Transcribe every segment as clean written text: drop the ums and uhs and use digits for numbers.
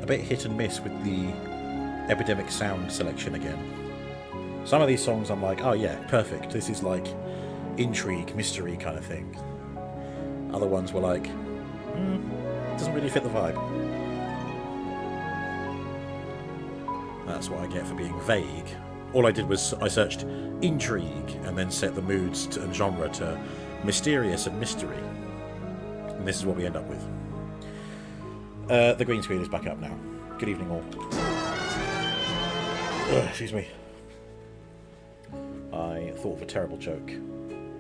bit hit and miss with the Epidemic sound selection again. Some of these songs I'm like, oh yeah, perfect. This is like intrigue, mystery kind of thing. Other ones were like, doesn't really fit the vibe. That's what I get for being vague. All I did was I searched intrigue and then set the moods and genre to mysterious and mystery. And this is what we end up with. The green screen is back up now. Good evening all. Excuse me. I thought of a terrible joke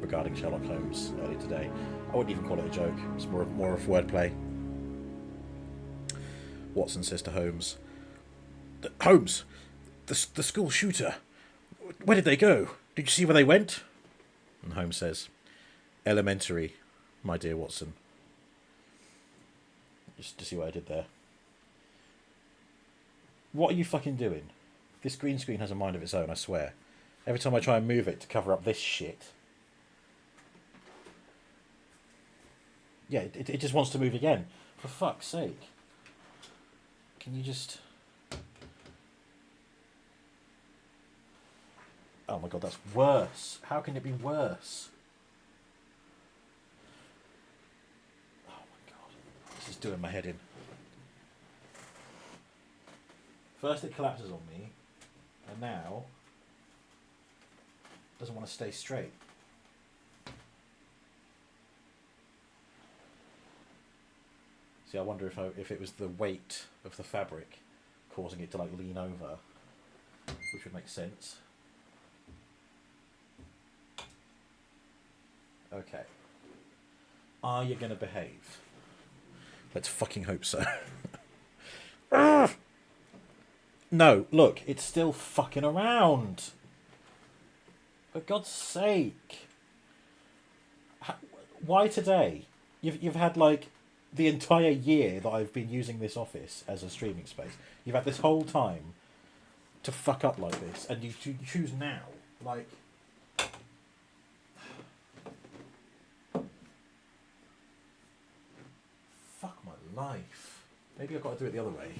regarding Sherlock Holmes earlier today. I wouldn't even call it a joke. It's more of wordplay. Watson says to Holmes, Holmes, the school shooter. Where did they go? Did you see where they went? And Holmes says, elementary, my dear Watson. Just to see what I did there. What are you fucking doing? This green screen has a mind of its own, I swear. Every time I try and move it to cover up this shit. Yeah, it just wants to move again. For fuck's sake. Can you just... Oh my god, that's worse. How can it be worse? Oh my god. This is doing my head in. First it collapses on me, and now it doesn't want to stay straight. See, I wonder if it was the weight of the fabric causing it to like lean over, which would make sense. Okay. Are you going to behave? Let's fucking hope so. No, look, it's still fucking around. For God's sake. Why today? You've had like the entire year that I've been using this office as a streaming space. You've had this whole time to fuck up like this, and you choose now. Like... Fuck my life. Maybe I've got to do it the other way.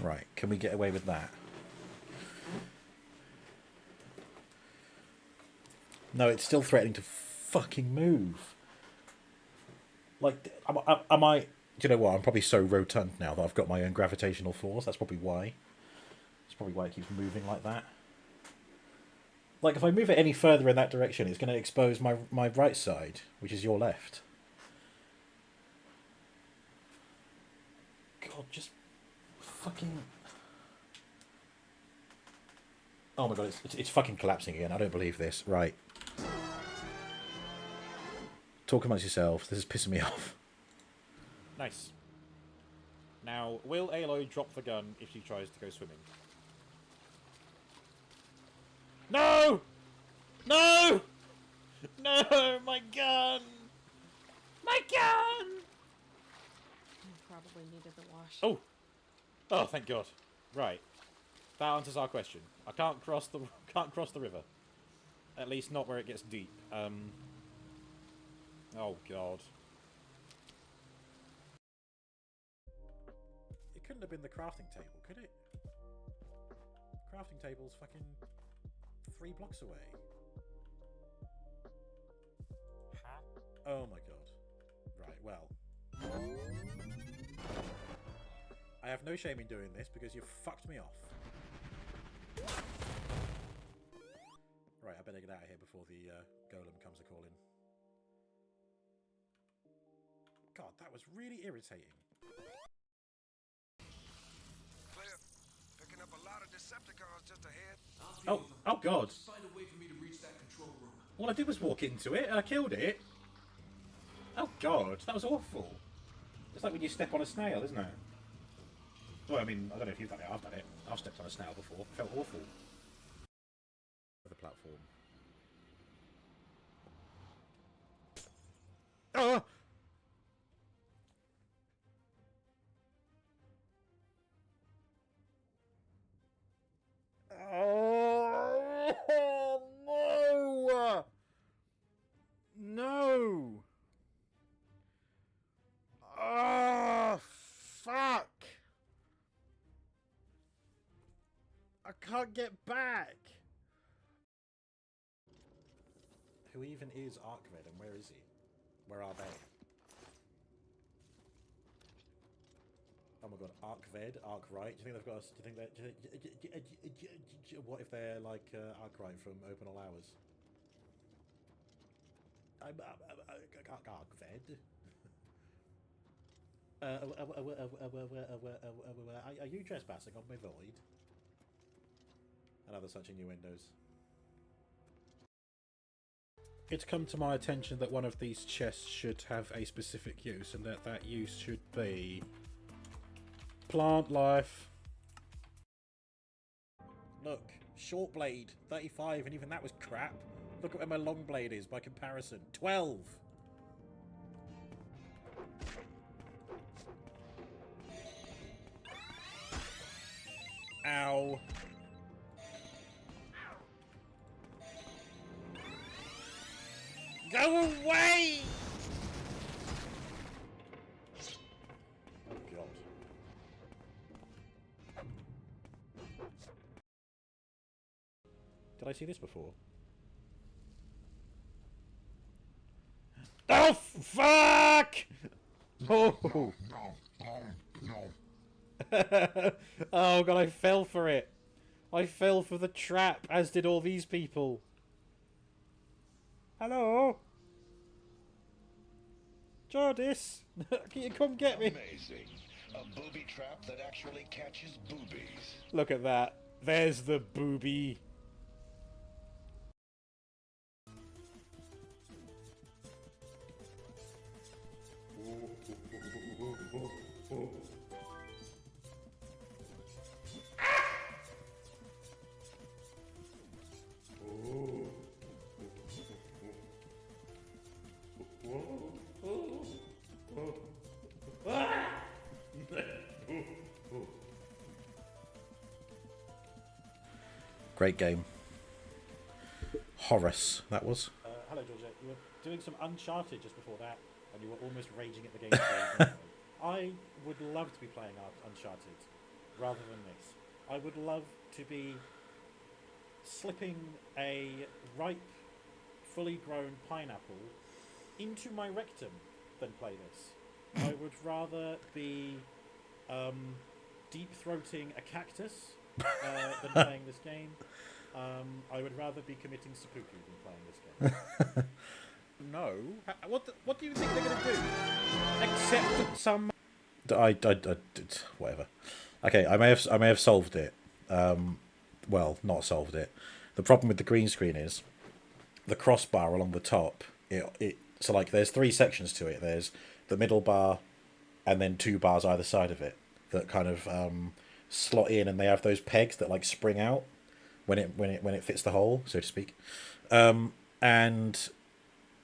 Right, can we get away with that? No, it's still threatening to fucking move. Like, am I... Do you know what? I'm probably so rotund now that I've got my own gravitational force. That's probably why. That's probably why it keeps moving like that. Like, if I move it any further in that direction, it's going to expose my right side, which is your left. God, just... fucking... Oh my god, it's fucking collapsing again. I don't believe this. Right. Talk amongst yourselves. This is pissing me off. Nice. Now, will Aloy drop the gun if she tries to go swimming? No! No! No! My gun! My gun! You probably needed the wash. Oh! Oh, thank God. Right. That answers our question. I can't cross the river. At least not where it gets deep. Oh God. It couldn't have been the crafting table, could it? The crafting table's fucking 3 blocks away. Oh my god. Right, well. I have no shame in doing this because you've fucked me off. Right, I better get out of here before the golem comes a-calling. God, that was really irritating. Clear. Picking up a lot of Decepticons just ahead. Oh God! Find a way for me to reach that control room. All I did was walk into it and I killed it. Oh God, that was awful. It's like when you step on a snail, isn't it? Well, I mean, I don't know if you've done it. I've done it. I've stepped on a snail before. It felt awful. The platform. Ah! Oh no! No! Oh fuck! I can't get back. Who even is Arkved and where is he? Where are they? Oh my god, Arkved, Arkwright. Do you think they've got us? Do you think that? What if they're like Arkwright from Open All Hours? I'm Arkved. Are you trespassing on my void? And other such innuendos. It's come to my attention that one of these chests should have a specific use, and that use should be plant life. Look, short blade, 35, and even that was crap. Look at where my long blade is by comparison. 12! Ow. Go away! Oh god. Did I see this before? Oh fuck! Oh! Oh god, I fell for it. I fell for the trap, as did all these people. Hello? Jordis, can you come get me? Amazing. A booby trap that actually catches boobies. Look at that. There's the booby. Great game. Horace, that was. Hello, Georgia. You were doing some Uncharted just before that, and you were almost raging at the game. I would love to be playing Uncharted rather than this. I would love to be slipping a ripe, fully grown pineapple into my rectum than play this. I would rather be deep-throating a cactus than playing this game. I would rather be committing seppuku than playing this game. No. What do you think they're going to do? Except some... whatever. Okay, I may have solved it. Well, not solved it. The problem with the green screen is the crossbar along the top. So like there's 3 sections to it. There's the middle bar, and then 2 bars either side of it that kind of slot in, and they have those pegs that like spring out when it fits the hole, so to speak. And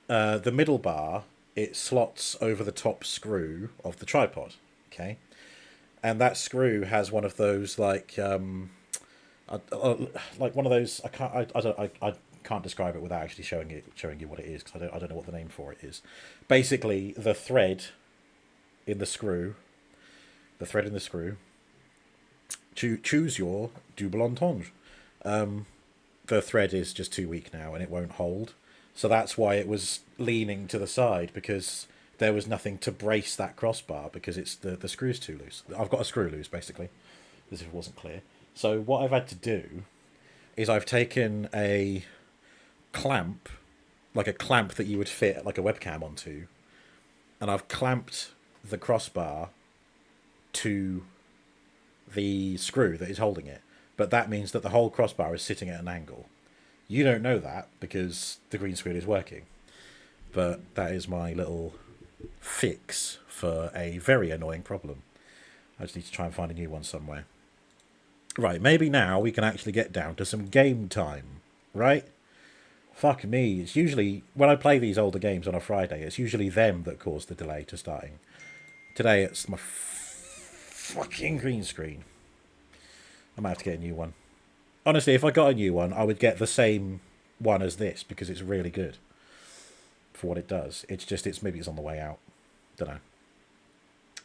the middle bar, it slots over the top screw of the tripod. Okay, and that screw has one of those like one of those. I can't describe it without actually showing you what it is, because I don't know what the name for it is. Basically, the thread in the screw. Choose your double entendre. The thread is just too weak now, and it won't hold. So that's why it was leaning to the side, because there was nothing to brace that crossbar, because it's the screw's too loose. I've got a screw loose, basically, as if it wasn't clear. So what I've had to do is I've taken a clamp, like a clamp that you would fit like a webcam onto, and I've clamped the crossbar to the screw that is holding it. but that means that the whole crossbar is sitting at an angle. You don't know that because the green screen is working. But that is my little fix for a very annoying problem. I just need to try and find a new one somewhere. Right, maybe now we can actually get down to some game time, right? Fuck me, it's usually, when I play these older games on a Friday, it's usually them that cause the delay to starting. Today it's my fucking green screen. I might have to get a new one. Honestly, if I got a new one, I would get the same one as this, because it's really good for what it does. It's just, maybe it's on the way out. Don't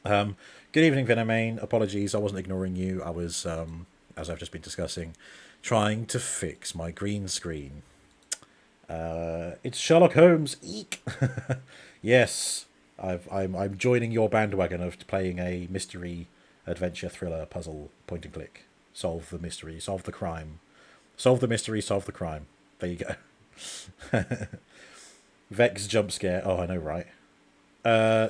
know. Good evening, Venomane. Apologies, I wasn't ignoring you. I was, as I've just been discussing, trying to fix my green screen. It's Sherlock Holmes. Eek. Yes, I'm joining your bandwagon of playing a mystery, adventure, thriller, puzzle, point and click. Solve the mystery, solve the crime. Solve the mystery, solve the crime. There you go. Vex jump scare. Oh, I know, right?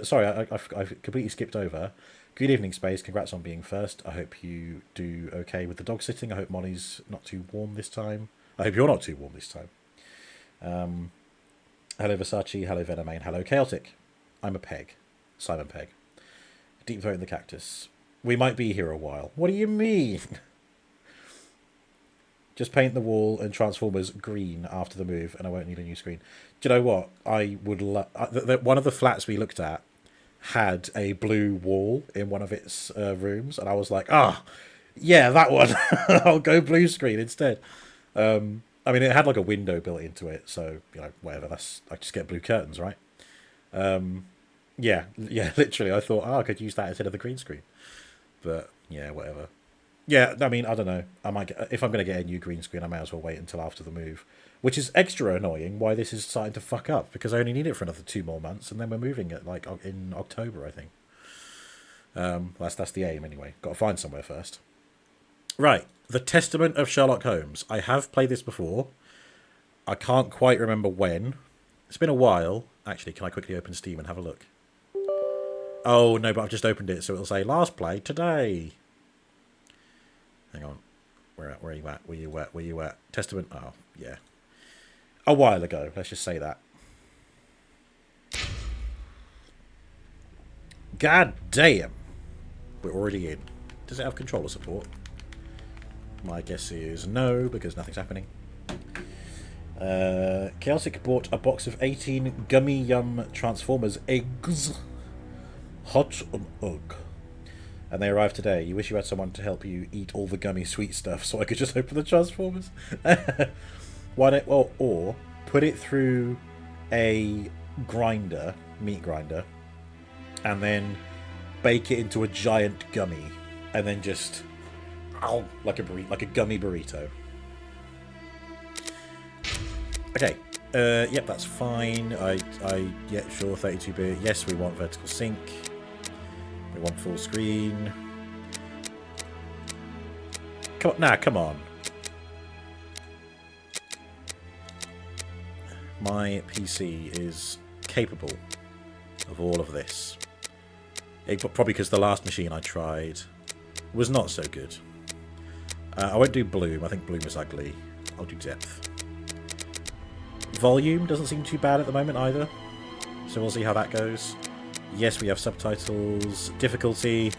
Sorry, I've completely skipped over. Good evening, Space. Congrats on being first. I hope you do okay with the dog sitting. I hope Molly's not too warm this time. I hope you're not too warm this time. Hello, Versace. Hello, Venomane. Hello, Chaotic. I'm a Peg. Simon Pegg. Deep throat in the cactus. We might be here a while. What do you mean? Just paint the wall and Transformers green after the move, and I won't need a new screen. Do you know what? I would one of the flats we looked at had a blue wall in one of its rooms, and I was like, yeah, that one. I'll go blue screen instead. I mean, it had like a window built into it, so, you know, whatever. I just get blue curtains, right? Yeah, literally. I thought, I could use that instead of the green screen. But, yeah, whatever. Yeah, I mean, I don't know. I might get, if I'm going to get a new green screen, I may as well wait until after the move. Which is extra annoying why this is starting to fuck up, because I only need it for another 2 more months, and then we're moving it, like, in October, I think. That's the aim, anyway. Got to find somewhere first. Right, The Testament of Sherlock Holmes. I have played this before. I can't quite remember when. It's been a while. Actually, can I quickly open Steam and have a look? Oh, no, but I've just opened it, so it'll say, last play today. Hang on. Where are you at? Where you at? Testament? Oh, yeah. A while ago, let's just say that. God damn. We're already in. Does it have controller support? My guess is no, because nothing's happening. Chaotic bought a box of 18 Gummy Yum Transformers eggs. Hot and ugh. And they arrived today. You wish you had someone to help you eat all the gummy sweet stuff so I could just open the Transformers? Why don't... Well, or put it through a grinder, meat grinder, and then bake it into a giant gummy, and then just... Ow, like a gummy burrito. Okay. Yep, that's fine. Yeah, sure, 32-bit. Yes, we want vertical sync. We want full screen. Come on. My PC is capable of all of this. Probably because the last machine I tried was not so good. I won't do bloom. I think bloom is ugly. I'll do depth. Volume doesn't seem too bad at the moment either. So we'll see how that goes. Yes, we have subtitles. Difficulty.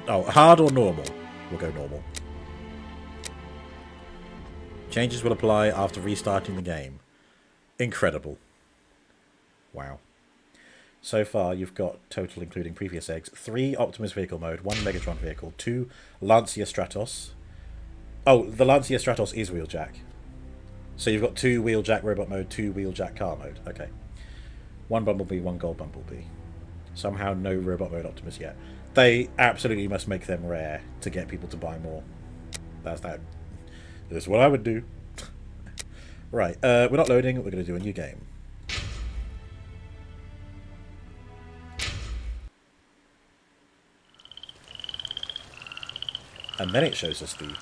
Oh, hard or normal? We'll go normal. Changes will apply after restarting the game. Incredible. Wow. So far, you've got, total including previous eggs, 3 Optimus vehicle mode, 1 Megatron vehicle, 2 Lancia Stratos. Oh, the Lancia Stratos is Wheeljack. So you've got 2 Wheeljack robot mode, 2 Wheeljack car mode. Okay. 1 Bumblebee, 1 Gold Bumblebee. Somehow no robot mode Optimus yet. They absolutely must make them rare to get people to buy more. That's what I would do. Right, we're not loading, we're going to do a new game. And then it shows us the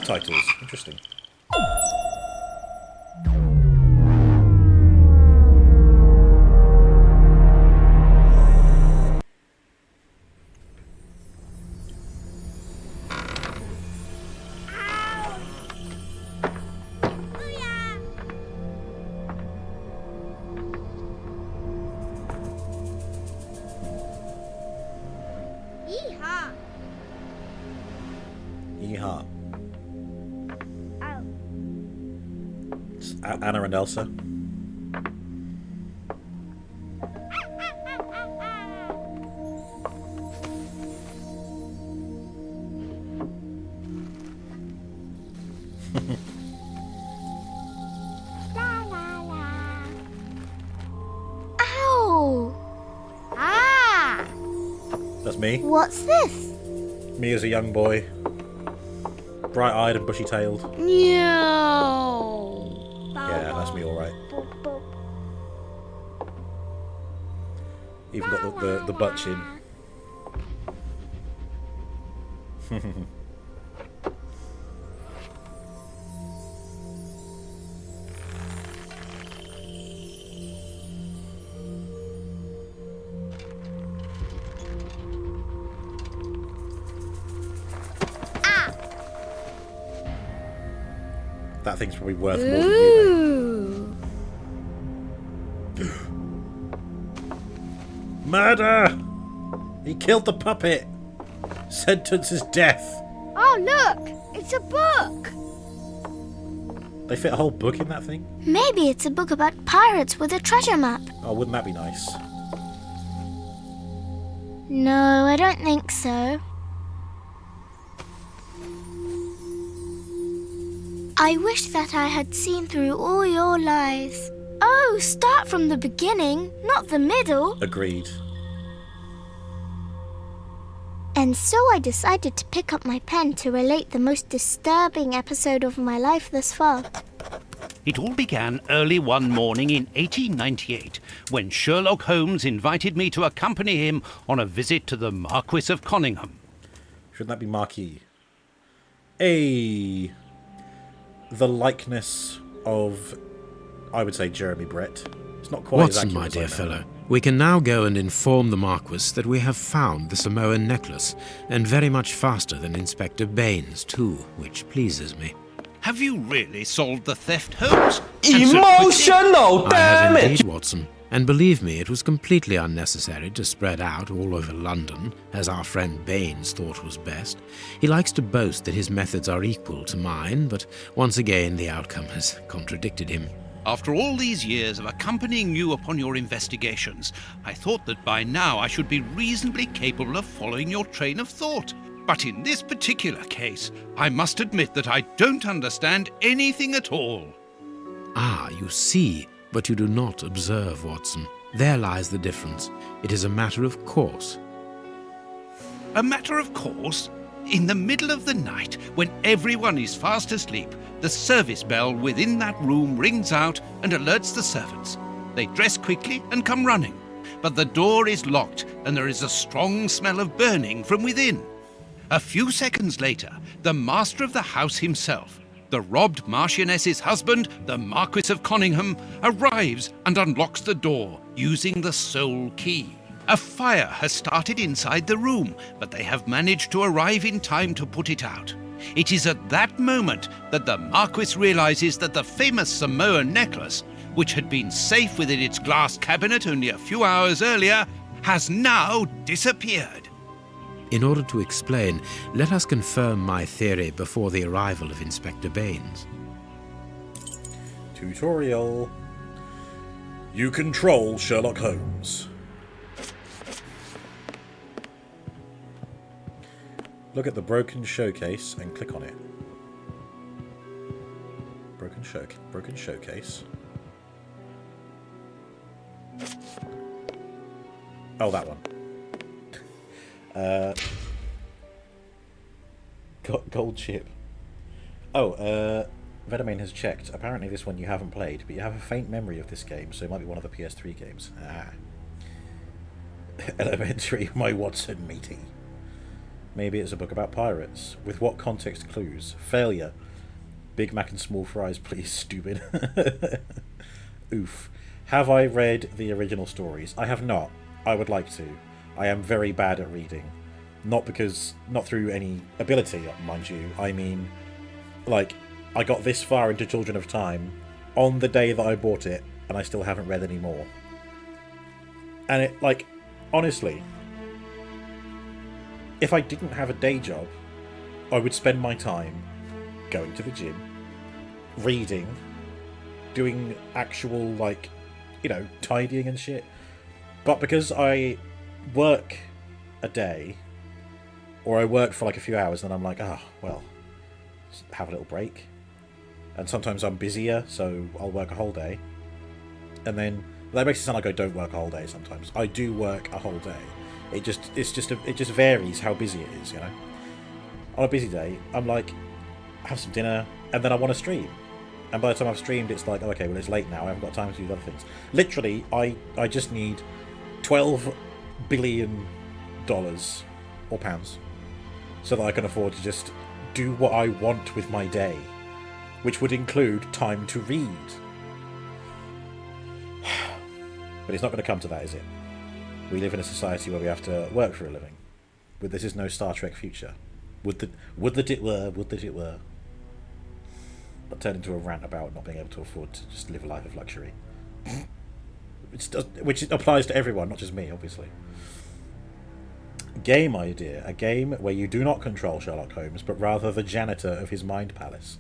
titles. Interesting. Anna and Elsa. Ow! Ah! That's me. What's this? Me as a young boy. Bright-eyed and bushy-tailed. No. Yeah, that's me all right. Even got the butt chin. That thing's probably worth more than you, mate. Ooh. Murder! He killed the puppet! Sentence is death! Oh, look! It's a book! They fit a whole book in that thing? Maybe it's a book about pirates with a treasure map. Oh, wouldn't that be nice? No, I don't think so. I wish that I had seen through all your lies. Oh, start from the beginning, not the middle. Agreed. And so I decided to pick up my pen to relate the most disturbing episode of my life thus far. It all began early one morning in 1898 when Sherlock Holmes invited me to accompany him on a visit to the Marquis of Conyngham. Shouldn't that be Marquis? The likeness of, I would say, Jeremy Brett. It's not quite as Watson, accurate my as dear I know. fellow, we can now go and inform the Marquis that we have found the Samoan necklace, and very much faster than Inspector Baines, too, which pleases me. Have you really solved the theft, Holmes? Emotional I have damage! indeed, Watson, and believe me, it was completely unnecessary to spread out all over London, as our friend Baines thought was best. He likes to boast that his methods are equal to mine, but once again the outcome has contradicted him. After all these years of accompanying you upon your investigations, I thought that by now I should be reasonably capable of following your train of thought. But in this particular case, I must admit that I don't understand anything at all. Ah, you see, but you do not observe, Watson. There lies the difference. It is a matter of course. A matter of course, in the middle of the night, when everyone is fast asleep, the service bell within that room rings out and alerts the servants. They dress quickly and come running, but the door is locked and there is a strong smell of burning from within. A few seconds later, the master of the house himself, the robbed Marchioness's husband, the Marquis of Conyngham, arrives and unlocks the door using the sole key. A fire has started inside the room, but they have managed to arrive in time to put it out. It is at that moment that the Marquis realizes that the famous Samoan necklace, which had been safe within its glass cabinet only a few hours earlier, has now disappeared. In order to explain, let us confirm my theory before the arrival of Inspector Baines. Tutorial. You control Sherlock Holmes. Look at the broken showcase and click on it. Broken showcase. Oh, that one. Gold chip. Oh, Vedamain has checked. Apparently this one you haven't played, but you have a faint memory of this game, so it might be one of the PS3 games. Ah. Elementary, my Watson matey. Maybe it's a book about pirates. With what context clues? Failure. Big Mac and small fries, please, stupid. Oof. Have I read the original stories? I have not. I would like to. I am very bad at reading. Not through any ability, mind you. I mean, like, I got this far into Children of Time on the day that I bought it, and I still haven't read any more. And it, like, honestly, if I didn't have a day job, I would spend my time going to the gym, reading, doing actual, like, you know, tidying and shit. But because I work a day, or I work for like a few hours, then I'm like, well, just have a little break. And sometimes I'm busier, so I'll work a whole day. And then that makes it sound like I don't work a whole day. Sometimes I do work a whole day. It just varies how busy it is, you know. On a busy day, I'm like, have some dinner, and then I want to stream. And by the time I've streamed, it's like, oh, okay, well, it's late now. I haven't got time to do other things. Literally, I just need $12 billion or pounds so that I can afford to just do what I want with my day, which would include time to read. But it's not going to come to that, is it? We live in a society where we have to work for a living. But this is no Star Trek future. Would that it were. But turned into a rant about not being able to afford to just live a life of luxury. Which applies to everyone, not just me, obviously. Game idea. A game where you do not control Sherlock Holmes, but rather the janitor of his mind palace.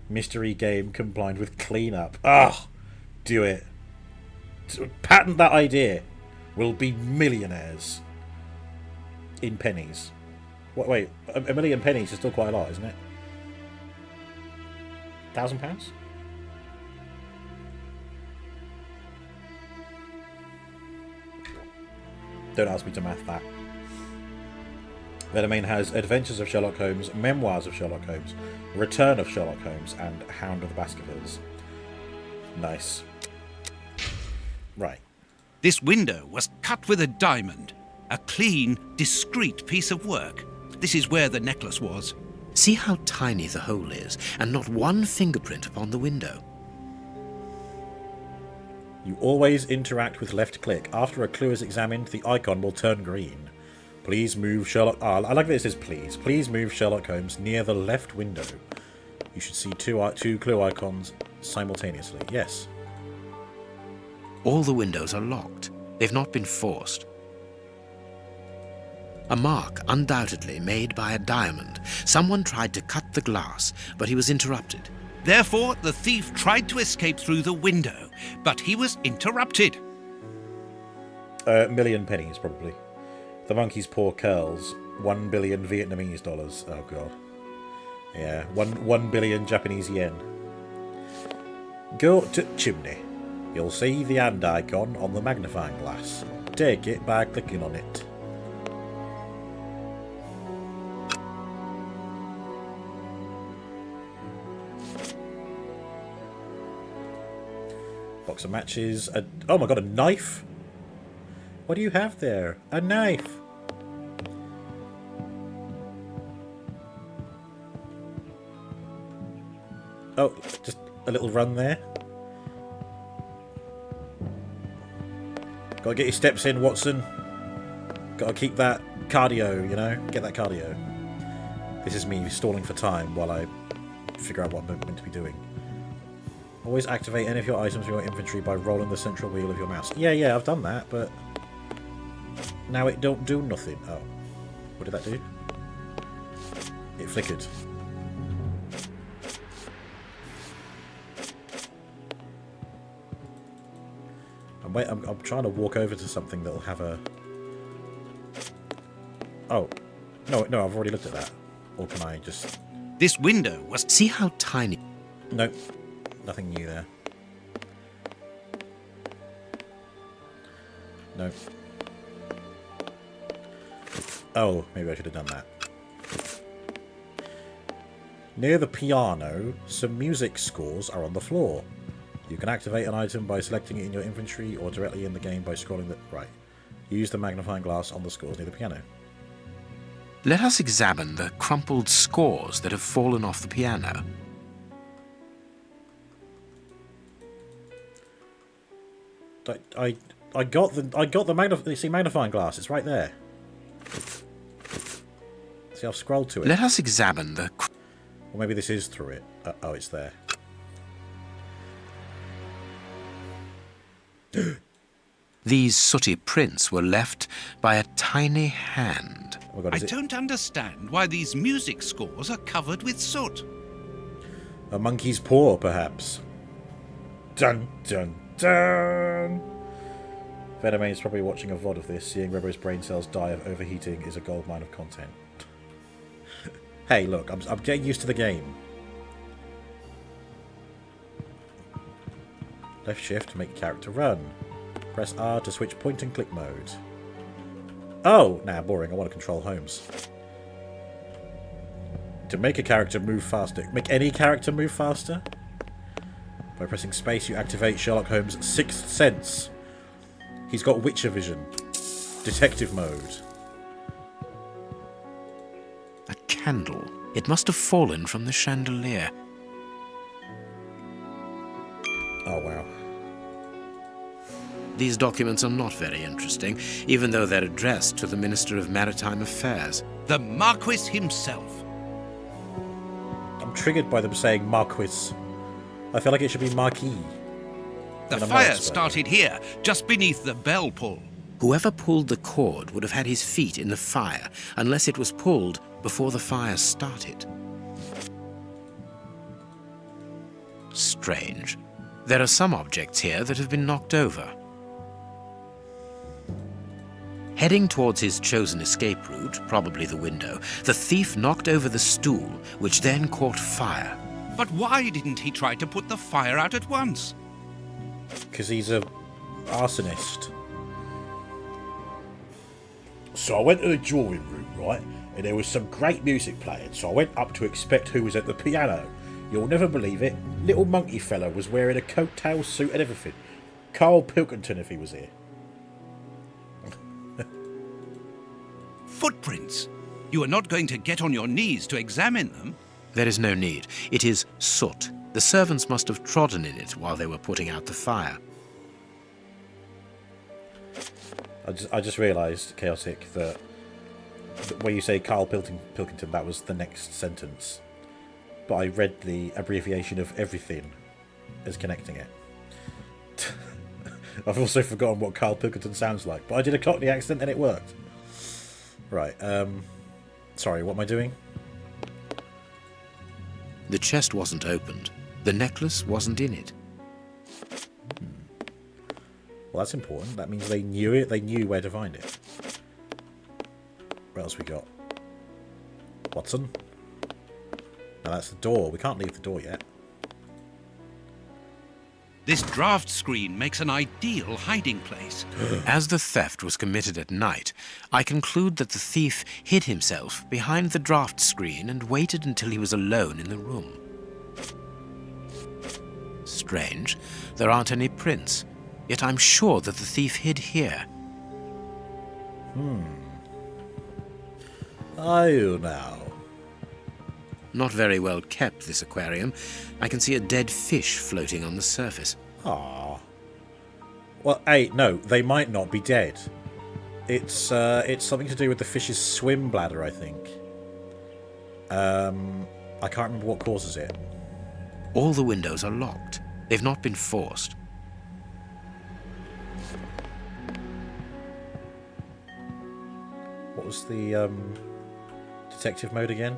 Mystery game combined with cleanup. Do it. Patent that idea. We'll be millionaires. In pennies. Wait, a million pennies is still quite a lot, isn't it? £1,000? Don't ask me to math that. Venomane has Adventures of Sherlock Holmes, Memoirs of Sherlock Holmes, Return of Sherlock Holmes, and Hound of the Baskervilles. Nice. Right. This window was cut with a diamond. A clean, discreet piece of work. This is where the necklace was. See how tiny the hole is, and not one fingerprint upon the window. You always interact with left click. After a clue is examined, the icon will turn green. Please move Sherlock... I like that it says please. Please move Sherlock Holmes near the left window. You should see two clue icons simultaneously. Yes. All the windows are locked. They've not been forced. A mark, undoubtedly made by a diamond. Someone tried to cut the glass, but he was interrupted. Therefore, the thief tried to escape through the window, but he was interrupted. A million pennies, probably. The monkey's paw curls. 1 billion Vietnamese dollars. Oh, God. Yeah, 1 billion Japanese yen. Go to chimney. You'll see the hand icon on the magnifying glass. Take it by clicking on it. Box of matches. Oh my god, a knife? What do you have there? A knife. Oh, just a little run there. Gotta get your steps in, Watson. Gotta keep that cardio, you know? Get that cardio. This is me stalling for time while I figure out what I'm meant to be doing. Always activate any of your items in your inventory by rolling the central wheel of your mouse. Yeah, I've done that, but now it don't do nothing. Oh. What did that do? It flickered. I'm trying to walk over to something that'll have a... Oh. No, I've already looked at that. Or can I just... This window was... See how tiny... Nope. Nothing new there. No. Oh, maybe I should have done that. Near the piano, some music scores are on the floor. You can activate an item by selecting it in your inventory or directly in the game by scrolling the... Right. Use the magnifying glass on the scores near the piano. Let us examine the crumpled scores that have fallen off the piano. I got the magnifying glass. It's right there. See, I've scrolled to it. Let us examine the... Or maybe this is through it. Oh, it's there. These sooty prints were left by a tiny hand. Oh my God, I don't understand why these music scores are covered with soot. A monkey's paw, perhaps. Dun, dun, dun! Venomane is probably watching a VOD of this. Seeing Rebo's brain cells die of overheating is a goldmine of content. Hey, look, I'm getting used to the game. Left shift to make character run. Press R to switch point and click mode. Oh! Nah, boring. I want to control Holmes. To make a character move faster. Make any character move faster? By pressing space, you activate Sherlock Holmes' sixth sense. He's got Witcher vision. Detective mode. A candle. It must have fallen from the chandelier. Oh, wow. These documents are not very interesting, even though they're addressed to the Minister of Maritime Affairs. The Marquis himself. I'm triggered by them saying Marquis. I feel like it should be Marquis. The fire started here, just beneath the bell pull. Whoever pulled the cord would have had his feet in the fire, unless it was pulled before the fire started. Strange. There are some objects here that have been knocked over. Heading towards his chosen escape route, probably the window, the thief knocked over the stool, which then caught fire. But why didn't he try to put the fire out at once? Because he's a arsonist. So I went to the drawing room, right? And there was some great music playing, so I went up to expect who was at the piano. You'll never believe it. Little monkey fella was wearing a coat-tail suit and everything. Carl Pilkington if he was here. Footprints. You are not going to get on your knees to examine them. There is no need. It is soot. The servants must have trodden in it while they were putting out the fire. I just realised, Chaotic, that when you say Carl Pilkington, that was the next sentence. But I read the abbreviation of everything as connecting it. I've also forgotten what Carl Pilkington sounds like, but I did a Cockney accent and it worked. Right, sorry, what am I doing? The chest wasn't opened. The necklace wasn't in it. Well, that's important. That means they knew it. They knew where to find it. What else we got? Watson? No, that's the door. We can't leave the door yet. This draft screen makes an ideal hiding place. As the theft was committed at night, I conclude that the thief hid himself behind the draft screen and waited until he was alone in the room. Strange. There aren't any prints. Yet I'm sure that the thief hid here. Oh, now. Not very well kept, this aquarium. I can see a dead fish floating on the surface. Ah. Well, hey, no, they might not be dead. It's something to do with the fish's swim bladder, I think. I can't remember what causes it. All the windows are locked. They've not been forced. What was the detective mode again?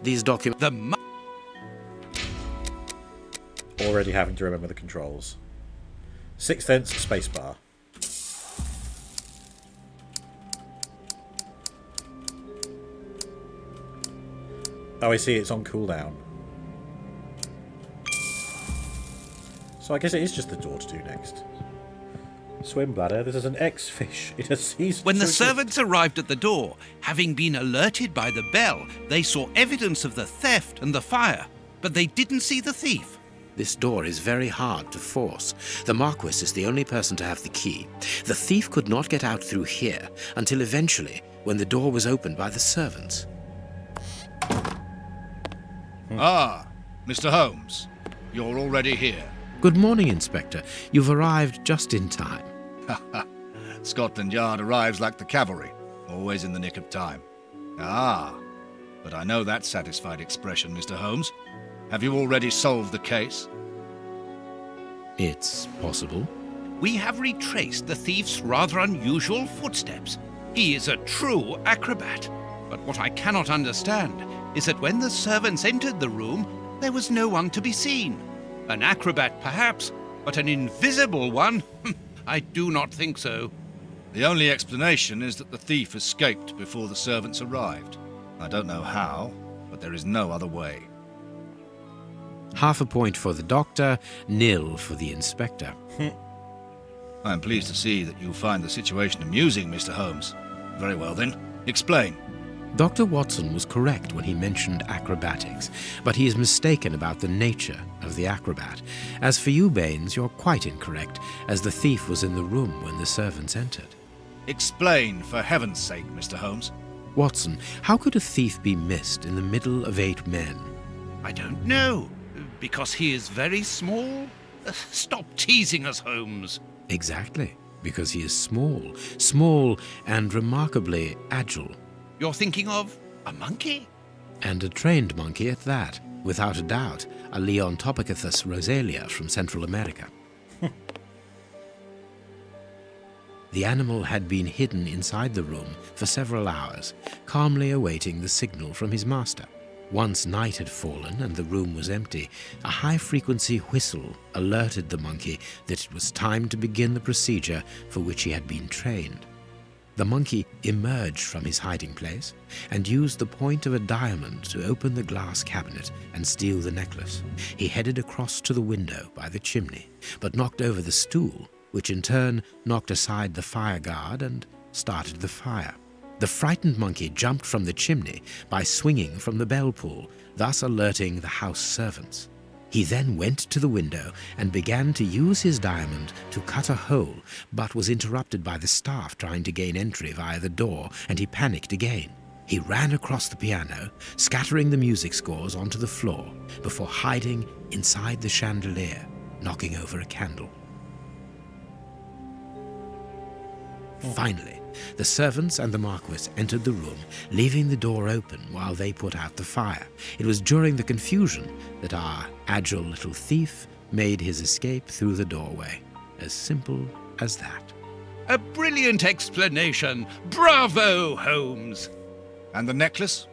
These documents... Already having to remember the controls. Sixth sense, spacebar. Oh, I see, it's on cooldown. So I guess it is just the door to do next. Swim bladder, this is an X-fish. It has ceased. When the servants arrived at the door, having been alerted by the bell, they saw evidence of the theft and the fire, but they didn't see the thief. This door is very hard to force. The Marquis is the only person to have the key. The thief could not get out through here until eventually, when the door was opened by the servants. Ah, Mr. Holmes, you're already here. Good morning, Inspector. You've arrived just in time. Scotland Yard arrives like the cavalry, always in the nick of time. Ah, but I know that satisfied expression, Mr. Holmes. Have you already solved the case? It's possible. We have retraced the thief's rather unusual footsteps. He is a true acrobat. But what I cannot understand is that when the servants entered the room, There was no one to be seen. An acrobat, perhaps, but an invisible one? I do not think so. The only explanation is that the thief escaped before the servants arrived. I don't know how, but there is no other way. Half a point for the doctor, nil for the inspector. I am pleased to see that you find the situation amusing, Mr. Holmes. Very well then, explain. Dr. Watson was correct when he mentioned acrobatics, but he is mistaken about the nature of the acrobat. As for you, Baines, you're quite incorrect, as the thief was in the room when the servants entered. Explain, for heaven's sake, Mr. Holmes. Watson, how could a thief be missed in the middle of 8 men? I don't know. Because he is very small? Stop teasing us, Holmes. Exactly, because he is small and remarkably agile. You're thinking of a monkey? And a trained monkey at that, without a doubt, a Leontopithecus rosalia from Central America. The animal had been hidden inside the room for several hours, calmly awaiting the signal from his master. Once night had fallen and the room was empty, a high-frequency whistle alerted the monkey that it was time to begin the procedure for which he had been trained. The monkey emerged from his hiding place and used the point of a diamond to open the glass cabinet and steal the necklace. He headed across to the window by the chimney, but knocked over the stool, which in turn knocked aside the fire guard and started the fire. The frightened monkey jumped from the chimney by swinging from the bell pull, thus alerting the house servants. He then went to the window and began to use his diamond to cut a hole, but was interrupted by the staff trying to gain entry via the door, and he panicked again. He ran across the piano, scattering the music scores onto the floor, before hiding inside the chandelier, knocking over a candle. Finally, the servants and the Marquis entered the room, leaving the door open while they put out the fire. It was during the confusion that our agile little thief made his escape through the doorway. As simple as that. A brilliant explanation. Bravo, Holmes. And the necklace?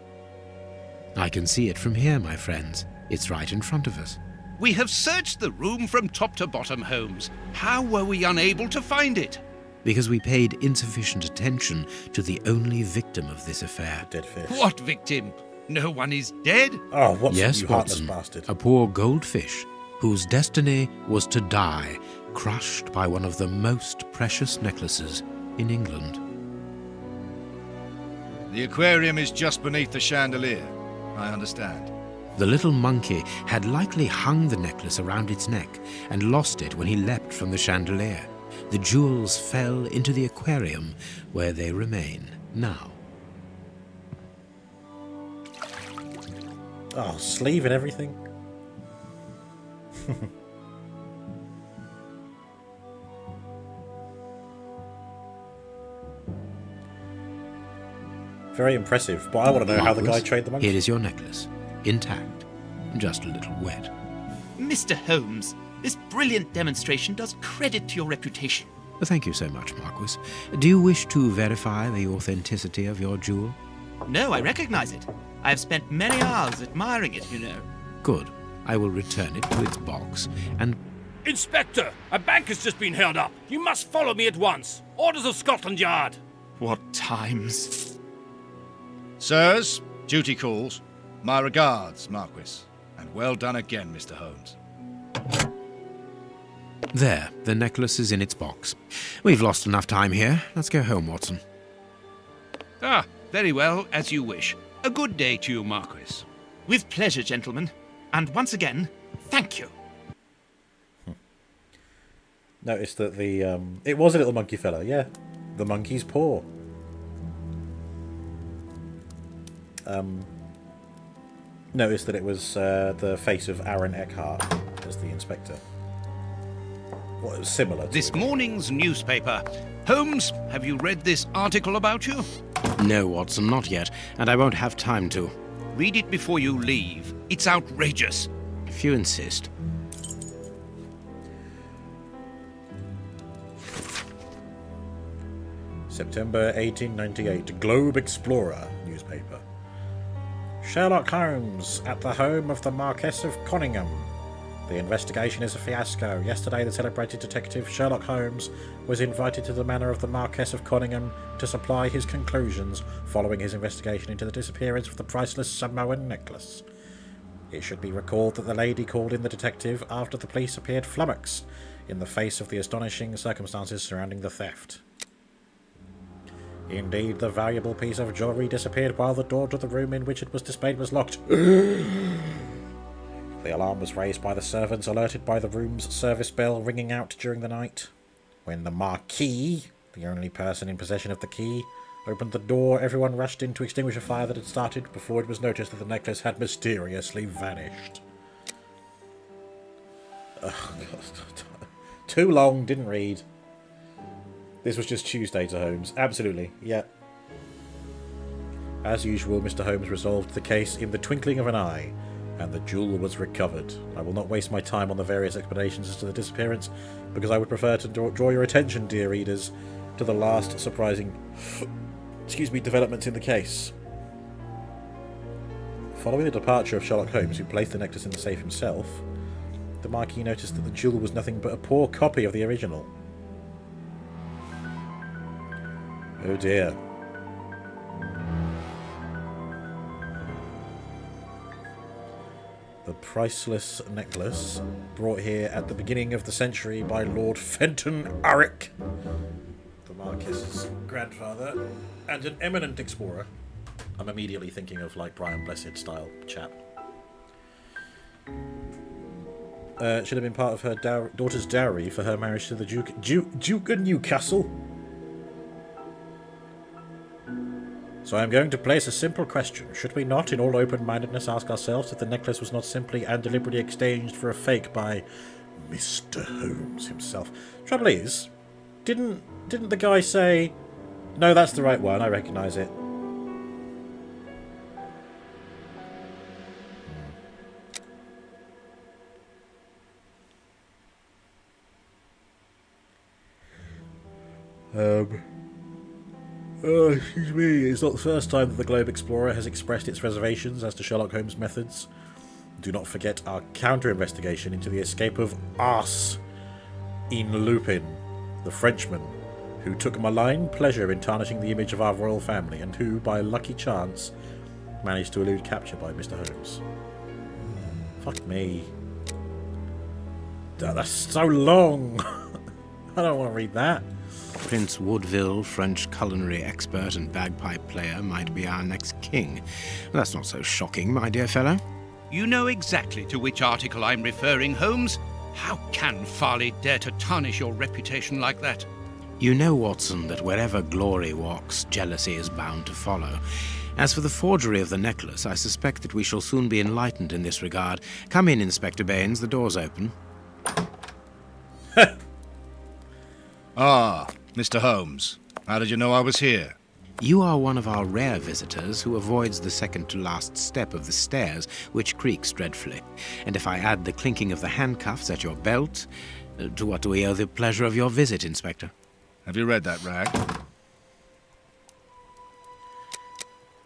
I can see it from here, my friends. It's right in front of us. We have searched the room from top to bottom, Holmes. How were we unable to find it? Because we paid insufficient attention to the only victim of this affair. Dead fish. What victim? No one is dead? Oh, Watson, yes, you heartless Watson, bastard. a poor goldfish whose destiny was to die, crushed by one of the most precious necklaces in England. The aquarium is just beneath the chandelier. I understand. The little monkey had likely hung the necklace around its neck and lost it when he leapt from the chandelier. The jewels fell into the aquarium, where they remain now. Oh, sleeve and everything. Very impressive, but I want to know how the guy trained the monkey. Here is your necklace, intact, just a little wet. Mr. Holmes, this brilliant demonstration does credit to your reputation. Thank you so much, Marquis. Do you wish to verify the authenticity of your jewel? No, I recognize it. I have spent many hours admiring it, you know. Good. I will return it to its box and... Inspector, a bank has just been held up. You must follow me at once. Orders of Scotland Yard. What times? Sirs, duty calls. My regards, Marquis. And well done again, Mr. Holmes. There, the necklace is in its box. We've lost enough time here. Let's go home, Watson. Ah, very well, as you wish. A good day to you, Marquis. With pleasure, gentlemen. And once again, thank you. Notice that the it was a little monkey fella, yeah. The monkey's paw. Notice that it was the face of Aaron Eckhart as the inspector. Well, it was similar to This morning's newspaper. Holmes, have you read this article about you? No, Watson, not yet, and I won't have time to. Read it before you leave. It's outrageous. If you insist. September 1898, Globe Explorer newspaper. Sherlock Holmes at the home of the Marquess of Conyngham. The investigation is a fiasco. Yesterday, the celebrated detective Sherlock Holmes was invited to the manor of the Marquess of Conyngham to supply his conclusions following his investigation into the disappearance of the priceless Samoan necklace. It should be recalled that the lady called in the detective after the police appeared flummoxed in the face of the astonishing circumstances surrounding the theft. Indeed, the valuable piece of jewellery disappeared while the door to the room in which it was displayed was locked. The alarm was raised by the servants, alerted by the room's service bell ringing out during the night. When the Marquis, the only person in possession of the key, opened the door, everyone rushed in to extinguish a fire that had started before it was noticed that the necklace had mysteriously vanished. Oh, God. Too long, didn't read. This was just Tuesday to Holmes. Absolutely, yeah. As usual, Mr. Holmes resolved the case in the twinkling of an eye, and the jewel was recovered. I will not waste my time on the various explanations as to the disappearance, because I would prefer to draw your attention, dear readers, to the last surprising developments in the case. Following the departure of Sherlock Holmes, who placed the necklace in the safe himself, the Marquis noticed that the jewel was nothing but a poor copy of the original. Oh dear. The priceless necklace, brought here at the beginning of the century by Lord Fenton Arick, the Marquis's grandfather, and an eminent explorer. I'm immediately thinking of like Brian Blessed style chap. Should have been part of her daughter's dowry for her marriage to the Duke of Newcastle. So I am going to place a simple question. Should we not, in all open-mindedness, ask ourselves if the necklace was not simply and deliberately exchanged for a fake by Mr. Holmes himself? Trouble is, didn't the guy say, "No, that's the right one, I recognise it"? Excuse me, it's not the first time that the Globe Explorer has expressed its reservations as to Sherlock Holmes' methods. Do not forget our counter-investigation into the escape of Arsène Lupin, the Frenchman, who took malign pleasure in tarnishing the image of our royal family, and who, by lucky chance, managed to elude capture by Mr. Holmes. Fuck me. That's so long! I don't want to read that. Prince Woodville, French culinary expert and bagpipe player, might be our next king. That's not so shocking, my dear fellow. You know exactly to which article I'm referring, Holmes. How can Farley dare to tarnish your reputation like that? You know, Watson, that wherever glory walks, jealousy is bound to follow. As for the forgery of the necklace, I suspect that we shall soon be enlightened in this regard. Come in, Inspector Baines. The door's open. Ah, Mr. Holmes. How did you know I was here? You are one of our rare visitors who avoids the second-to-last step of the stairs, which creaks dreadfully. And if I add the clinking of the handcuffs at your belt, to what do we owe the pleasure of your visit, Inspector? Have you read that rag?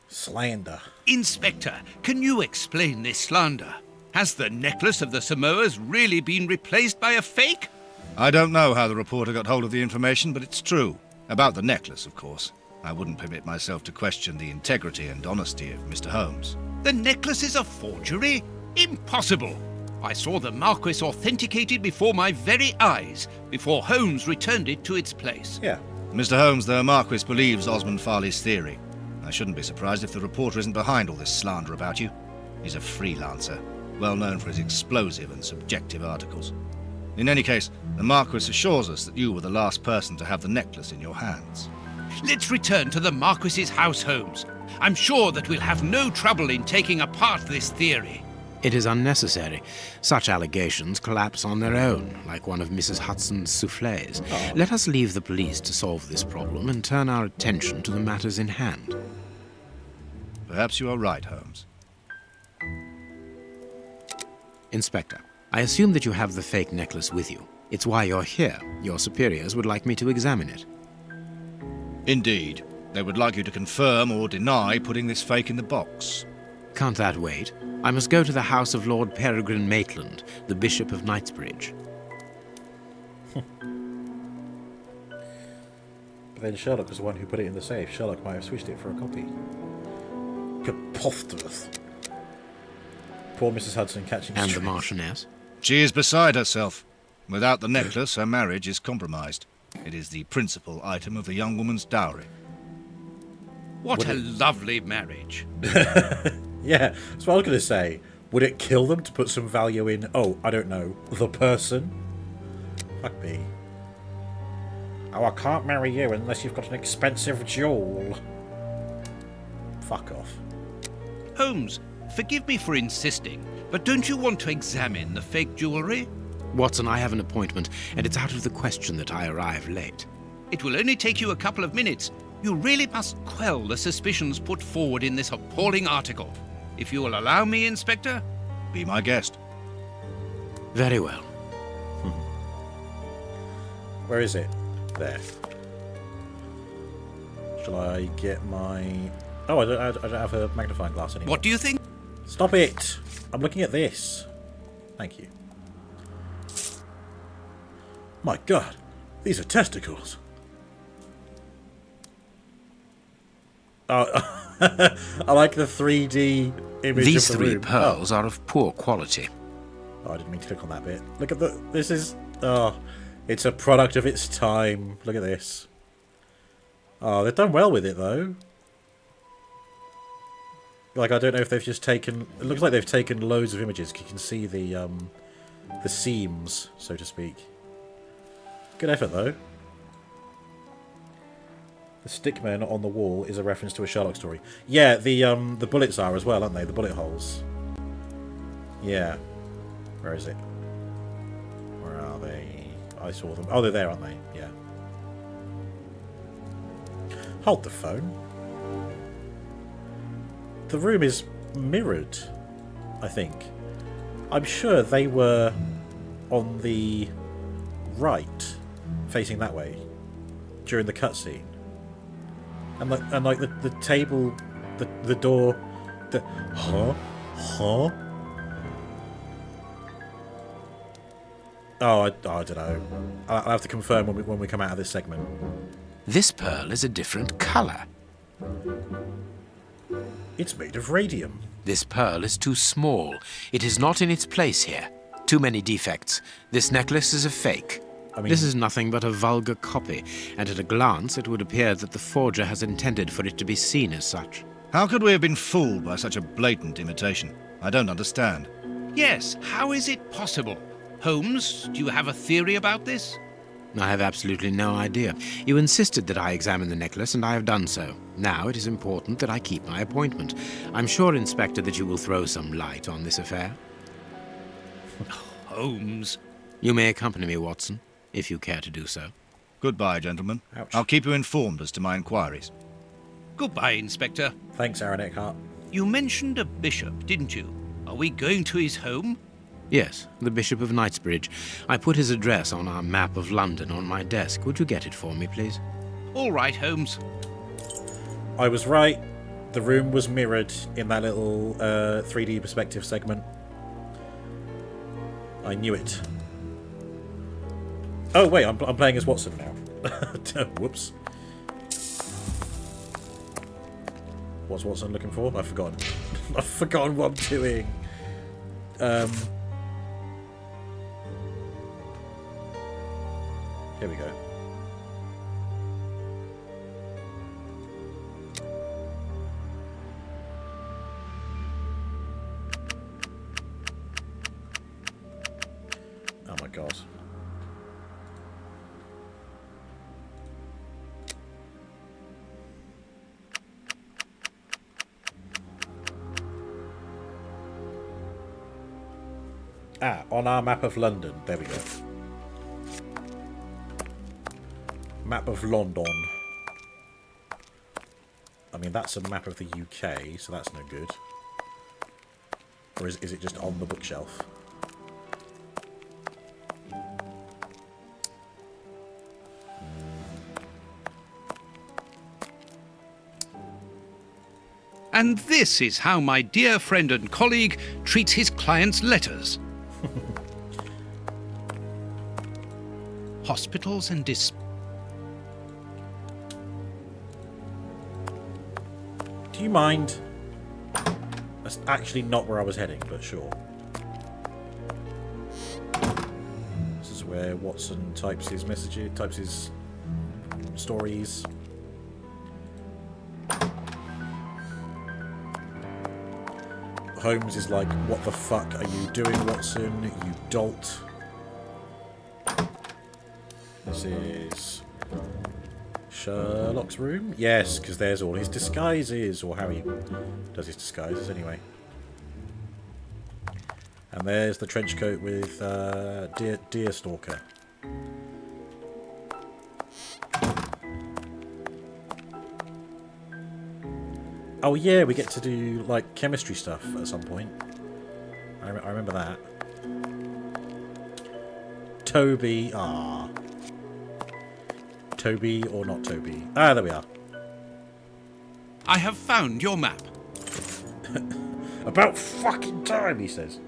Slander. Inspector, can you explain this slander? Has the necklace of the Samoas really been replaced by a fake? I don't know how the reporter got hold of the information, but it's true. About the necklace, of course. I wouldn't permit myself to question the integrity and honesty of Mr. Holmes. The necklace is a forgery? Impossible! I saw the Marquis authenticated before my very eyes, before Holmes returned it to its place. Yeah. Mr. Holmes, the Marquis believes Osmond Farley's theory. I shouldn't be surprised if the reporter isn't behind all this slander about you. He's a freelancer, well known for his explosive and subjective articles. In any case, the Marquis assures us that you were the last person to have the necklace in your hands. Let's return to the Marquis's house, Holmes. I'm sure that we'll have no trouble in taking apart this theory. It is unnecessary. Such allegations collapse on their own, like one of Mrs. Hudson's soufflés. Oh. Let us leave the police to solve this problem and turn our attention to the matters in hand. Perhaps you are right, Holmes. Inspector, I assume that you have the fake necklace with you. It's why you're here. Your superiors would like me to examine it. Indeed. They would like you to confirm or deny putting this fake in the box. Can't that wait? I must go to the house of Lord Peregrine Maitland, the Bishop of Knightsbridge. But then Sherlock was the one who put it in the safe. Sherlock might have switched it for a copy. Preposterous. Poor Mrs. Hudson catching And the strays. Marchioness? She is beside herself. Without the necklace, her marriage is compromised. It is the principal item of the young woman's dowry. What a lovely marriage. Yeah, that's what I was going to say. Would it kill them to put some value in, oh, I don't know, the person? Fuck me. Oh, I can't marry you unless you've got an expensive jewel. Fuck off. Holmes, forgive me for insisting, but don't you want to examine the fake jewellery? Watson, I have an appointment, and it's out of the question that I arrive late. It will only take you a couple of minutes. You really must quell the suspicions put forward in this appalling article. If you will allow me, Inspector? Be my guest. Very well. Where is it? There. Shall I get my... Oh, I don't have a magnifying glass anymore. What do you think? Stop it! I'm looking at this. Thank you. My God, these are testicles. Oh, I like the 3D image These of the three room. pearls are of poor quality. Oh, I didn't mean to click on that bit. Look at the... This is... Oh, it's a product of its time. Look at this. Oh, they've done well with it, though. Like, I don't know if they've just taken... It looks like they've taken loads of images. You can see the seams, so to speak. Good effort, though. The stickman on the wall is a reference to a Sherlock story. Yeah, the bullets are as well, aren't they? The bullet holes. Yeah. Where is it? Where are they? I saw them. Oh, they're there, aren't they? Yeah. Hold the phone. The room is mirrored, I think. I'm sure they were on the right, facing that way, during the cutscene. And like the table, the door, huh? Oh, I don't know. I'll have to confirm when we come out of this segment. This pearl is a different colour. It's made of radium. This pearl is too small. It is not in its place here. Too many defects. This necklace is a fake. I mean, this is nothing but a vulgar copy, and at a glance it would appear that the forger has intended for it to be seen as such. How could we have been fooled by such a blatant imitation? I don't understand. Yes, how is it possible? Holmes, do you have a theory about this? I have absolutely no idea. You insisted that I examine the necklace, and I have done so. Now it is important that I keep my appointment. I'm sure, Inspector, that you will throw some light on this affair. Holmes. You may accompany me, Watson, if you care to do so. Goodbye, gentlemen. Ouch. I'll keep you informed as to my inquiries. Goodbye, Inspector. Thanks, Aaron Eckhart. You mentioned a bishop, didn't you? Are we going to his home? Yes, the Bishop of Knightsbridge. I put his address on our map of London on my desk. Would you get it for me, please? All right, Holmes. I was right. The room was mirrored in that little 3D perspective segment. I knew it. Oh, wait, I'm playing as Watson now. Whoops. What's Watson looking for? I've forgotten. I've forgotten what I'm doing. Here we go. Oh my God. On our map of London. There we go. Map of London. I mean, that's a map of the UK, so that's no good. Or is it just on the bookshelf? And this is how my dear friend and colleague treats his clients' letters. Hospitals and Do you mind? That's actually not where I was heading, but sure. This is where Watson types his messages, types his stories. Holmes is like, "What the fuck are you doing, Watson? You dolt." This is Sherlock's room? Yes, because there's all his disguises, or how he does his disguises anyway. And there's the trench coat with Deerstalker. Oh yeah, we get to do like chemistry stuff at some point. I remember that. Toby, Toby or not Toby? Ah, there we are. I have found your map. About fucking time, he says.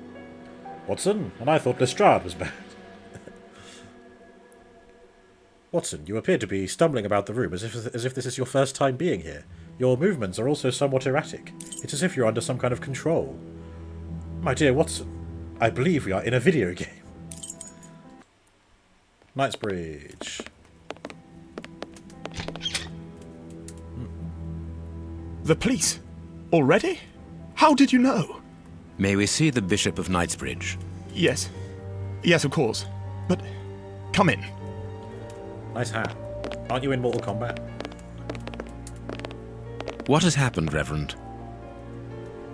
Watson, and I thought Lestrade was bad. Watson, you appear to be stumbling about the room as if this is your first time being here. Your movements are also somewhat erratic. It's as if you're under some kind of control. My dear Watson, I believe we are in a video game. Knightsbridge. The police? Already? How did you know? May we see the Bishop of Knightsbridge? Yes. Yes, of course. But come in. Nice hat. Aren't you in Mortal Kombat? What has happened, Reverend?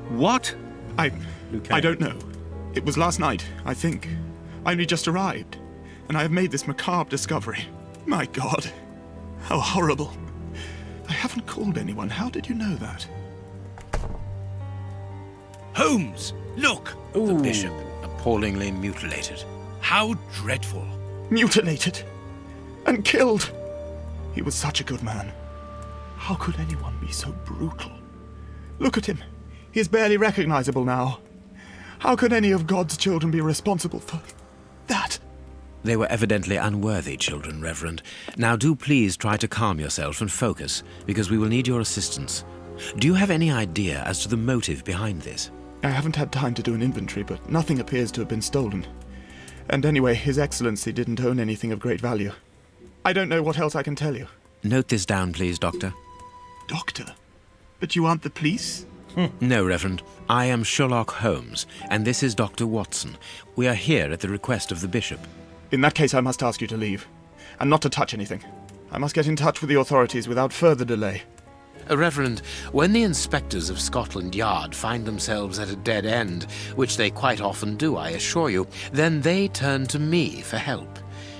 What? I don't know. It was last night, I think. I only just arrived, and I have made this macabre discovery. My God. How horrible. I haven't called anyone. How did you know that? Holmes, look! Ooh. The Bishop, appallingly mutilated. How dreadful. Mutilated. And killed. He was such a good man. How could anyone be so brutal? Look at him. He is barely recognizable now. How could any of God's children be responsible for that? They were evidently unworthy children, Reverend. Now do please try to calm yourself and focus, because we will need your assistance. Do you have any idea as to the motive behind this? I haven't had time to do an inventory, but nothing appears to have been stolen. And anyway, His Excellency didn't own anything of great value. I don't know what else I can tell you. Note this down, please, Doctor. Doctor? But you aren't the police? No, Reverend. I am Sherlock Holmes, and this is Dr. Watson. We are here at the request of the Bishop. In that case, I must ask you to leave, and not to touch anything. I must get in touch with the authorities without further delay. Reverend, when the inspectors of Scotland Yard find themselves at a dead end, which they quite often do, I assure you, then they turn to me for help.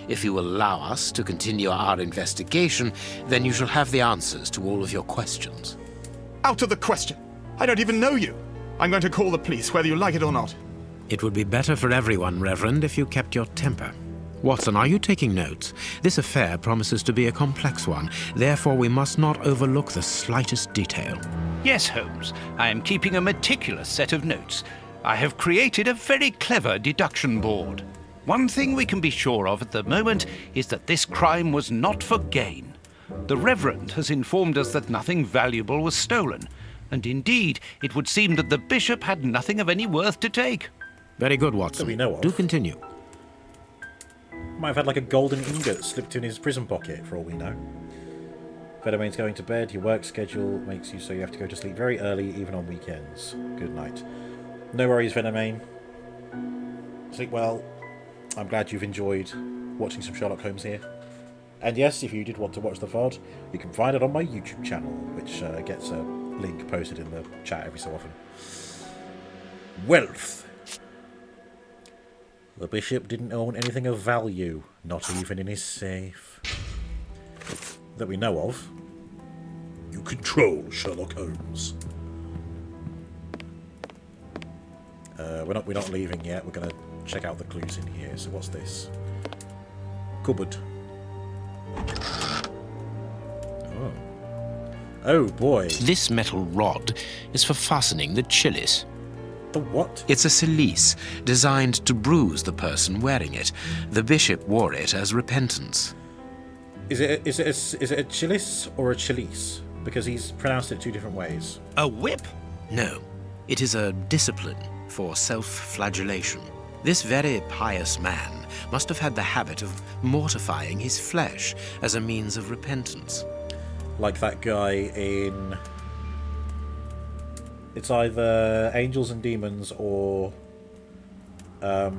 If you will allow us to continue our investigation, then you shall have the answers to all of your questions. Out of the question! I don't even know you! I'm going to call the police, whether you like it or not. It would be better for everyone, Reverend, if you kept your temper. Watson, are you taking notes? This affair promises to be a complex one. Therefore, we must not overlook the slightest detail. Yes, Holmes. I am keeping a meticulous set of notes. I have created a very clever deduction board. One thing we can be sure of at the moment is that this crime was not for gain. The Reverend has informed us that nothing valuable was stolen, and indeed, it would seem that the Bishop had nothing of any worth to take. Very good, Watson. That we know of. Do continue. Might have had like a golden ingot slipped in his prison pocket, for all we know. Feddermain's going to bed. Your work schedule makes you so you have to go to sleep very early, even on weekends. Good night. No worries, Feddermain. Sleep well. I'm glad you've enjoyed watching some Sherlock Holmes here. And yes, if you did want to watch the VOD, you can find it on my YouTube channel, which gets a link posted in the chat every so often. Wealth. The Bishop didn't own anything of value, not even in his safe. That we know of. You control Sherlock Holmes. We're not leaving yet. We're gonna check out the clues in here. So what's this? Cupboard. Oh. Oh boy. This metal rod is for fastening the chalice. The what? It's a cilice designed to bruise the person wearing it. The bishop wore it as repentance. Is it a chalice or a chalice? Because he's pronounced it two different ways. A whip? No, it is a discipline for self-flagellation. This very pious man must have had the habit of mortifying his flesh as a means of repentance. Like that guy in... It's either Angels and Demons or... the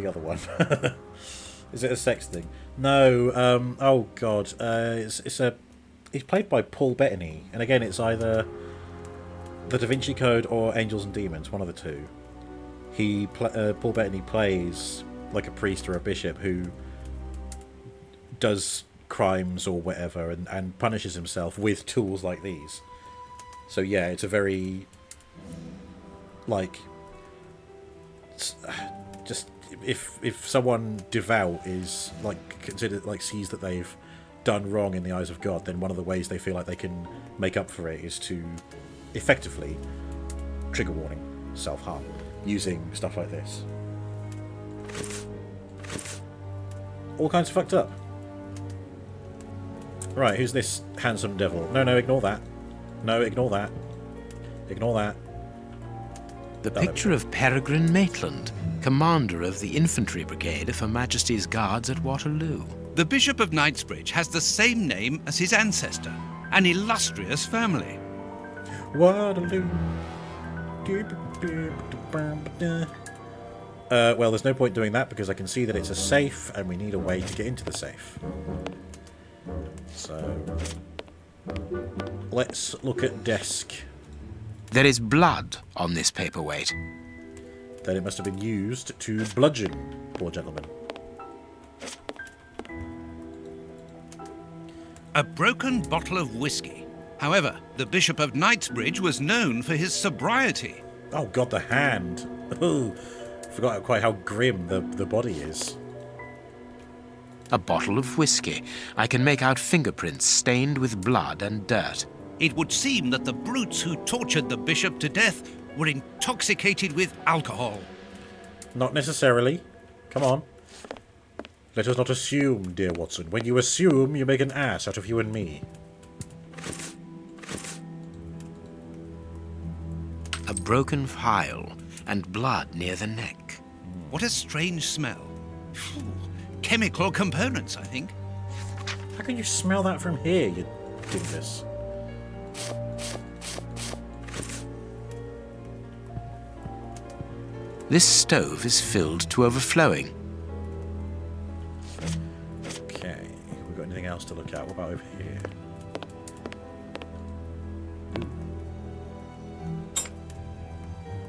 other one. Is it a sex thing? No, oh god. He's played by Paul Bettany. And again, it's either The Da Vinci Code or Angels and Demons, one of the two. Paul Bettany plays like a priest or a bishop who does crimes or whatever and punishes himself with tools like these. So yeah, it's a very like just if someone devout is like considered like sees that they've done wrong in the eyes of God, then one of the ways they feel like they can make up for it is to effectively, trigger warning, self-harm using stuff like this. All kinds of fucked up. Right, who's this handsome devil? No, ignore that. No, ignore that. Ignore that. The picture of Peregrine Maitland, commander of the infantry brigade of Her Majesty's Guards at Waterloo. The Bishop of Knightsbridge has the same name as his ancestor, an illustrious family. Waterloo. Well, there's no point doing that because I can see that it's a safe and we need a way to get into the safe. So, let's look at desk. There is blood on this paperweight. Then it must have been used to bludgeon poor gentleman. A broken bottle of whiskey. However, the Bishop of Knightsbridge was known for his sobriety. Oh god, the hand. Oh, forgot quite how grim the body is. A bottle of whiskey. I can make out fingerprints stained with blood and dirt. It would seem that the brutes who tortured the bishop to death were intoxicated with alcohol. Not necessarily. Come on. Let us not assume, dear Watson. When you assume, you make an ass out of you and me. A broken phial and blood near the neck. What a strange smell. Chemical components, I think. How can you smell that from here, you dingus? This stove is filled to overflowing. Okay, we've got anything else to look at? What about over here?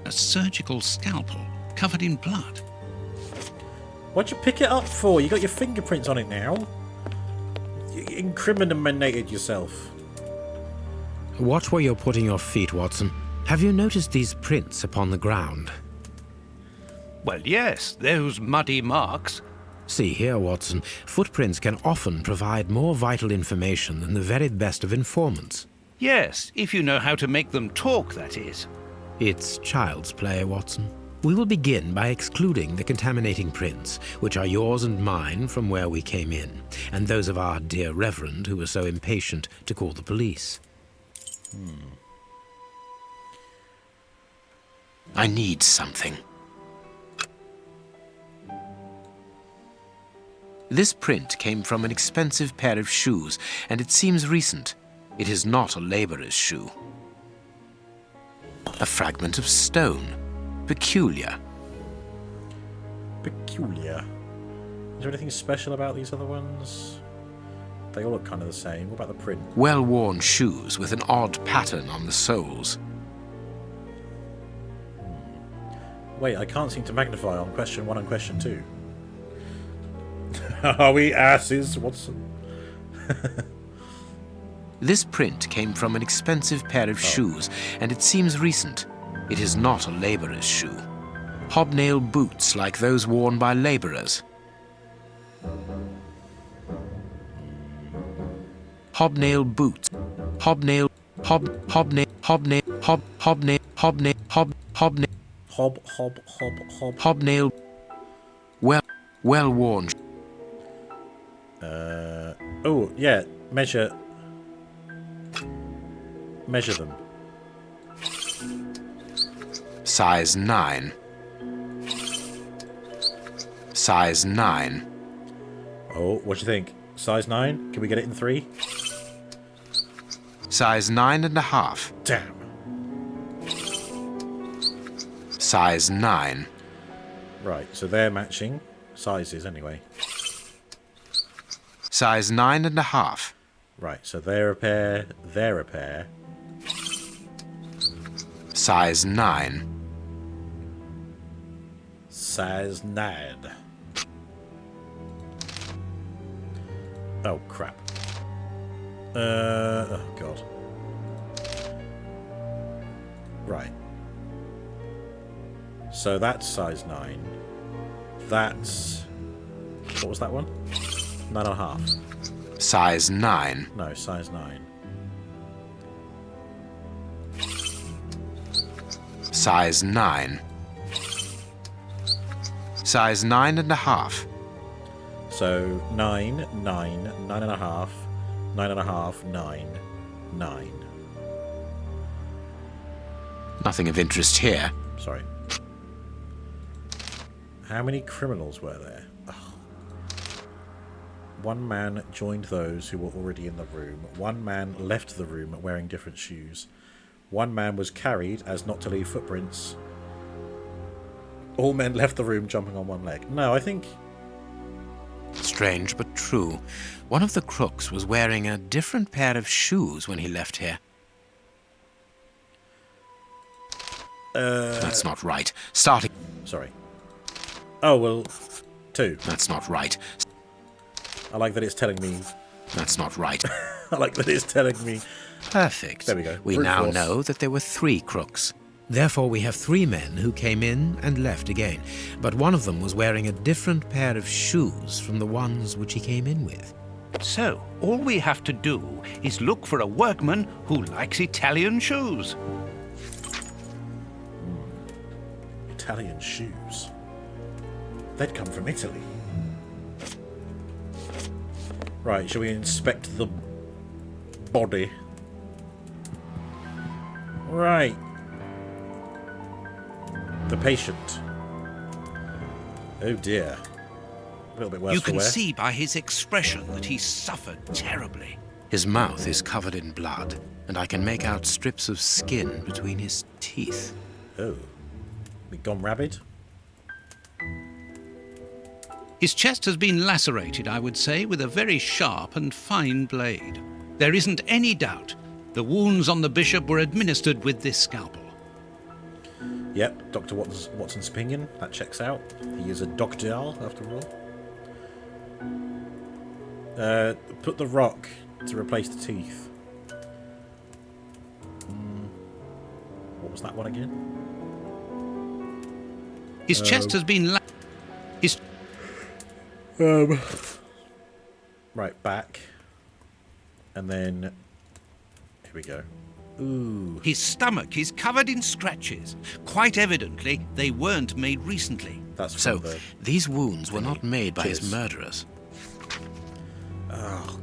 A surgical scalpel covered in blood. What'd you pick it up for? You got your fingerprints on it now. You incriminated yourself. Watch where you're putting your feet, Watson. Have you noticed these prints upon the ground? Well, yes, those muddy marks. See here, Watson. Footprints can often provide more vital information than the very best of informants. Yes, if you know how to make them talk, that is. It's child's play, Watson. We will begin by excluding the contaminating prints, which are yours and mine from where we came in, and those of our dear Reverend who was so impatient to call the police. I need something. This print came from an expensive pair of shoes, and it seems recent. It is not a labourer's shoe. A fragment of stone. Peculiar. Peculiar. Is there anything special about these other ones? They all look kind of the same. What about the print? Well-worn shoes with an odd pattern on the soles. Wait, I can't seem to magnify on question 1 and question 2. Are we asses, Watson? This print came from an expensive pair of shoes, and it seems recent. It is not a labourer's shoe. Hobnail boots like those worn by labourers. Hobnail boots. Hobnail... hobnail, hobnail, well worn. Oh yeah, measure them. Size 9. Size 9. Oh, what do you think? Size 9? Can we get it in 3? Size 9.5. Damn. Size 9. Right, so they're matching sizes anyway. Size 9.5. Right, so they're a pair, they're a pair. Size 9. Size 9. Oh, crap. Oh, God. Right. So that's size 9. That's... What was that one? 9.5. Size 9. No, size 9. Size 9. Size 9.5. So 9, 9, 9.5, 9.5, 9, 9. Nothing of interest here. Sorry. How many criminals were there? Oh. One man joined those who were already in the room. One man left the room wearing different shoes. One man was carried as not to leave footprints. All men left the room jumping on one leg. No, I think... Strange but true. One of the crooks was wearing a different pair of shoes when he left here. That's not right. Starting... Sorry. Oh, well, 2. That's not right. I like that it's telling me... That's not right. I like that it's telling me... Perfect. There we go. We Brute now force. know that there were 3 crooks. Therefore, we have 3 men who came in and left again. But one of them was wearing a different pair of shoes from the ones which he came in with. So, all we have to do is look for a workman who likes Italian shoes. Italian shoes. They'd come from Italy. Right, shall we inspect the body? Right. The patient. Oh dear. A little bit worse You for can wear. see by his expression that he suffered terribly. His mouth is covered in blood, and I can make out strips of skin between his teeth. Oh. We gone rabid? His chest has been lacerated, I would say, with a very sharp and fine blade. There isn't any doubt the wounds on the bishop were administered with this scalpel. Yep, Dr. Watson's opinion. That checks out. He is a doctor, after all. Put the rock to replace the teeth. What was that one again? His chest has been Right, back. And then... Here we go. Ooh. His stomach is covered in scratches. Quite evidently, they weren't made recently. That's from So, the... these wounds were not made by his Cheers. murderers. Oh,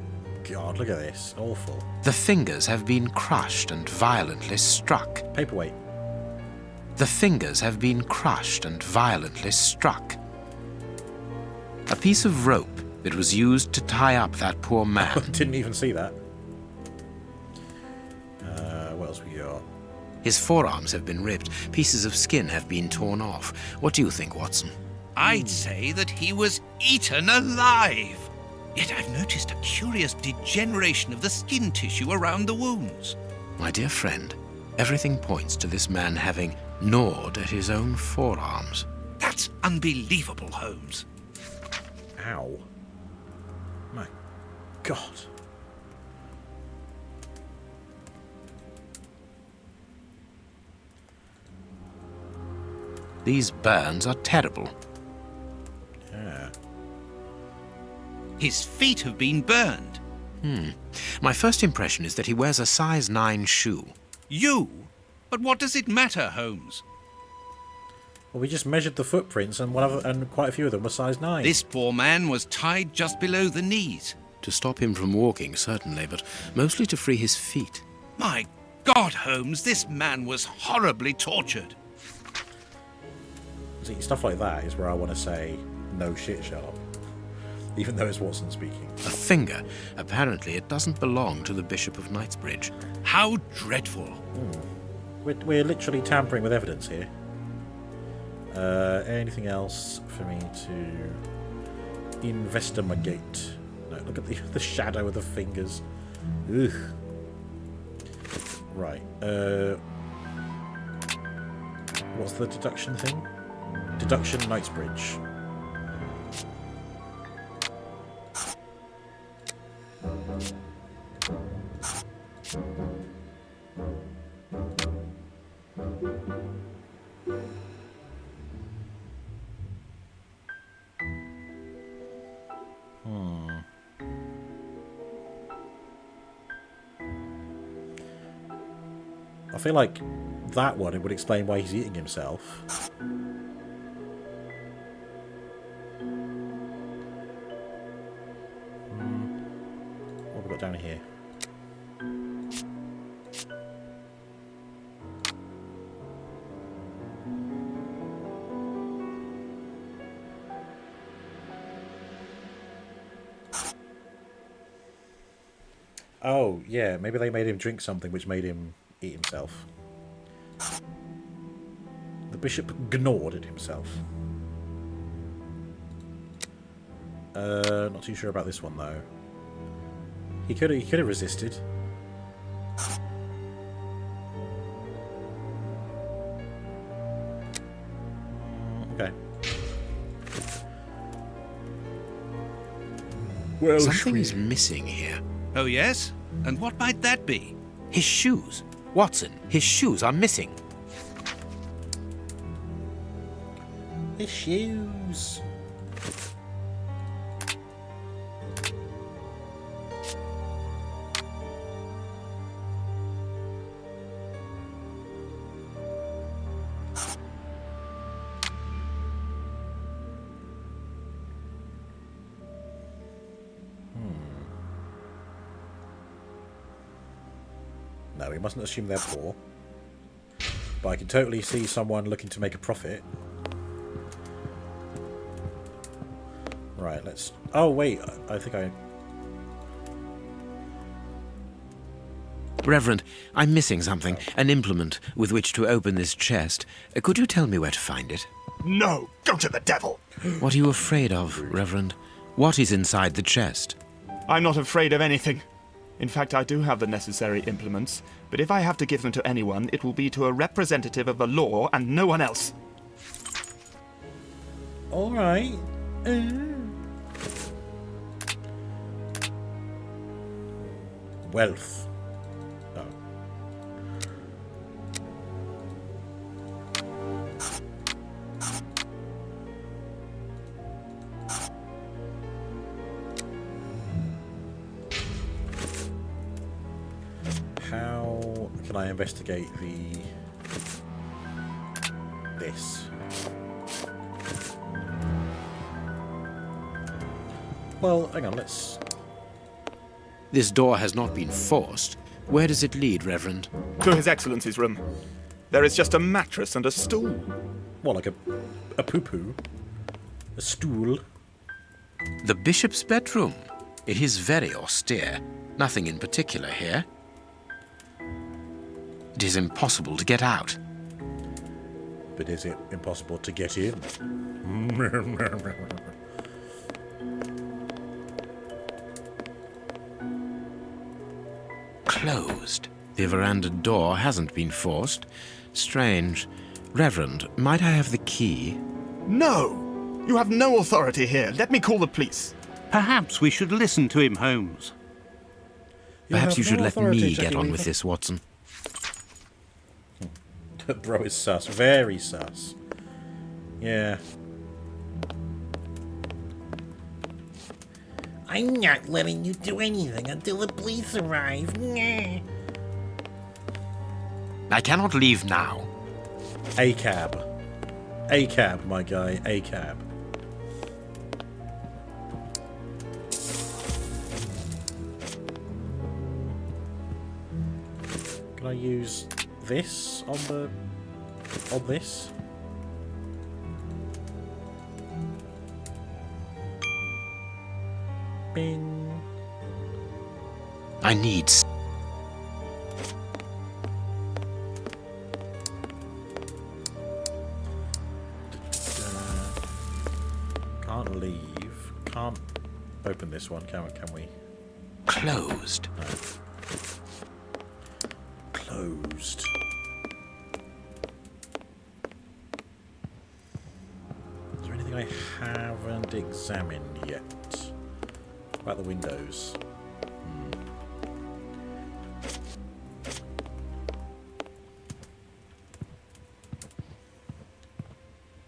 God, look at this. Awful. The fingers have been crushed and violently struck. Paperweight. The fingers have been crushed and violently struck. A piece of rope that was used to tie up that poor man. Didn't even see that. What else we got? His forearms have been ripped. Pieces of skin have been torn off. What do you think, Watson? I'd say that he was eaten alive. Yet I've noticed a curious degeneration of the skin tissue around the wounds. My dear friend, everything points to this man having gnawed at his own forearms. That's unbelievable, Holmes. Ow. My God. These burns are terrible. Yeah. His feet have been burned. My first impression is that he wears a size 9 shoe. You? But what does it matter, Holmes? Well, we just measured the footprints, and quite a few of them were size 9. This poor man was tied just below the knees. To stop him from walking, certainly, but mostly to free his feet. My God, Holmes, this man was horribly tortured. See, stuff like that is where I want to say, no shit, Sherlock. Even though it's Watson speaking. A finger. Apparently it doesn't belong to the Bishop of Knightsbridge. How dreadful. We're literally tampering with evidence here. Anything else for me to investigate? No, look at the shadow of the fingers. Ugh. Right. What's the deduction thing? Deduction Knightsbridge. I feel like that one, it would explain why he's eating himself. What have we got down here? Oh, yeah, maybe they made him drink something which made him eat himself. The bishop gnawed at himself. Not too sure about this one though. He could have resisted. Okay. Well, something is missing here. Oh yes? And what might that be? His shoes. Watson, his shoes are missing. His shoes. No, we mustn't assume they're poor. But I can totally see someone looking to make a profit. Right, let's... Oh, wait, I think I... Reverend, I'm missing something. An implement with which to open this chest. Could you tell me where to find it? No! Go to the devil! What are you afraid of, Reverend? What is inside the chest? I'm not afraid of anything. In fact, I do have the necessary implements, but if I have to give them to anyone, it will be to a representative of the law and no one else. All right. Wealth. Oh. How can I investigate this? Well, hang on, let's... This door has not been forced. Where does it lead, Reverend? To His Excellency's room. There is just a mattress and a stool. What, like a poo-poo? A stool? The bishop's bedroom. It is very austere. Nothing in particular here. It is impossible to get out. But is it impossible to get in? Closed. The veranda door hasn't been forced. Strange. Reverend, might I have the key? No! You have no authority here. Let me call the police. Perhaps we should listen to him, Holmes. Perhaps you should let me get on with this, Watson. Bro is sus. Very sus. Yeah. I'm not letting you do anything until the police arrive. I cannot leave now. A cab. A cab, my guy. A cab. Can I use this on this? Bing. I need... Can't leave. Can't open this one, can we? Closed. No. Closed. Is there anything I haven't examined yet? What about the windows?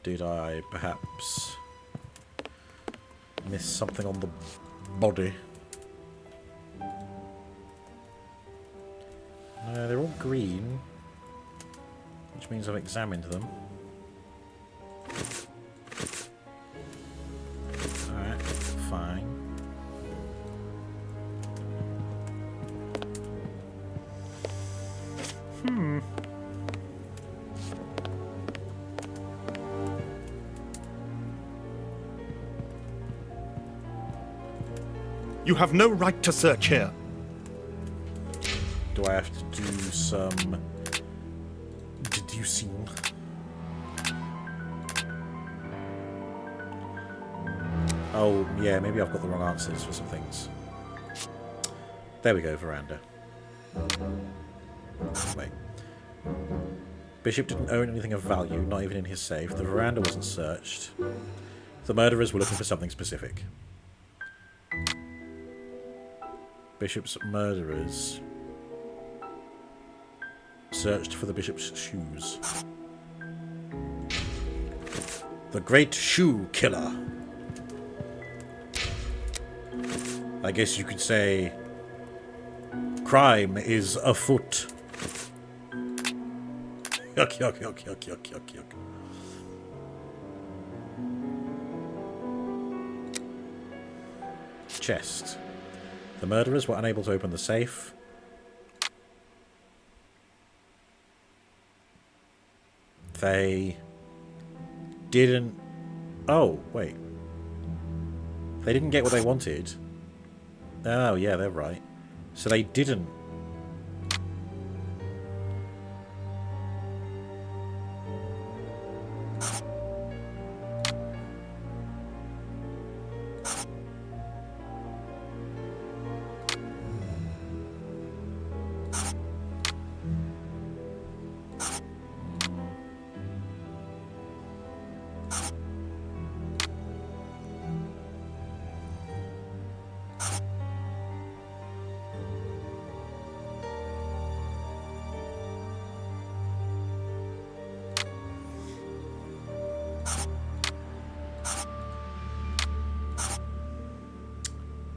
Did I perhaps miss something on the body? No, they're all green, which means I've examined them. Alright, fine. You have no right to search here. Do I have to do some deducing? Oh, yeah, maybe I've got the wrong answers for some things. There we go, veranda. Wait. Bishop didn't own anything of value, not even in his safe. The veranda wasn't searched. The murderers were looking for something specific. Bishop's murderers searched for the bishop's shoes. The Great Shoe Killer. I guess you could say crime is afoot. Yuck, yuck, yuck, yuck, yuck, yuck, yuck. Chest. The murderers were unable to open the safe. They didn't... Oh, wait. They didn't get what they wanted. Oh, yeah, they're right. So they didn't...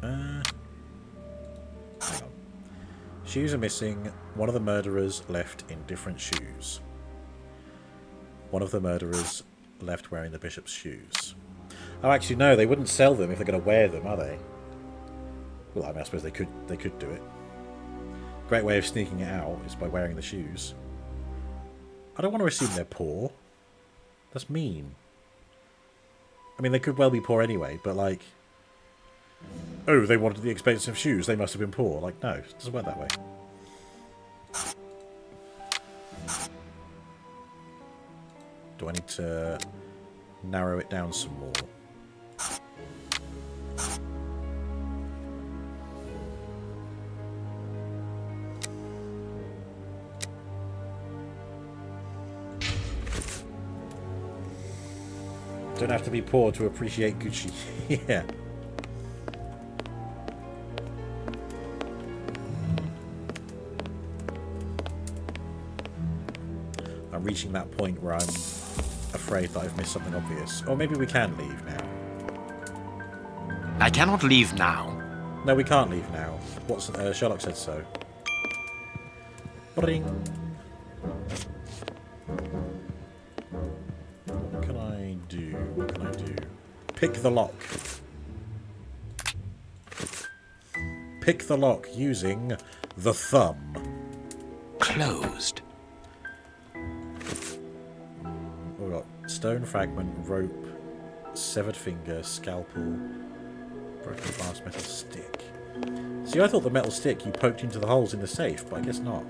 Hang on. Shoes are missing. One of the murderers left in different shoes. One of the murderers left wearing the bishop's shoes. Oh, actually, no, they wouldn't sell them if they're going to wear them, are they? Well, I mean, I suppose they could do it. Great way of sneaking it out is by wearing the shoes. I don't want to assume they're poor. That's mean. I mean, they could well be poor anyway, but like... Oh, they wanted the expensive shoes. They must have been poor. Like, no, it doesn't work that way. Do I need to narrow it down some more? Don't have to be poor to appreciate Gucci. Yeah. I'm reaching that point where I'm afraid that I've missed something obvious. Or maybe we can leave now. I cannot leave now. No, we can't leave now. What's Sherlock said so. Bring. What can I do? What can I do? Pick the lock. Pick the lock using the thumb. Closed. We've got stone fragment, rope, severed finger, scalpel, broken glass, metal stick. See, I thought the metal stick you poked into the holes in the safe, but I guess not.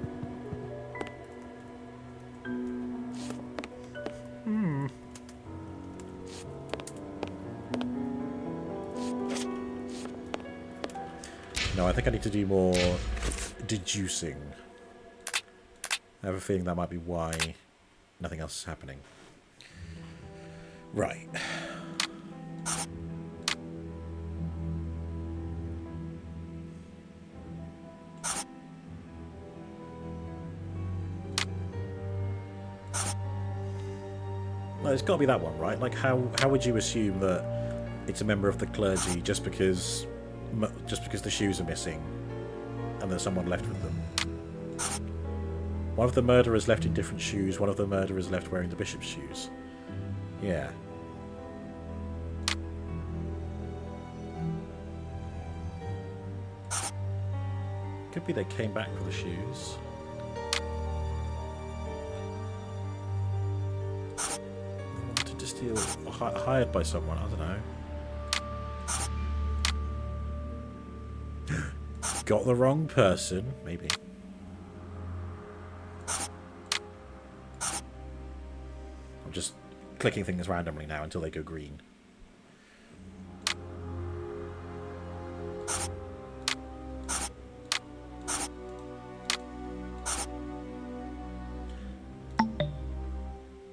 No, I think I need to do more deducing. I have a feeling that might be why nothing else is happening. Right. No, it's got to be that one, right? Like, how would you assume that it's a member of the clergy just because the shoes are missing and there's someone left with them? One of the murderers left in different shoes, one of the murderers left wearing the bishop's shoes. Yeah. Could be they came back for the shoes. They wanted to steal, hired by someone, I don't know. Got the wrong person, maybe. I'm just clicking things randomly now until they go green.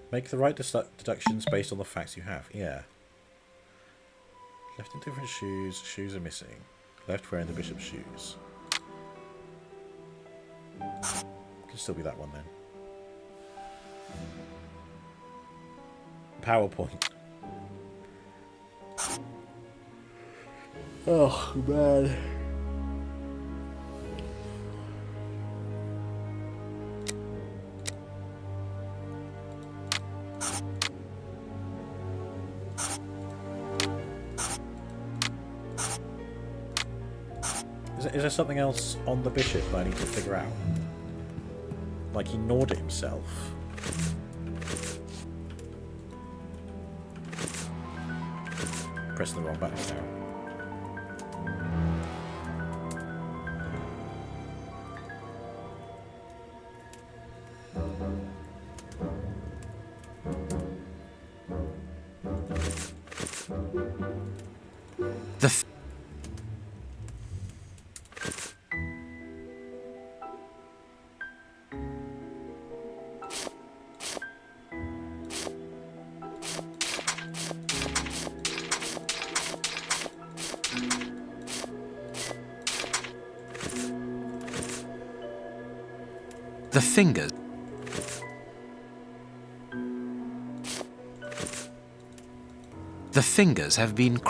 Make the right deductions based on the facts you have. Yeah. Left in different shoes. Shoes are missing. Left wearing the bishop's shoes. Could still be that one then. PowerPoint. Oh, man. Is there something else on the bishop that I need to figure out? Like he gnawed it himself. Pressing the wrong button now. The fingers. The fingers have been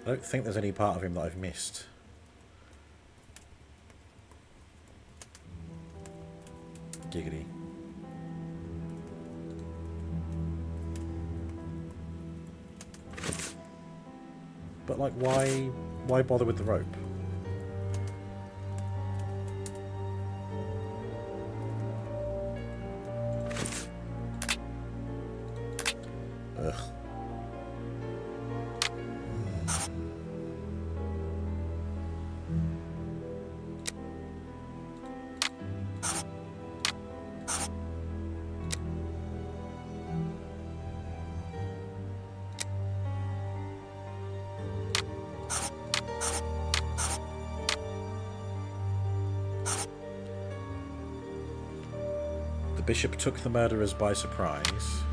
I don't think there's any part of him that I've missed. Giggity. But like, why bother with the rope? Ugh. The bishop took the murderers by surprise.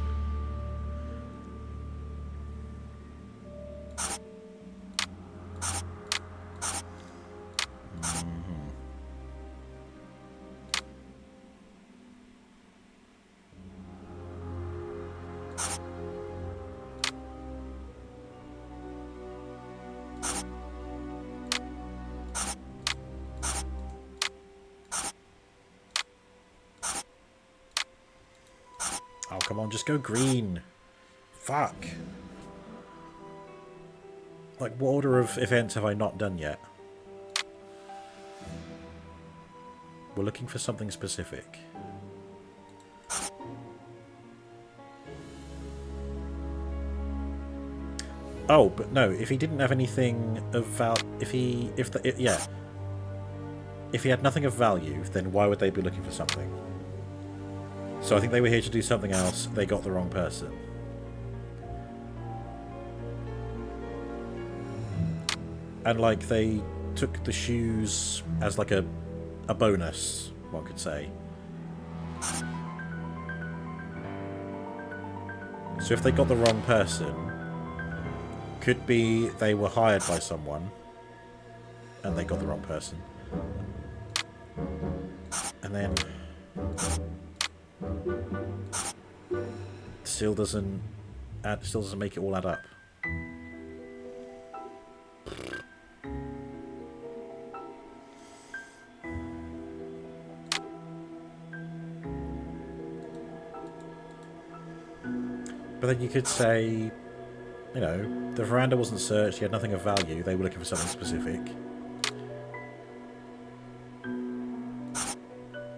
come on, just go green. Fuck. Like, what order of events have I not done yet? We're looking for something specific. Oh, but no, if he didn't have anything of if he had nothing of value, then why would they be looking for something? So I think they were here to do something else, they got the wrong person. And like they took the shoes as like a bonus, one could say. So if they got the wrong person, could be they were hired by someone and they got the wrong person. And then still doesn't make it all add up. But then you could say, you know, the veranda wasn't searched, you had nothing of value, they were looking for something specific.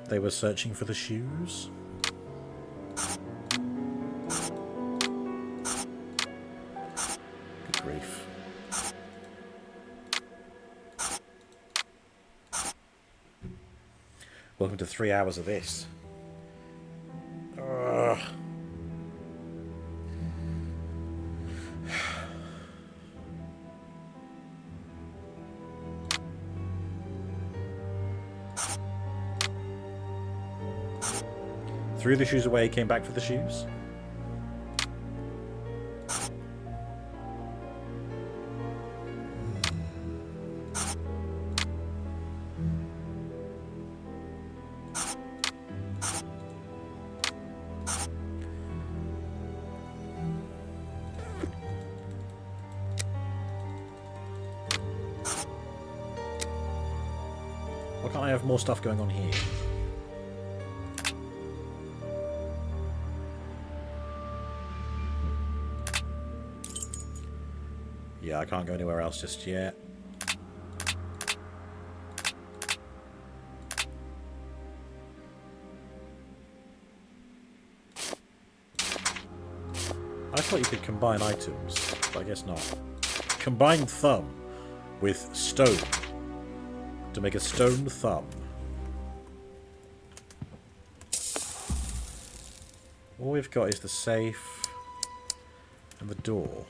They were searching for the shoes. Good grief. Welcome to 3 hours of this. Ugh. Threw the shoes away, came back for the shoes. Why can't I have more stuff going on here? Yeah, I can't go anywhere else just yet. I thought you could combine items, but I guess not. Combine thumb with stone to make a stone thumb. All we've got is the safe and the door.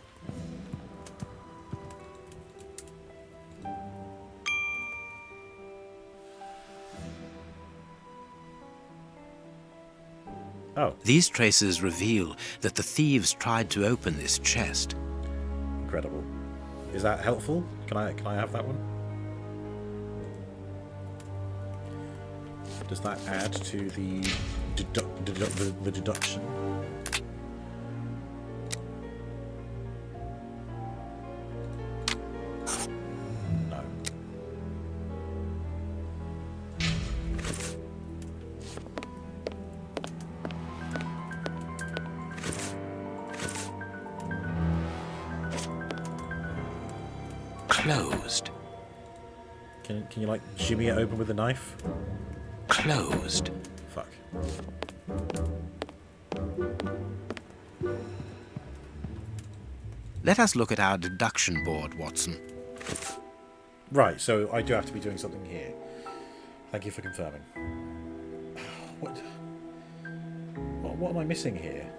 Oh. These traces reveal that the thieves tried to open this chest. Incredible. Is that helpful? Can I have that one? Does that add to the deduction? No. Closed. Can you like jimmy it open with a knife? Closed. Fuck. Let us look at our deduction board, Watson. Right, so I do have to be doing something here. Thank you for confirming. What am I missing here?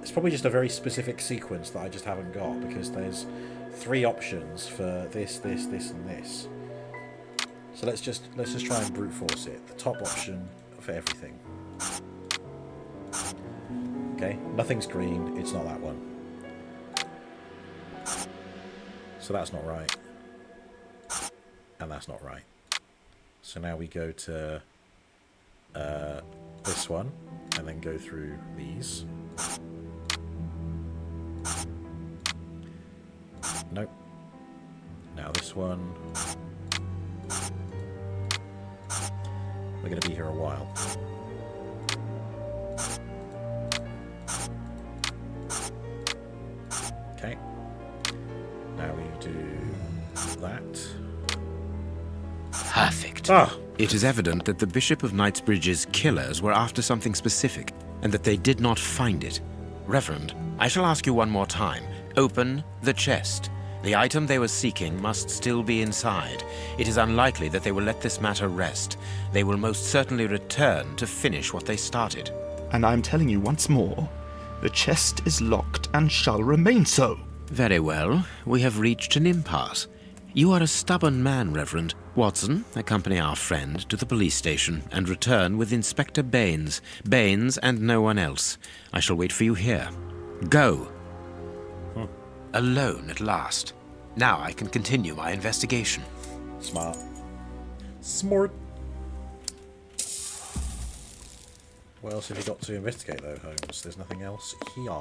It's probably just a very specific sequence that I just haven't got, because there's 3 options for this, this, this, and this. So let's just try and brute force it. The top option for everything. Okay, nothing's green. It's not that one. So that's not right. And that's not right. So now we go to this one, and then go through these. Nope. Now this one. We're going to be here a while. Okay. Now we do that. Perfect. Ah! It is evident that the Bishop of Knightsbridge's killers were after something specific, and that they did not find it. Reverend, I shall ask you one more time. Open the chest. The item they were seeking must still be inside. It is unlikely that they will let this matter rest. They will most certainly return to finish what they started. And I'm telling you once more, the chest is locked and shall remain so. Very well. We have reached an impasse. You are a stubborn man, Reverend. Watson, accompany our friend to the police station and return with Inspector Baines. Baines and no one else. I shall wait for you here. Go. Alone at last. Now I can continue my investigation. Smart. Smart. What else have you got to investigate, though, Holmes? There's nothing else here.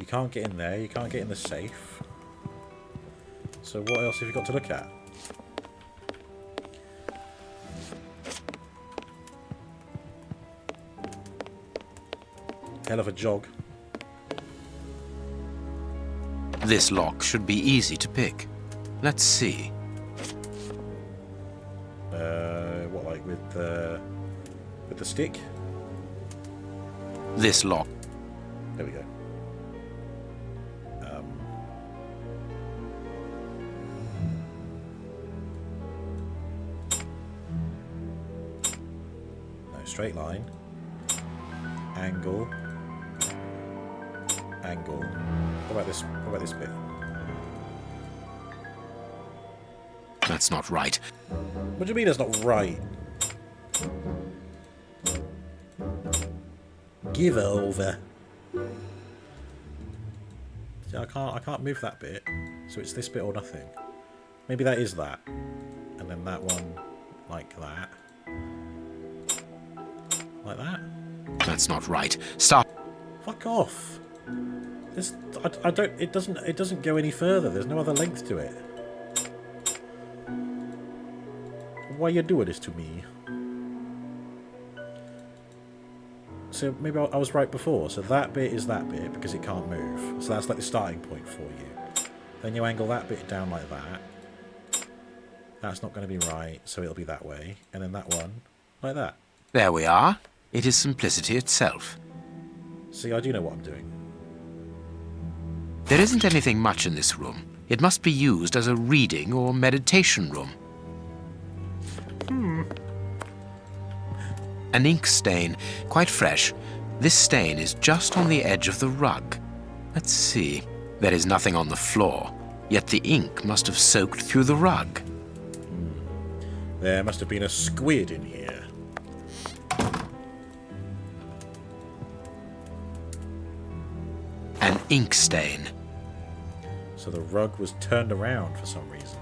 You can't get in there. You can't get in the safe. So what else have you got to look at? Hell of a jog. This lock should be easy to pick. Let's see. What, like with the stick? This lock. There we go. No, straight line. Angle. Angle. What about this? What about this bit? That's not right. What do you mean that's not right? Give over. See, I can't move that bit. So it's this bit or nothing. Maybe that is that. And then that one like that. Like that? That's not right. Stop. Fuck off. This I don't it doesn't go any further. There's no other length to it. Why you doing this to me? So maybe I was right before. So that bit is that bit because it can't move. So that's like the starting point for you. Then you angle that bit down like that. That's not going to be right, so it'll be that way. And then that one, like that. There we are. It is simplicity itself. See, I do know what I'm doing. There isn't anything much in this room. It must be used as a reading or meditation room. An ink stain, quite fresh. This stain is just on the edge of the rug. Let's see. There is nothing on the floor, yet the ink must have soaked through the rug. There must have been a squid in here. An ink stain. So the rug was turned around for some reason.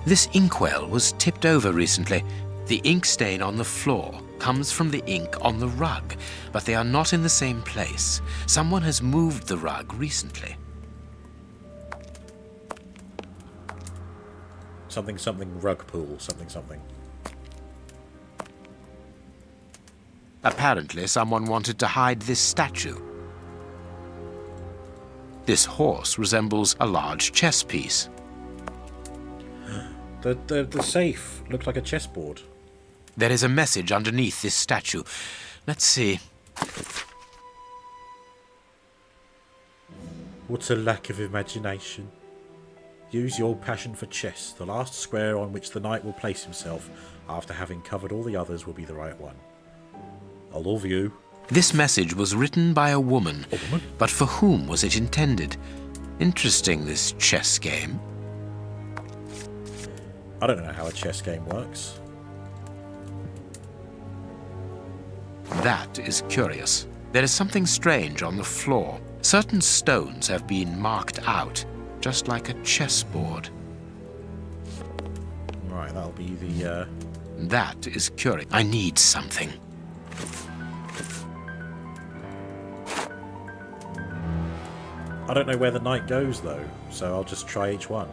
This inkwell was tipped over recently. The ink stain on the floor comes from the ink on the rug, but they are not in the same place. Someone has moved the rug recently. Something something rug pool, something something. Apparently someone wanted to hide this statue. This horse resembles a large chess piece. The safe looked like a chessboard. There is a message underneath this statue. Let's see. What a lack of imagination. Use your passion for chess. The last square on which the knight will place himself after having covered all the others will be the right one. I love you. This message was written by a woman, but for whom was it intended? Interesting, this chess game. I don't know how a chess game works. That is curious. There is something strange on the floor. Certain stones have been marked out, just like a chessboard. Right, that'll be the... That is curious. I need something. I don't know where the knight goes, though, so I'll just try each one.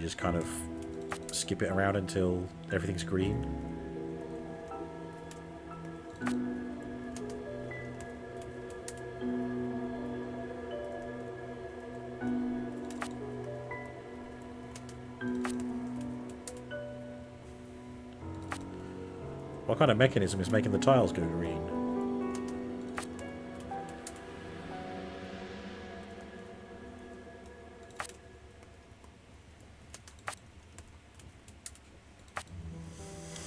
just kind of skip it around until everything's green. What kind of mechanism is making the tiles go green?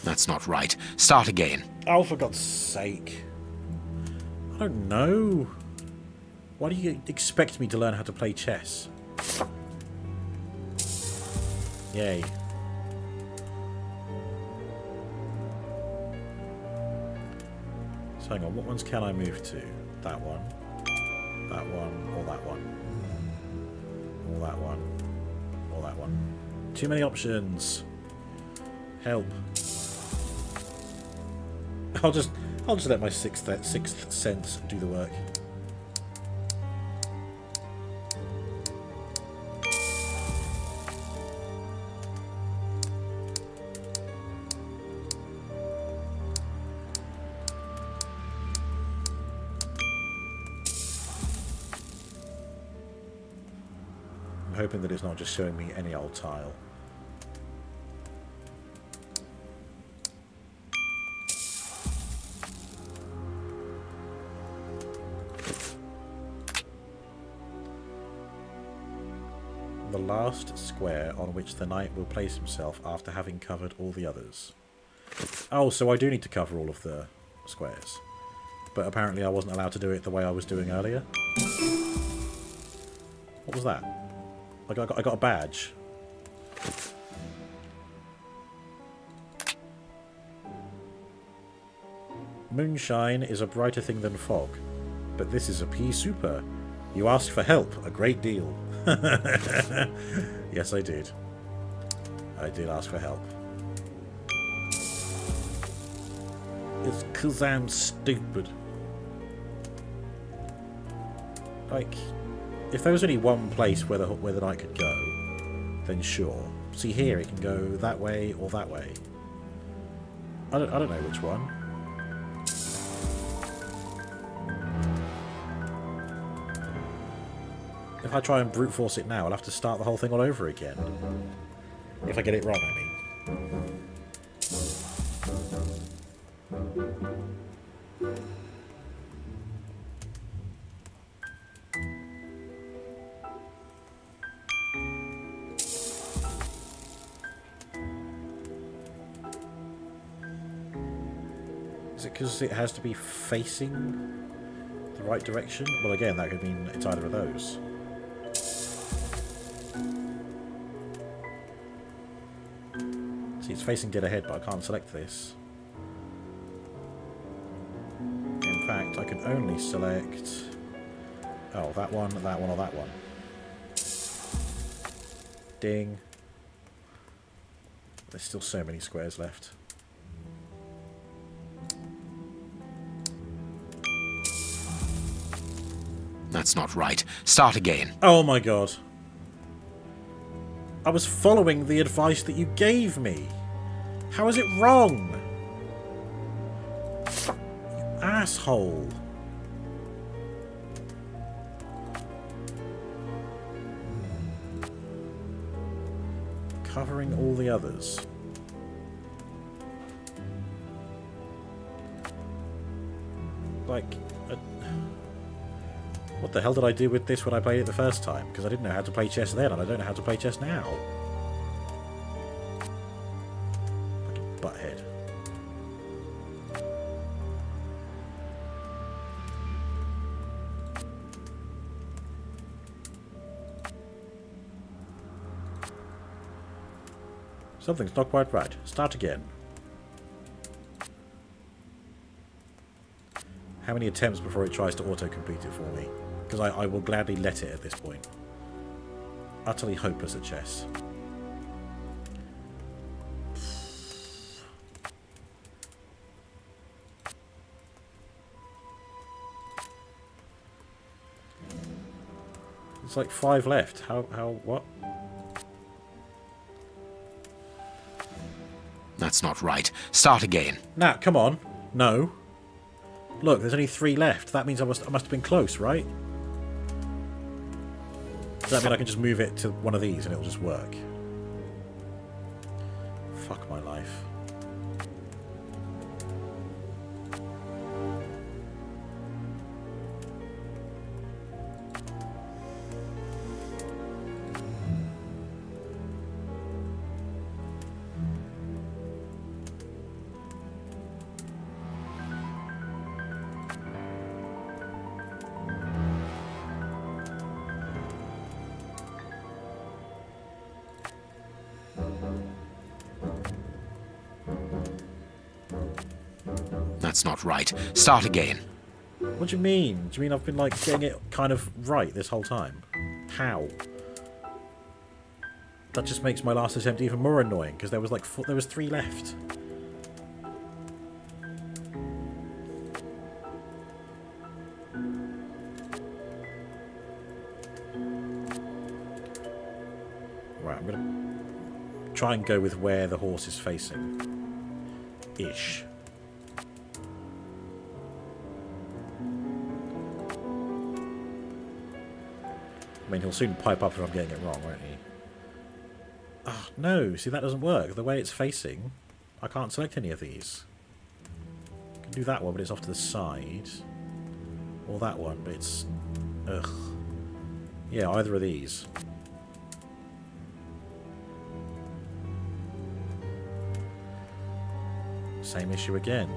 That's not right. Start again. Oh, for God's sake. I don't know. Why do you expect me to learn how to play chess? Yay. So hang on, what ones can I move to? That one, or that one. Or that one, or that one. Too many options. Help. I'll just let my sixth sense do the work. I'm hoping that it's not just showing me any old tile. The last square on which the knight will place himself after having covered all the others. Oh, so I do need to cover all of the squares. But apparently I wasn't allowed to do it the way I was doing earlier. What was that? I got a badge. Moonshine is a brighter thing than fog, but this is a pea super. You asked for help a great deal. Yes, I did. I did ask for help. It's 'cause I'm stupid. Like, if there was only one place where the knight could go, then sure. See here, it can go that way or that way. I don't know which one. If I try and brute force it now, I'll have to start the whole thing all over again. If I get it wrong, I mean. Is it because it has to be facing the right direction? Well, again, that could mean it's either of those. See, it's facing dead ahead, but I can't select this. In fact, I can only select... Oh, that one, or that one. Ding. There's still so many squares left. That's not right. Start again. Oh my god. I was following the advice that you gave me. How is it wrong? You asshole. Covering all the others. Like... What the hell did I do with this when I played it the first time? Because I didn't know how to play chess then, and I don't know how to play chess now. Fucking butthead. Something's not quite right. Start again. How many attempts before it tries to auto-complete it for me? Because I will gladly let it at this point. Utterly hopeless at chess. It's like 5 left. How, what? That's not right. Start again. Now, come on. No. Look, there's only 3 left. That means I must have been close, right? Does that mean I can just move it to one of these and it'll just work? Fuck my life. That's not right. Start again. What do you mean? Do you mean I've been, like, getting it kind of right this whole time? How? That just makes my last attempt even more annoying, because there was, like, there was 3 left. Right, I'm gonna try and go with where the horse is facing. Ish. I mean, he'll soon pipe up if I'm getting it wrong, won't he? Oh, no. See, that doesn't work. The way it's facing, I can't select any of these. I can do that one, but it's off to the side. Or that one, but it's... Ugh. Yeah, either of these. Same issue again.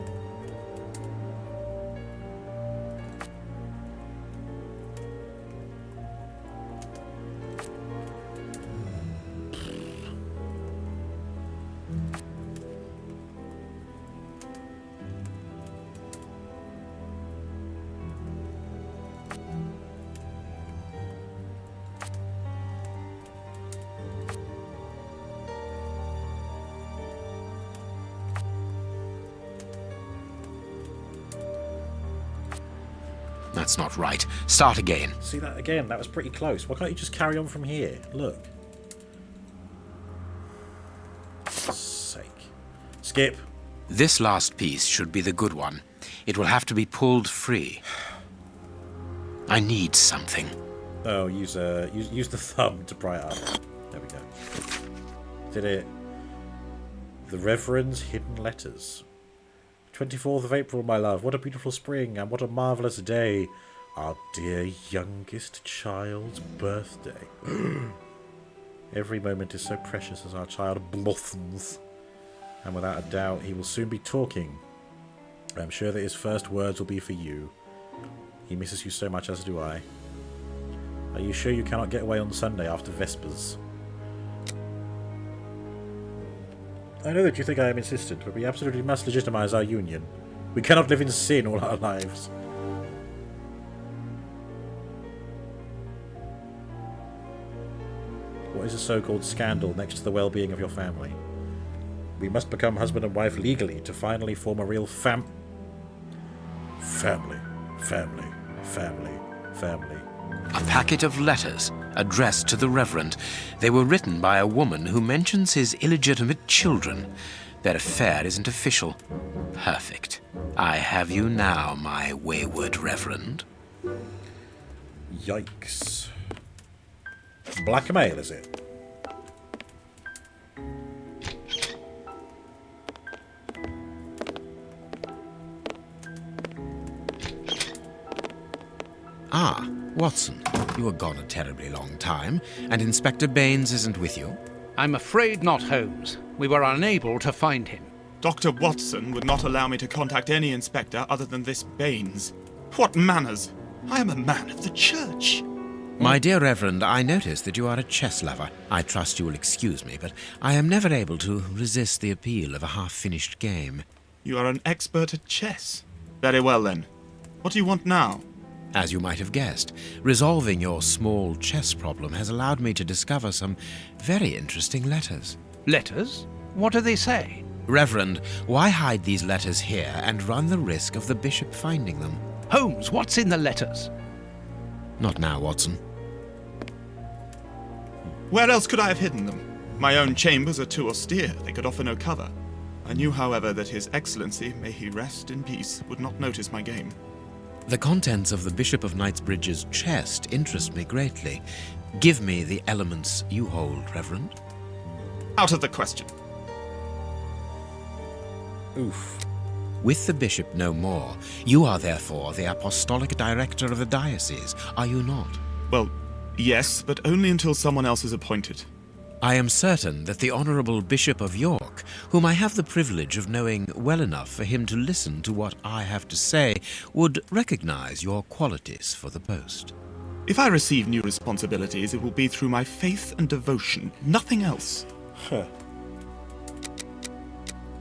That's not right. Start again. See that again? That was pretty close. Why can't you just carry on from here? Look. For sake. Skip. This last piece should be the good one. It will have to be pulled free. I need something. Oh, use the thumb to pry it up. There we go. Did it. The Reverend's Hidden Letters. 24th of April, my love. What a beautiful spring, and what a marvellous day. Our dear youngest child's birthday. Every moment is so precious as our child blossoms. And without a doubt, he will soon be talking. I'm sure that his first words will be for you. He misses you so much, as do I. Are you sure you cannot get away on Sunday after Vespers? I know that you think I am insistent, but we absolutely must legitimize our union. We cannot live in sin all our lives. What is a so-called scandal next to the well-being of your family? We must become husband and wife legally to finally form a real family. A packet of letters addressed to the Reverend. They were written by a woman who mentions his illegitimate children. Their affair isn't official. Perfect. I have you now, my wayward Reverend. Yikes. Blackmail, is it? Ah, Watson, you were gone a terribly long time, and Inspector Baines isn't with you? I'm afraid not, Holmes. We were unable to find him. Dr. Watson would not allow me to contact any inspector other than this Baines. What manners! I am a man of the church. My dear Reverend, I notice that you are a chess lover. I trust you will excuse me, but I am never able to resist the appeal of a half-finished game. You are an expert at chess. Very well, then. What do you want now? As you might have guessed, resolving your small chess problem has allowed me to discover some very interesting letters. Letters? What do they say? Reverend, why hide these letters here and run the risk of the bishop finding them? Holmes, what's in the letters? Not now, Watson. Where else could I have hidden them? My own chambers are too austere. They could offer no cover. I knew, however, that His Excellency, may he rest in peace, would not notice my game. The contents of the Bishop of Knightsbridge's chest interest me greatly. Give me the elements you hold, Reverend. Out of the question. Oof. With the bishop no more, you are therefore the apostolic director of the diocese, are you not? Well, yes, but only until someone else is appointed. I am certain that the Honourable Bishop of York, whom I have the privilege of knowing well enough for him to listen to what I have to say, would recognise your qualities for the post. If I receive new responsibilities, it will be through my faith and devotion, nothing else.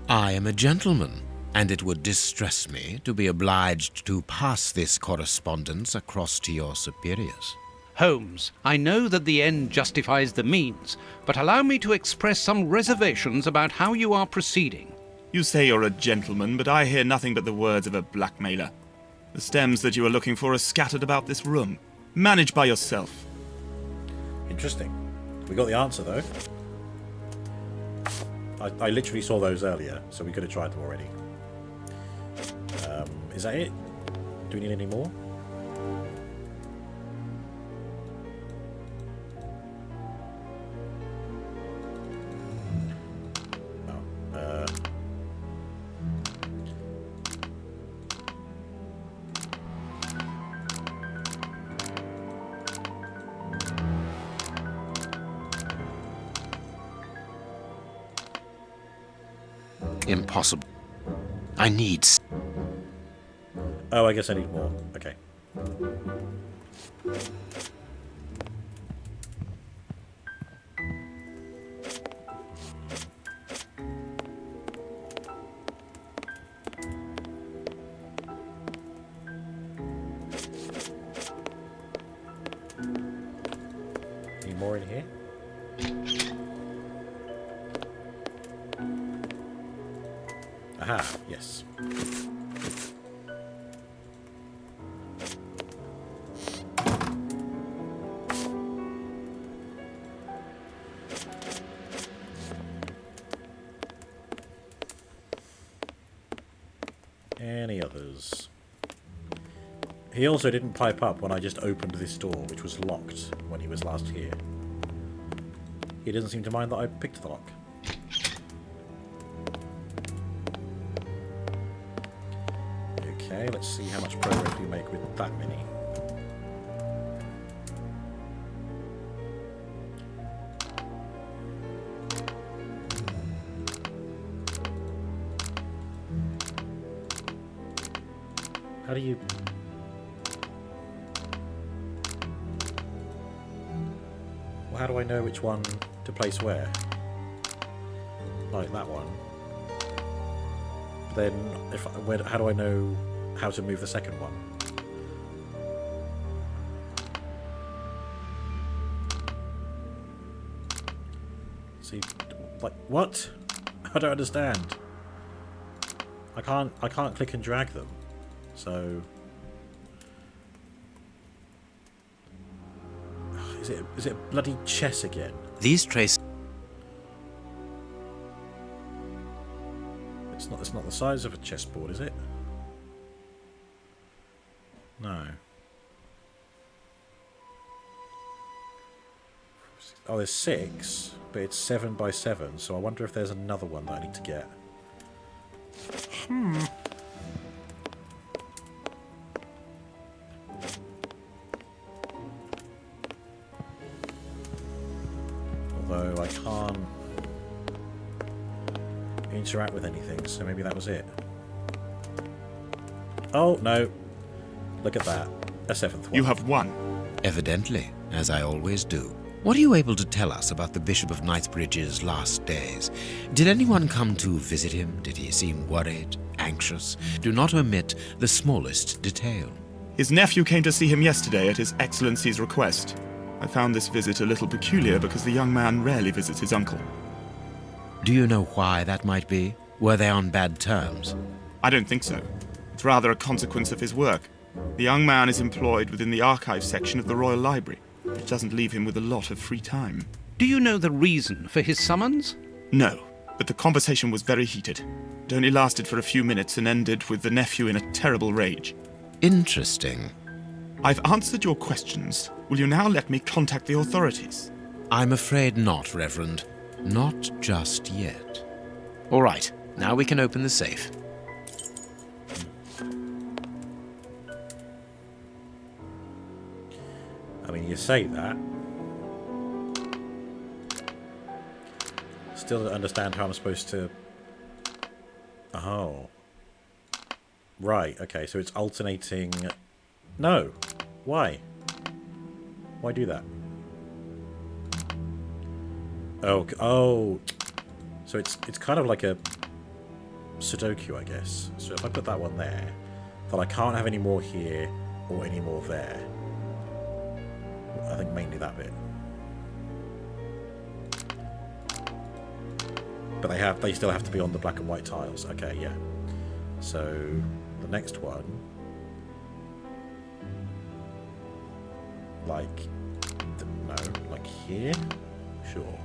I am a gentleman, and it would distress me to be obliged to pass this correspondence across to your superiors. Holmes, I know that the end justifies the means, but allow me to express some reservations about how you are proceeding. You say you're a gentleman, but I hear nothing but the words of a blackmailer. The stems that you are looking for are scattered about this room. Manage by yourself. Interesting. We got the answer, though. I literally saw those earlier, so we could have tried them already. Is that it? Do we need any more? Impossible. I need... Oh, I guess I need more. Okay. Any more in here? Aha, yes. Any others? He also didn't pipe up when I just opened this door, which was locked when he was last here. He doesn't seem to mind that I picked the lock. Okay, let's see how much progress we make with that many. How do you... Well, how do I know which one to place where? Like that one. Then, how do I know how to move the second one? See, like, what? I don't understand. I can't click and drag them. So, is it bloody chess again? These traces... It's not the size of a chessboard, is it? No. Oh, there's 6, but it's 7 by 7, so I wonder if there's another one that I need to get. Although I can't interact with anything, so maybe that was it. Oh, no. Look at that. A 7th one. You have won. Evidently, as I always do. What are you able to tell us about the Bishop of Knightsbridge's last days? Did anyone come to visit him? Did he seem worried, anxious? Do not omit the smallest detail. His nephew came to see him yesterday at His Excellency's request. I found this visit a little peculiar because the young man rarely visits his uncle. Do you know why that might be? Were they on bad terms? I don't think so. It's rather a consequence of his work. The young man is employed within the archive section of the Royal Library. It doesn't leave him with a lot of free time. Do you know the reason for his summons? No, but the conversation was very heated. It only lasted for a few minutes and ended with the nephew in a terrible rage. Interesting. I've answered your questions. Will you now let me contact the authorities? I'm afraid not, Reverend. Not just yet. All right, now we can open the safe. I mean, you say that. Still don't understand how I'm supposed to... Oh. Right, okay, so it's alternating... No. Why? Why do that? Oh. So it's kind of like a Sudoku, I guess. So if I put that one there, then I can't have any more here or any more there. I think mainly that bit. But they still have to be on the black and white tiles. Okay, yeah. So the next one, like like here, sure.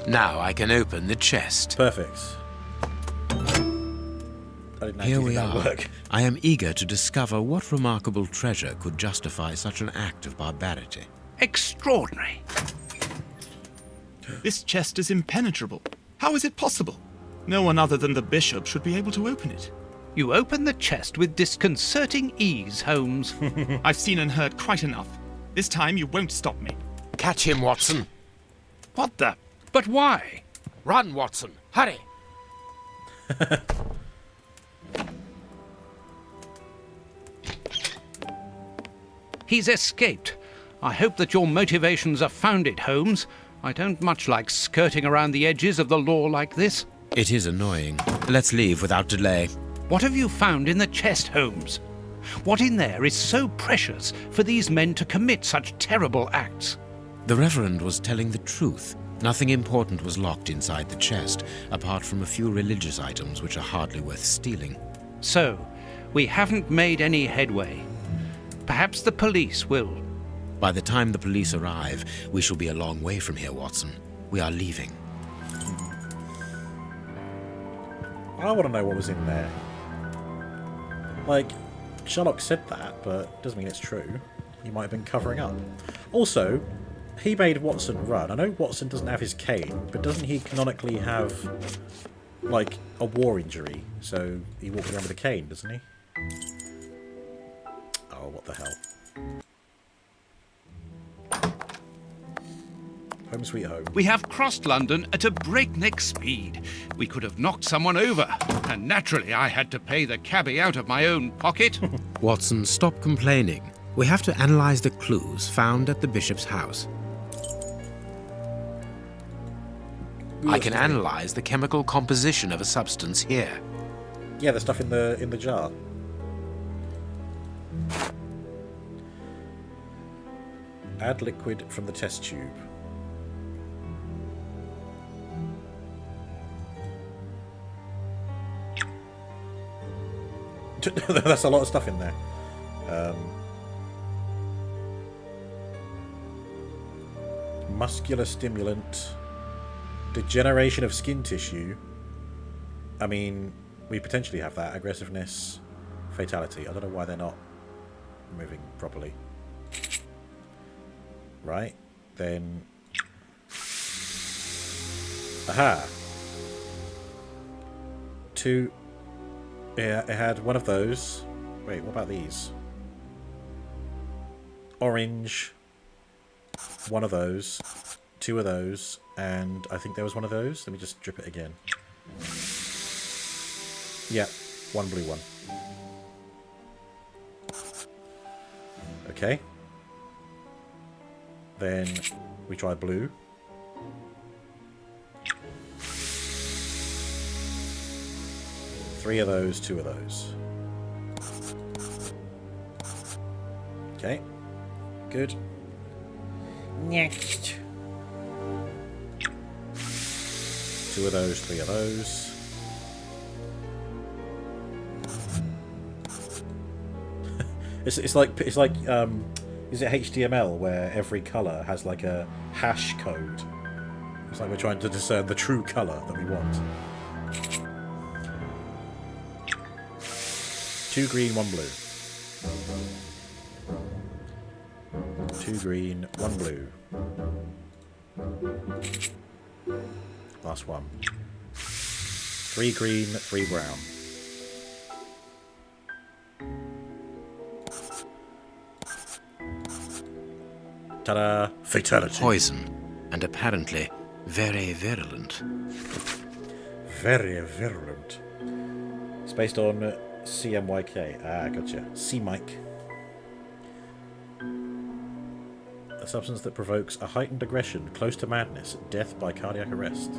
Now I can open the chest. Perfect. Here we are. I am eager to discover what remarkable treasure could justify such an act of barbarity. Extraordinary. This chest is impenetrable. How is it possible? No one other than the bishop should be able to open it. You open the chest with disconcerting ease, Holmes. I've seen and heard quite enough. This time you won't stop me. Catch him, Watson. What the? But why? Run, Watson. Hurry. He's escaped. I hope that your motivations are founded, Holmes. I don't much like skirting around the edges of the law like this. It is annoying. Let's leave without delay. What have you found in the chest, Holmes? What in there is so precious for these men to commit such terrible acts? The Reverend was telling the truth. Nothing important was locked inside the chest, apart from a few religious items which are hardly worth stealing. So, we haven't made any headway. Perhaps the police will. By the time the police arrive, we shall be a long way from here, Watson. We are leaving. I want to know what was in there. Like, Sherlock said that, but doesn't mean it's true. He might have been covering up. Also, he made Watson run. I know Watson doesn't have his cane, but doesn't he canonically have, like, a war injury? So he walks around with a cane, doesn't he? Oh, what the hell. Home sweet home. We have crossed London at a breakneck speed. We could have knocked someone over, and naturally I had to pay the cabbie out of my own pocket. Watson, stop complaining. We have to analyze the clues found at the bishop's house. I can analyze the chemical composition of a substance here. Yeah, the stuff in the jar. Add liquid from the test tube. That's a lot of stuff in there. Muscular stimulant. Degeneration of skin tissue. I mean, we potentially have that. Aggressiveness. Fatality. I don't know why they're not moving properly. Right. Then... Aha! Two... Yeah, it had one of those. Wait, what about these? Orange. One of those. Two of those. And I think there was one of those. Let me just drip it again. Yeah, one blue one. Okay. Then we try blue. Three of those, two of those. Okay. Good. Next. Two of those, three of those. It's like is it HTML where every color has like a hash code? It's like we're trying to discern the true color that we want. 2 green, 1 blue. 2 green, 1 blue. Last one. 3 green, 3 brown. Ta-da! Fatality. Poison, and apparently very virulent. Very virulent. It's based on CMYK. Ah, gotcha. C-Mike. A substance that provokes a heightened aggression, close to madness, death by cardiac arrest.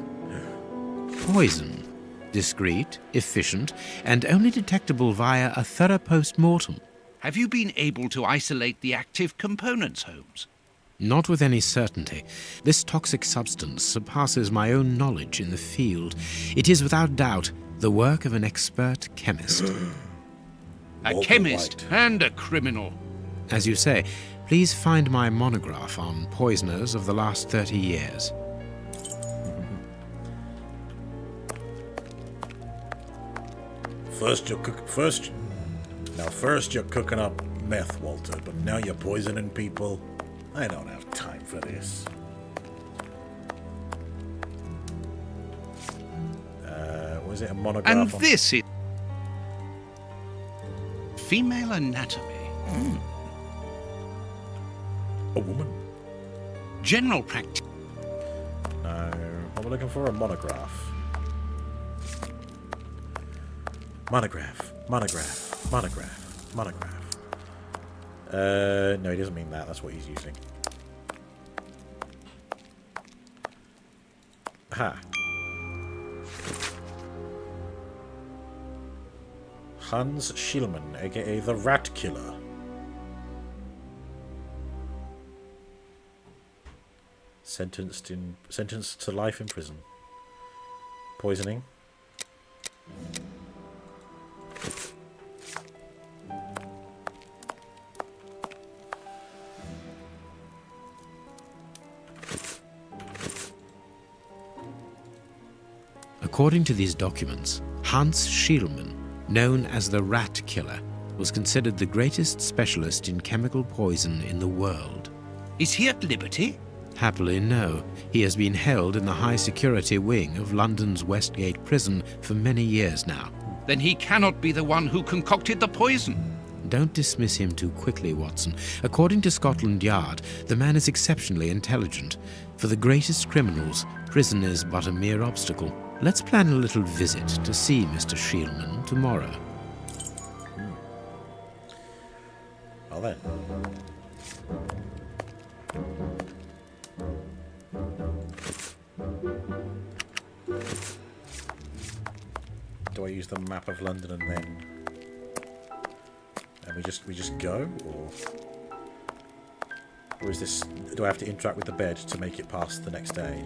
Poison. Discreet, efficient, and only detectable via a thorough post-mortem. Have you been able to isolate the active components, Holmes? Not with any certainty. This toxic substance surpasses my own knowledge in the field. It is without doubt the work of an expert chemist. A chemist and a criminal. As you say, please find my monograph on poisoners of the last 30 years. First you're cooking up meth, Walter, but now you're poisoning people. I don't have time for this. Was it a monograph? And this is female anatomy. A woman? General practice. No, I'm looking for a monograph. Monograph. No, he doesn't mean that. That's what he's using. Ha. Hans Schielmann, aka the Rat Killer. Sentenced to life in prison. Poisoning. According to these documents, Hans Schielmann, known as the Rat Killer, was considered the greatest specialist in chemical poison in the world. Is he at liberty? Happily, no. He has been held in the high-security wing of London's Westgate prison for many years now. Then he cannot be the one who concocted the poison. Don't dismiss him too quickly, Watson. According to Scotland Yard, the man is exceptionally intelligent. For the greatest criminals, prison is but a mere obstacle. Let's plan a little visit to see Mr. Schielmann tomorrow. Well then. Do I use the map of London and then we just go, or is this? Do I have to interact with the bed to make it past the next day?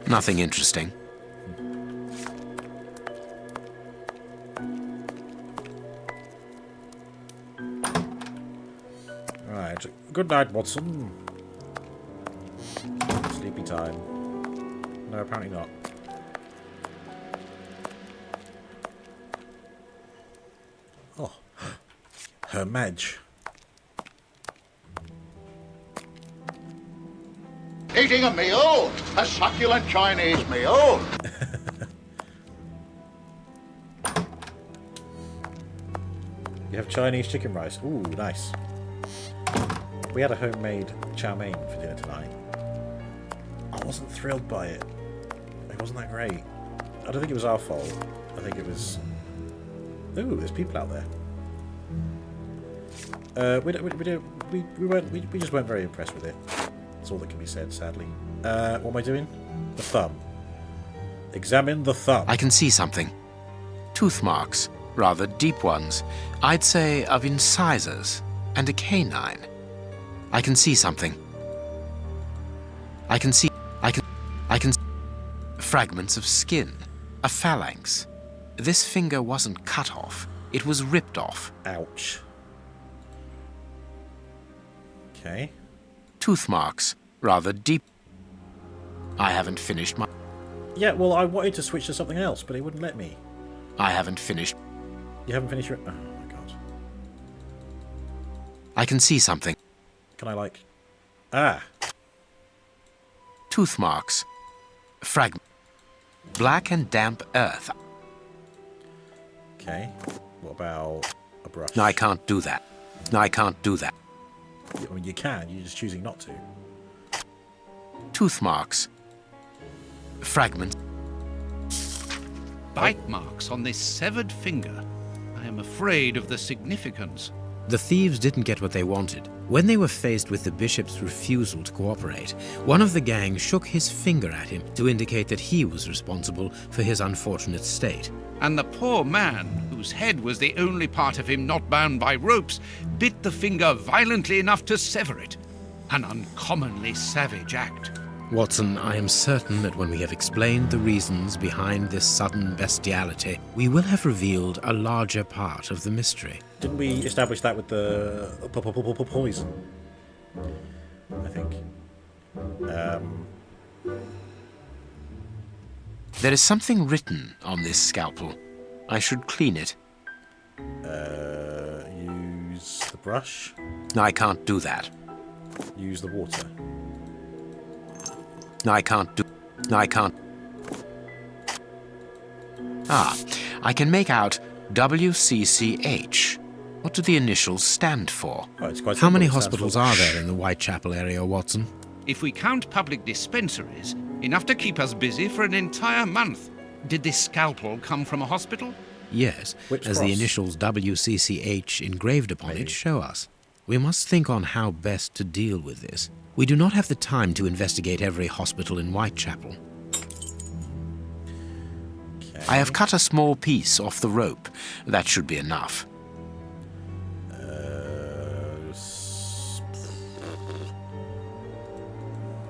Nothing interesting. Right. Good night, Watson. Sleepy time. No, apparently not. Oh. Her Madge. Eating a meal, a succulent Chinese meal. You have Chinese chicken rice. Ooh, nice. We had a homemade chow mein for dinner tonight. I wasn't thrilled by it. It wasn't that great. I don't think it was our fault. I think it was... Ooh, there's people out there. We just weren't very impressed with it. That's all that can be said, sadly. What am I doing? The thumb. Examine the thumb. I can see something. Tooth marks, rather deep ones. I'd say of incisors and a canine. I can see something. I can fragments of skin, a phalanx. This finger wasn't cut off. It was ripped off. Ouch. Okay. Tooth marks, rather deep. I haven't finished my... Yeah, well, I wanted to switch to something else, but it wouldn't let me. I haven't finished... You haven't finished your... Oh, my God. I can see something. Can I, like... Ah. Tooth marks. Fragment. Black and damp earth. Okay. What about a brush? No, I can't do that. No, I can't do that. I mean, you can. You're just choosing not to. Tooth marks. Fragment. Bite marks on this severed finger. I am afraid of the significance. The thieves didn't get what they wanted. When they were faced with the bishop's refusal to cooperate, one of the gang shook his finger at him to indicate that he was responsible for his unfortunate state. And the poor man, whose head was the only part of him not bound by ropes, bit the finger violently enough to sever it. An uncommonly savage act. Watson, I am certain that when we have explained the reasons behind this sudden bestiality, we will have revealed a larger part of the mystery. Didn't we establish that with the poison? I think. There is something written on this scalpel. I should clean it. Use the brush. No, I can't do that. Use the water. No, I can't do... No, I can't... Ah, I can make out WCCH. What do the initials stand for? Oh, it's quite How many simple. It hospitals stands are for- there in the Whitechapel area, Watson? If we count public dispensaries, enough to keep us busy for an entire month. Did this scalpel come from a hospital? Yes, Which as the cross? initials WCCH engraved upon it show us. We must think on how best to deal with this. We do not have the time to investigate every hospital in Whitechapel. Okay. I have cut a small piece off the rope. That should be enough.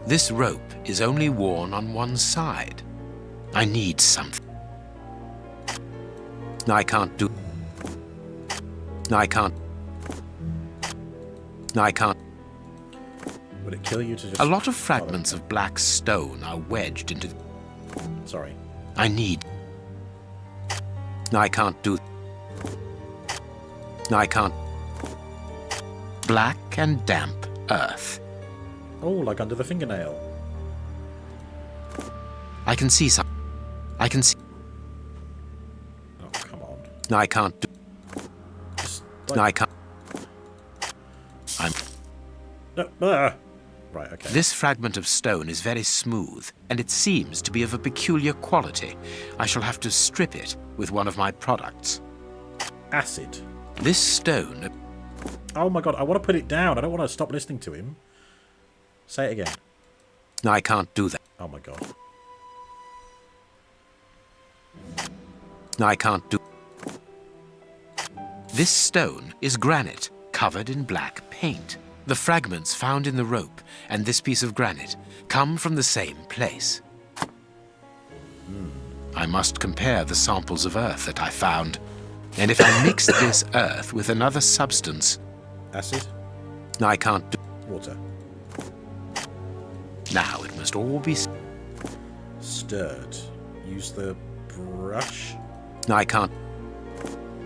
This rope is only worn on one side. I need something. No, I can't do... No, I can't... No, I can't... Would it kill you to just... A lot of fragments of black stone are wedged into... Sorry. I need... No, I can't do... No, I can't... Black and damp earth. Oh, like under the fingernail. I can see some... I can see... Oh, come on. No, I can't do... Just, No, I can't... I'm... No, right, okay. This fragment of stone is very smooth, and it seems to be of a peculiar quality. I shall have to strip it with one of my products. Acid. This stone... Oh my God, I want to put it down. I don't want to stop listening to him. Say it again. No, I can't do that. Oh my God. No, I can't do... This stone is granite, covered in black paint. The fragments found in the rope and this piece of granite come from the same place. I must compare the samples of earth that I found. And if I mix this earth with another substance... Acid? No, I can't do... Water. Now it must all be... Stirred. Use the brush. No, I can't...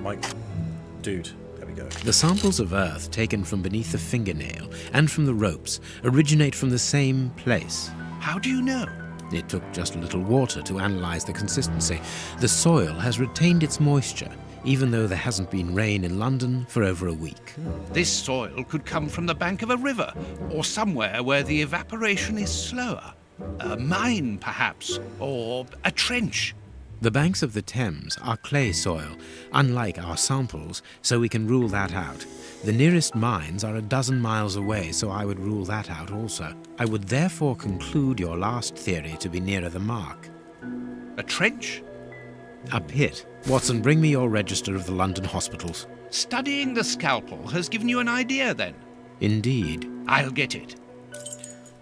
Mike. Dude. There we go. The samples of earth taken from beneath the fingernail and from the ropes originate from the same place. How do you know? It took just a little water to analyze the consistency. The soil has retained its moisture, even though there hasn't been rain in London for over a week. This soil could come from the bank of a river, or somewhere where the evaporation is slower. A mine, perhaps, or a trench. The banks of the Thames are clay soil, unlike our samples, so we can rule that out. The nearest mines are 12 miles away, so I would rule that out also. I would therefore conclude your last theory to be nearer the mark. A trench? A pit. Watson, bring me your register of the London hospitals. Studying the scalpel has given you an idea, then? Indeed. I'll get it.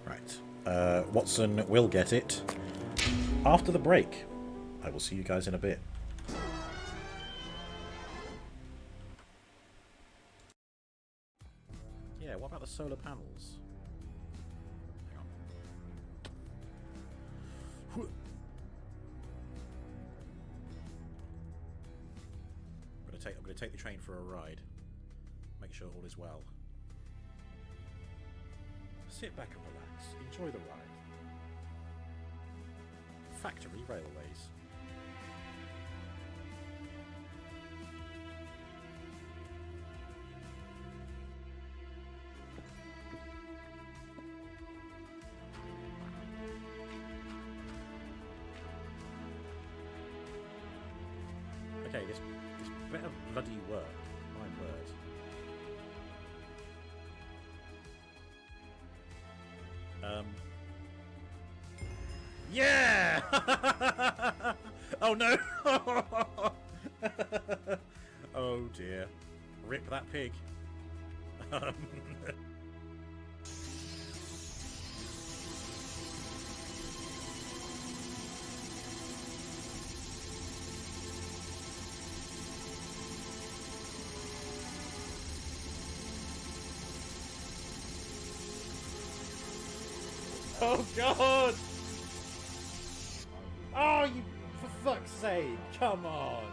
Right. Watson will get it after the break. I will see you guys in a bit. Yeah, what about the solar panels? Hang on. I'm gonna take the train for a ride. Make sure all is well. Sit back and relax. Enjoy the ride. Factory Railways. Okay, this better bloody work. My word. Yeah! Oh no! Oh dear. Rip that pig. Oh god! Oh, you, for fuck's sake! Come on!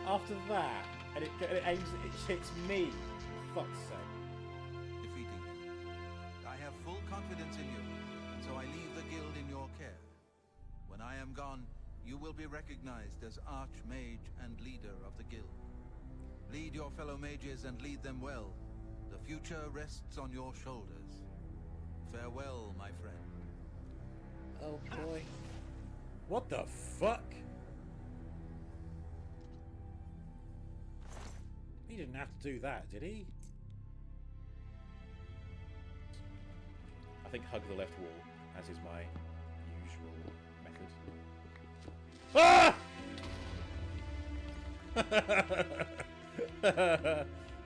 After that, and it aims, it hits me. For fuck's sake! Defeating him. I have full confidence in you, and so I leave the guild in your care. When I am gone, you will be recognized as Archmage and leader of the guild. Lead your fellow mages and lead them well. The future rests on your shoulders. Farewell, my friend. Oh boy. What the fuck? He didn't have to do that, did he? I think hug the left wall, as is my usual method. Ah!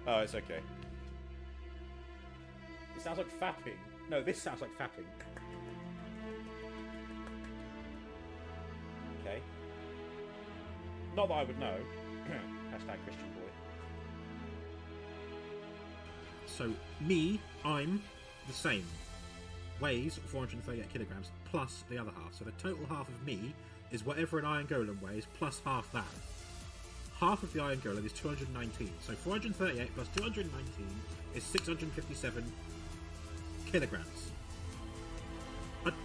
Oh, it's okay. It sounds like fapping. No, this sounds like fapping. Okay. Not that I would know. Hashtag Christian boy. So, me, I'm the same. Weighs 438 kilograms plus the other half. So the total half of me is whatever an iron golem weighs plus half that. Half of the iron golem is 219. So 438 plus 219 is 657 kilograms.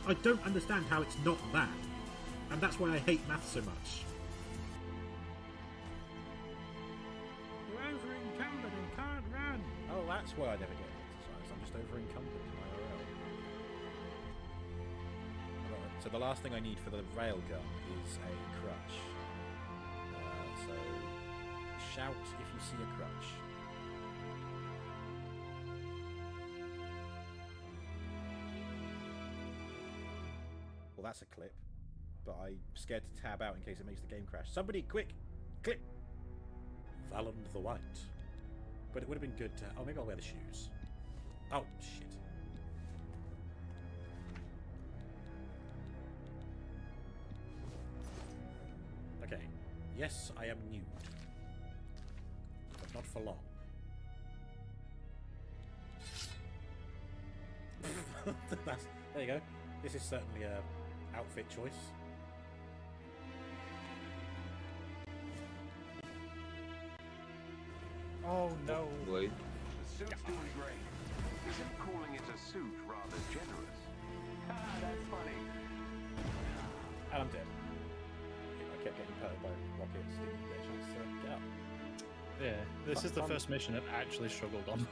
I don't understand how it's not that. And that's why I hate math so much. You're over encumbered and can't run. Oh, that's why I never get exercise. I'm just over encumbered in IRL. Right, so the last thing I need for the railgun is a crutch. So shout if you see a crutch. Well, that's a clip. But I'm scared to tab out in case it makes the game crash. Somebody, quick! Click! Valand the White. But it would have been good to... Oh, maybe I'll wear the shoes. Oh, shit. Okay. Yes, I am nude. But not for long. There you go. This is certainly a outfit choice. Oh no. Wait. The suit's doing great. Isn't calling it a suit rather generous? Ah, that's funny. And I'm dead. I kept getting pelted by rockets, didn't get a chance to get up. Yeah, this is the first mission I've actually struggled on.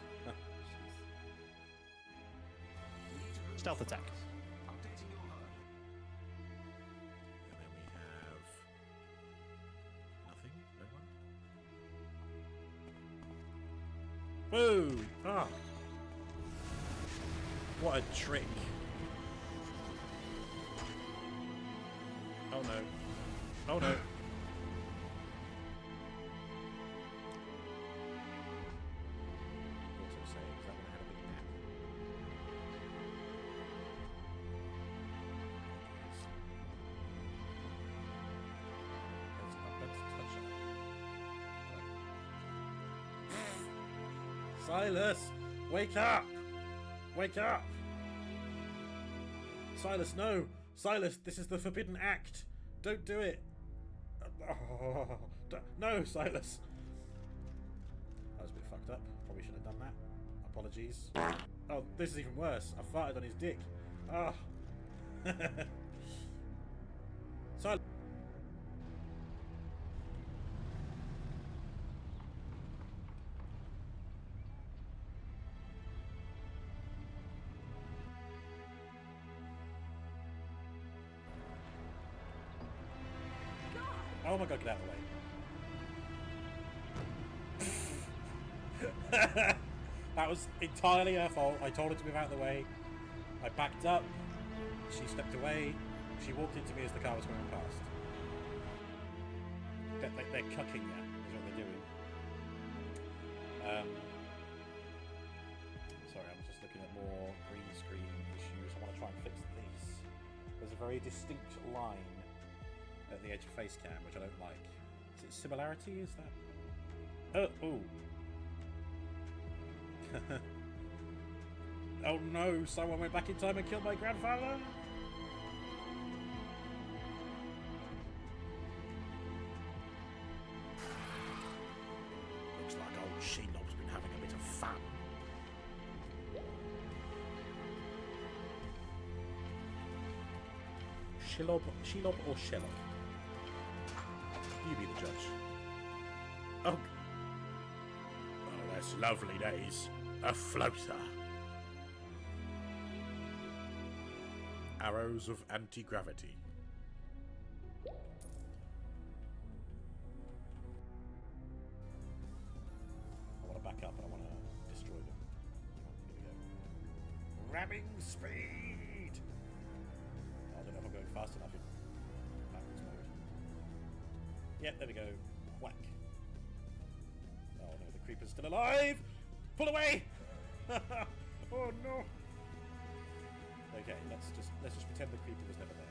Stealth attack. And then we have... nothing? No one? Boo! Ah! What a trick. Oh no. Oh no. Also saying, is that when I had a big nap? Let's touch it. Silas! Wake up! Wake up! Silas, no! Silas, this is the forbidden act! Don't do it! No, Silas! That was a bit fucked up. Probably shouldn't have done that. Apologies. Oh, this is even worse. I farted on his dick. Ah. Silas. Oh my god, get out of the way. That was entirely her fault. I told her to move out of the way. I backed up. She stepped away. She walked into me as the car was going past. They're cucking you, is what they're doing. Sorry, I'm just looking at more green screen issues. I want to try and fix these. There's a very distinct line at the edge of face cam, which I don't like. Is it similarity? Is that? Oh. Oh no! Someone went back in time and killed my grandfather. Looks like old Shelob's been having a bit of fun. Shelob or Sherlock? You be the judge. Oh, that's lovely days. A floater. Arrows of anti-gravity. I want to back up and I want to destroy them. Here we go. Ramming speed! I don't know if I'm going fast enough in backwards mode. Yep, there we go. Whack. Oh no, the creeper's still alive! Pull away! Oh no! Okay, let's just pretend the creeper was never there.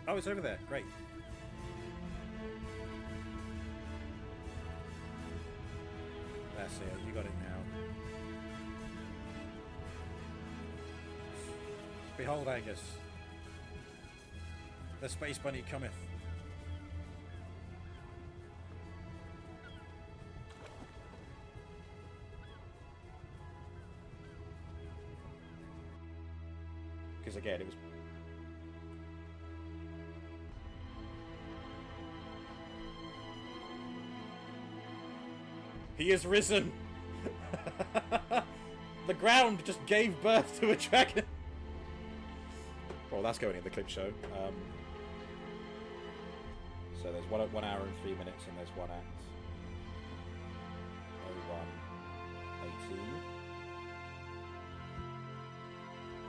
Oh, it's over there. Great. That's it. You got it now. Behold, Angus. The space bunny cometh. Because again, it was... He is risen! The ground just gave birth to a dragon! Well, that's going in the clip show. So there's 1 hour and 3 minutes, and there's one act. 01:18.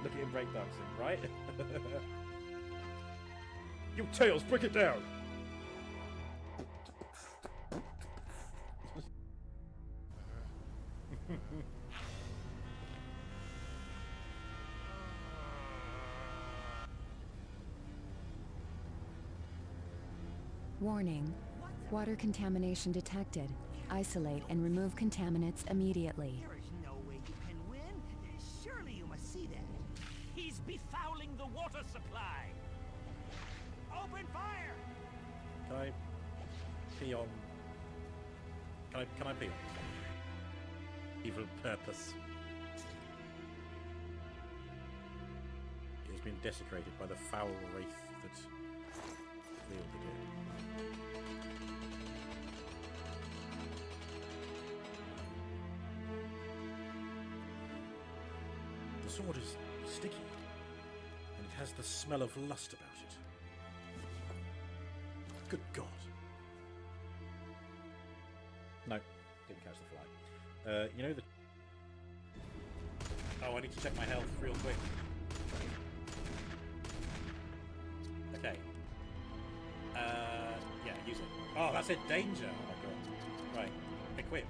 Look at him breakdancing, right? You Tails, break it down! Warning. Water contamination detected. Isolate and remove contaminants immediately. There is no way you can win. Surely you must see that. He's befouling the water supply. Open fire! Can I pee on... Can I pee on? Evil purpose. It has been desecrated by the foul wraith that wielded it. The sword is sticky, and it has the smell of lust about it. Good God. No, didn't catch the fly. You know the... Oh, I need to check my health real quick. Okay. Yeah, use it. Oh, that's a danger! Oh my God. Right, equip.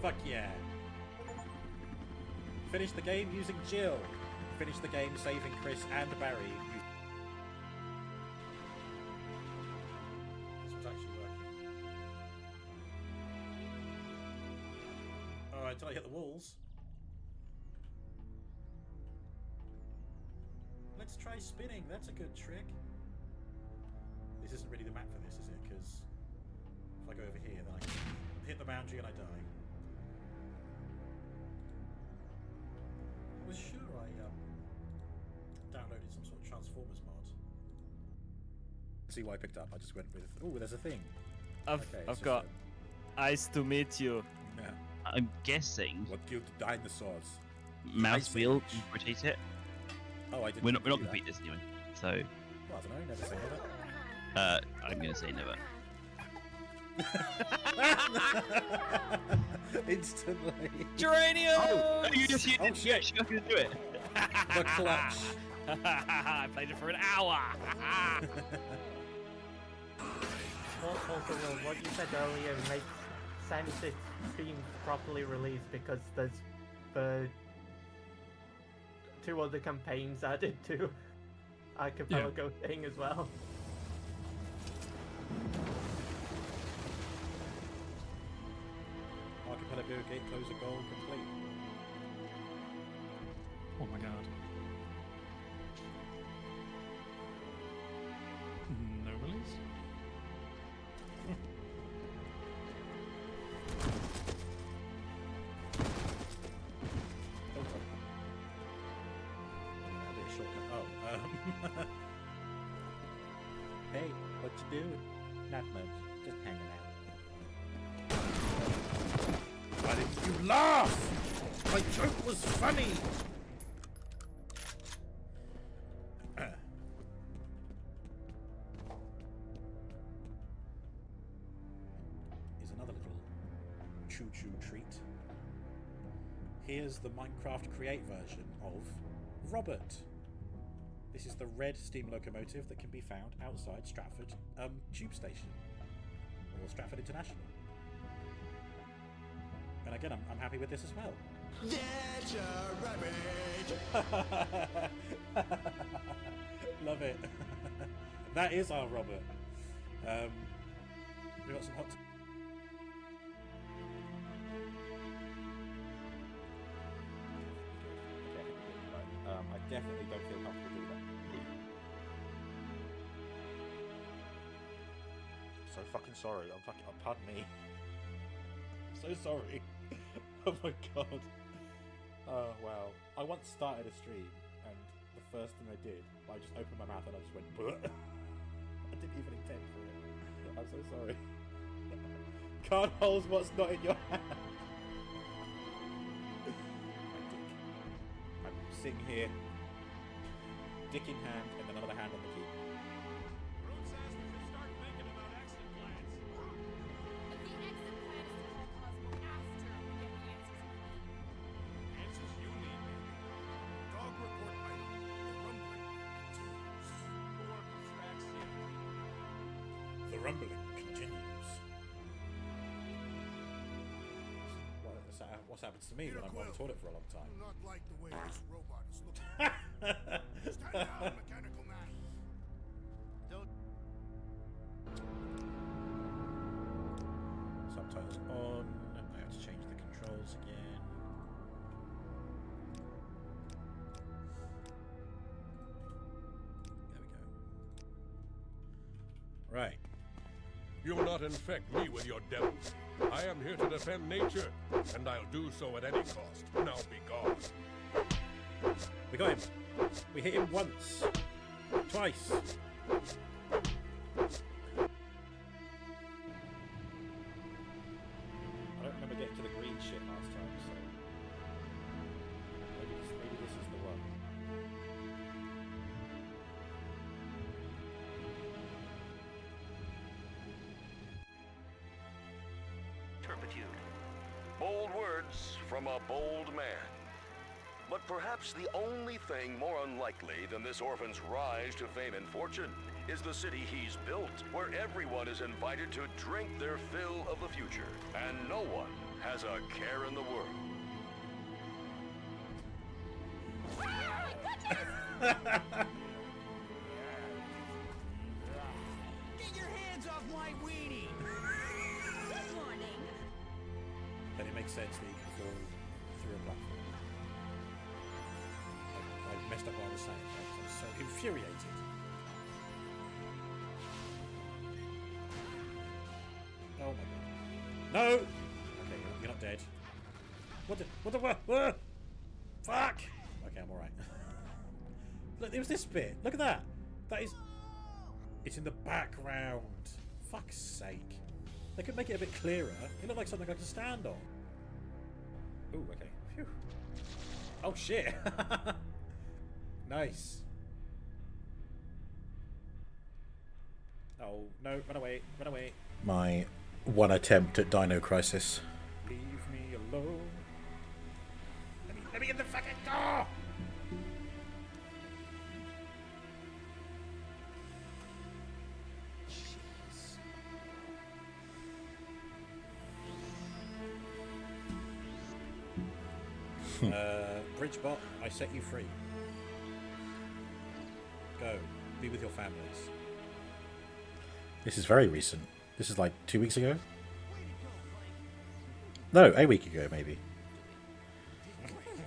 Fuck yeah. Finish the game using Jill. Finish the game saving Chris and Barry. This was actually working. Alright, till I hit the walls. Let's try spinning, that's a good trick. This isn't really the map for this, is it? Because if I go over here, then I can hit the boundary and I die. I was sure I downloaded some sort of Transformers mod. See what I picked up. I just went with, oh, there's a thing. I've got eyes to meet you. Yeah. I'm guessing. What killed the dinosaurs? Mouse wheel, rotate it. Oh, I didn't. We're not going to beat this anyway. So. Well, I don't know. Never say never. I'm going to say never. Instantly. Geranium! Oh, you just shit. I can do it. The clutch. I played it for an hour. Also, Will, what you said earlier makes sense. It's being properly released because there's the 2 other campaigns added to Archipelago thing as well. Archipelago gate closer goal complete. Oh my god. No release? Hey, what you doing? Not much, just hanging out. Why didn't you laugh? My joke was funny! Here's another little choo-choo treat. Here's the Minecraft Create version of Robert. This is the red steam locomotive that can be found outside Stratford Tube Station, or Stratford International. And again, I'm happy with this as well. Get your rabbit! Love it. That is our Robert. We got some hot. I definitely don't feel comfortable doing that. I'm so fucking sorry. Pardon me. I'm so sorry. Oh my god. Oh wow. I once started a stream and the first thing I did, I just opened my mouth and I just went Bleh. I didn't even intend for it. I'm so sorry. Can't hold what's not in your hand. I'm sitting here, dick in hand, and then another hand on the key. Root says we should start thinking about exit plans. But the exit plan is to call Cosmo after we get the answers. Answers you need, baby. Dog report item. The rumbling continues. More tracks here. The rumbling continues. What's happened to me when I'm on the toilet for a long I time? do not like the way this robot is looking. Stand down, mechanical man. Subtitles on. I have to change the controls again. There we go. Right. You'll not infect me with your devils. I am here to defend nature, and I'll do so at any cost. Now be gone. We got him. We hit him once. Twice. I don't remember getting to the green shit last time, so maybe this is the one. Turpitude. Bold words from a bold man. But perhaps the only thing more unlikely than this orphan's rise to fame and fortune is the city he's built, where everyone is invited to drink their fill of the future, and no one has a care in the world. Get your hands off my weenie! Good morning. Then it makes sense that you can fall through a platform. I messed up what I was saying. I'm so infuriated. Oh my god. No! Okay, you're not dead. What? Fuck! Okay, I'm alright. Look, it was this bit. Look at that. That is... It's in the background. Fuck's sake. They could make it a bit clearer. It looked like something I could stand on. Ooh, okay. Phew. Oh, shit. Nice. Oh, no. Run away. Run away. My one attempt at Dino Crisis. Leave me alone. Let me get the fucking door! Bridgebot, I set you free. Go. Be with your families. This is very recent. This is like 2 weeks ago? No, a week ago, maybe.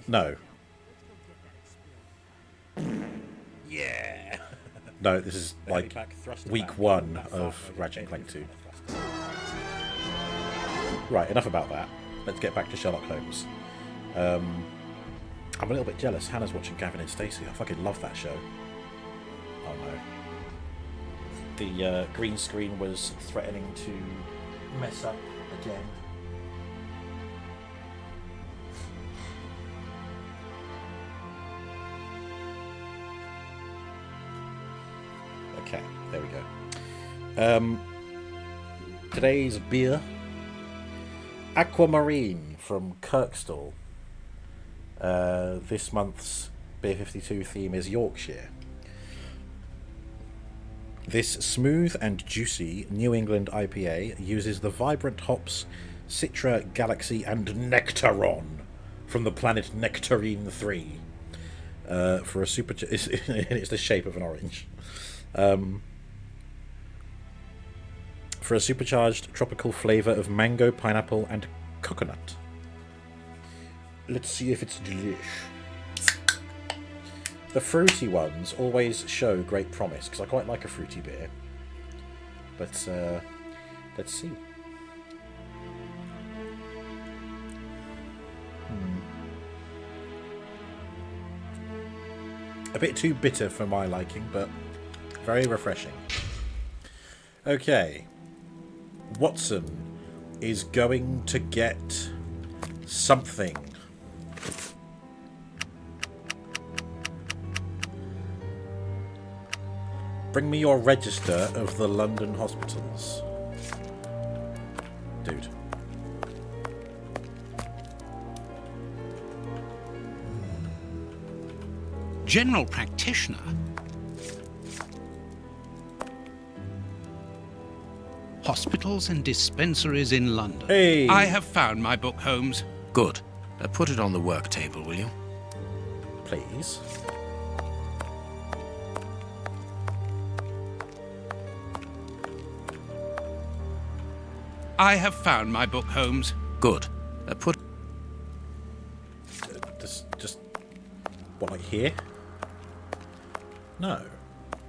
No. Yeah! No, this is like week 1 of Ratchet and Clank 2. Right, enough about that. Let's get back to Sherlock Holmes. I'm a little bit jealous. Hannah's watching Gavin and Stacey. I fucking love that show. Oh no. The green screen was threatening to mess up again. Okay, there we go. Today's beer, Aquamarine from Kirkstall. This month's Beer 52 theme is Yorkshire. This smooth and juicy New England IPA uses the vibrant hops Citra, Galaxy and Nectaron from the planet Nectarine 3 for a super... It's the shape of an orange. For a supercharged tropical flavour of mango, pineapple and coconut. Let's see if it's delish. The fruity ones always show great promise, because I quite like a fruity beer. But, let's see. A bit too bitter for my liking, but very refreshing. Okay. Watson is going to get something. Bring me your register of the London hospitals. Dude. General practitioner? Hospitals and dispensaries in London. Hey! I have found my book, Holmes. Good. Put it on the work table, will you? Please. I have found my book, Holmes. Good. Put... Just... What, like here? No.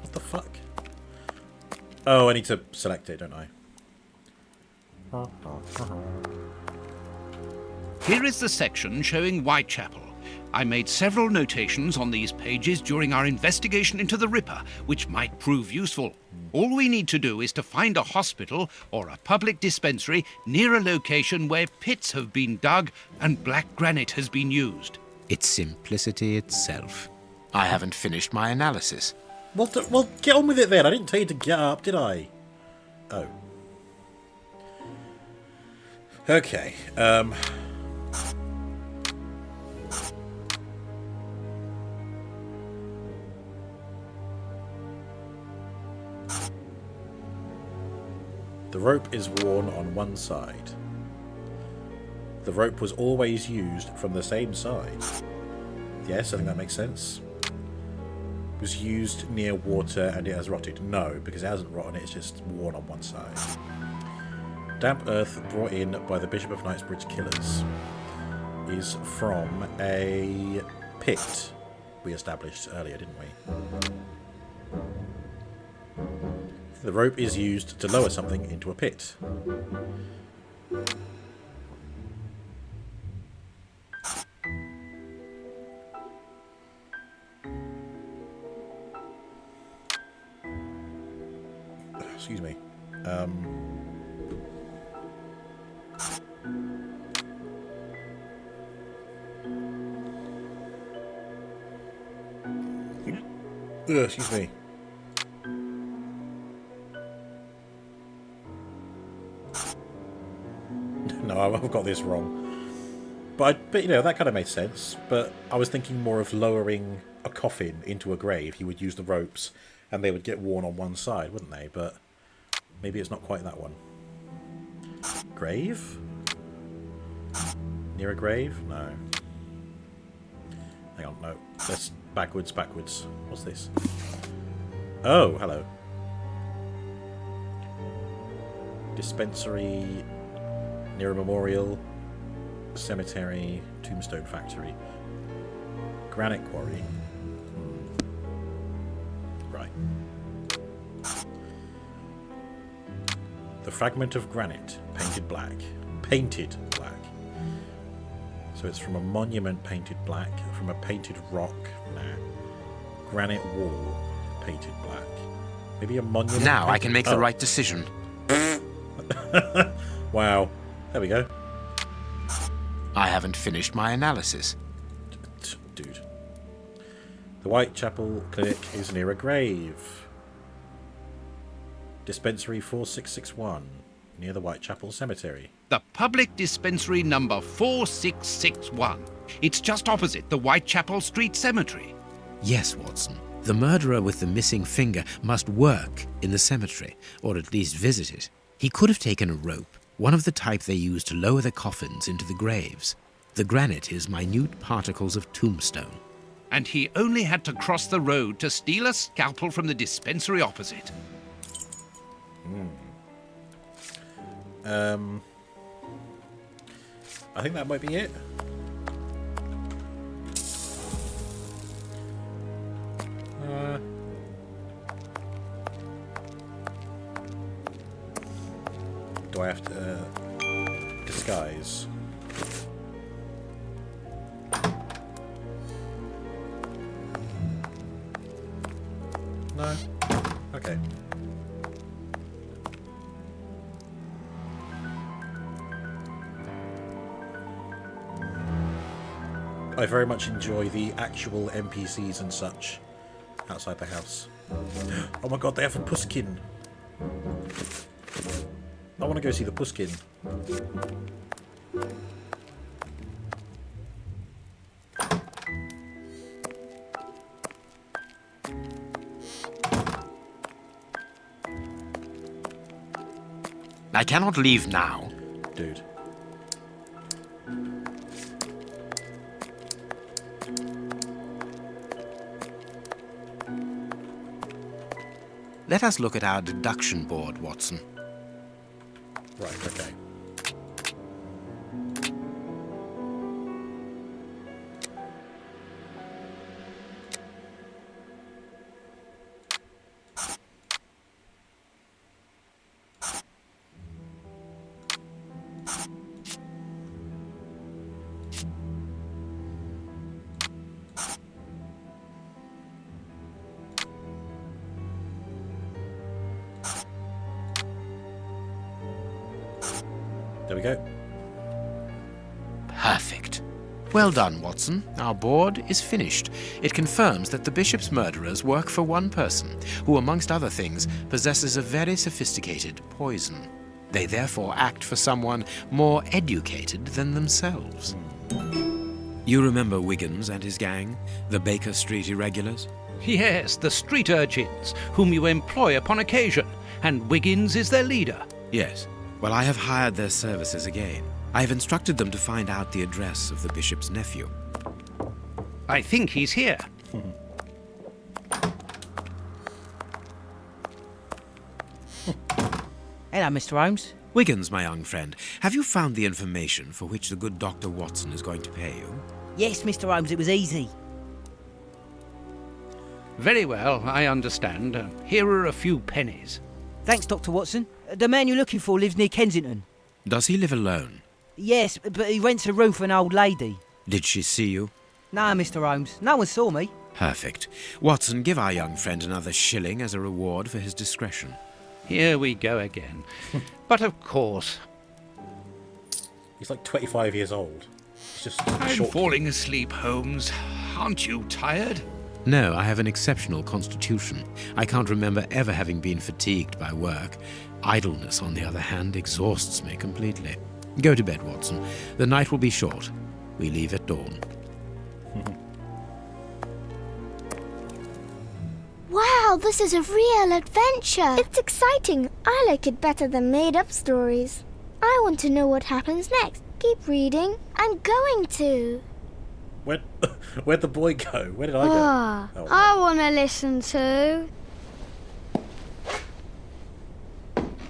What the fuck? Oh, I need to select it, don't I? Here is the section showing Whitechapel. I made several notations on these pages during our investigation into the Ripper, which might prove useful. All we need to do is to find a hospital or a public dispensary near a location where pits have been dug and black granite has been used. It's simplicity itself. I haven't finished my analysis. Well, get on with it then. I didn't tell you to get up, did I? Oh. Okay. rope is worn on one side. The rope was always used from the same side. Yes, I think that makes sense. It was used near water and it has rotted. No, because it hasn't rotten, it's just worn on one side. Damp earth brought in by the Bishop of Knightsbridge killers is from a pit we established earlier, didn't we? The rope is used to lower something into a pit. Excuse me. Excuse me. No, I've got this wrong. But you know, that kind of made sense. But I was thinking more of lowering a coffin into a grave. He would use the ropes and they would get worn on one side, wouldn't they? But maybe it's not quite that one. Grave? Near a grave? No. Hang on, no. Let's backwards. What's this? Oh, hello. Dispensary, near a memorial, cemetery, tombstone factory, granite quarry. Right. The fragment of granite, painted black. Painted black. So it's from a monument painted black, from a painted rock, nah. Granite wall, painted black. Maybe a monument. Now I can make the right decision. Wow. There we go. I haven't finished my analysis. Dude. The Whitechapel Clinic is near a grave. Dispensary 4661, near the Whitechapel Cemetery. The public dispensary number 4661. It's just opposite the Whitechapel Street Cemetery. Yes, Watson. The murderer with the missing finger must work in the cemetery, or at least visit it. He could have taken a rope, one of the type they use to lower the coffins into the graves. The granite is minute particles of tombstone. And he only had to cross the road to steal a scalpel from the dispensary opposite. I think that might be it. Do I have to disguise? No? Okay. I very much enjoy the actual NPCs and such outside the house. Oh my god, they have a Puskin! I want to go see the Puskin. I cannot leave now. Dude. Let us look at our deduction board, Watson. Right, okay. There we go. Perfect. Well done, Watson. Our board is finished. It confirms that the Bishop's murderers work for one person, who, amongst other things, possesses a very sophisticated poison. They therefore act for someone more educated than themselves. You remember Wiggins and his gang, the Baker Street Irregulars? Yes, the street urchins, whom you employ upon occasion, and Wiggins is their leader. Yes. Well, I have hired their services again. I have instructed them to find out the address of the bishop's nephew. I think he's here. Hello, Mr. Holmes. Wiggins, my young friend, have you found the information for which the good Dr. Watson is going to pay you? Yes, Mr. Holmes, it was easy. Very well, I understand. Here are a few pennies. Thanks, Dr. Watson. The man you're looking for lives near Kensington. Does he live alone? Yes, but he rents a room for an old lady. Did she see you? No, Mr. Holmes. No one saw me. Perfect. Watson, give our young friend another shilling as a reward for his discretion. Here we go again. But of course. He's like 25 years old. He's just I'm falling asleep, Holmes. Aren't you tired? No, I have an exceptional constitution. I can't remember ever having been fatigued by work. Idleness, on the other hand, exhausts me completely. Go to bed, Watson. The night will be short. We leave at dawn. Wow, this is a real adventure. It's exciting. I like it better than made-up stories. I want to know what happens next. Keep reading. I'm going to. Where'd the boy go? Where did I go? Oh, I want to listen to.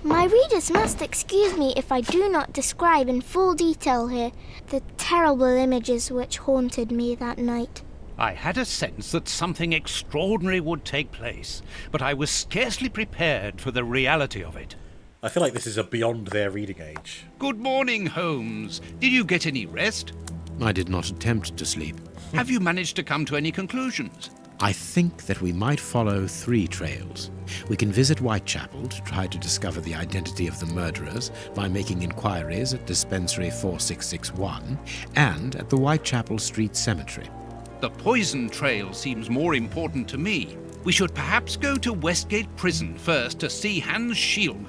My readers must excuse me if I do not describe in full detail here the terrible images which haunted me that night. I had a sense that something extraordinary would take place, but I was scarcely prepared for the reality of it. I feel like this is a beyond their reading age. Good morning, Holmes. Did you get any rest? I did not attempt to sleep. Have you managed to come to any conclusions? I think that we might follow 3 trails. We can visit Whitechapel to try to discover the identity of the murderers by making inquiries at Dispensary 4661 and at the Whitechapel Street Cemetery. The poison trail seems more important to me. We should perhaps go to Westgate Prison first to see Hans Schielman.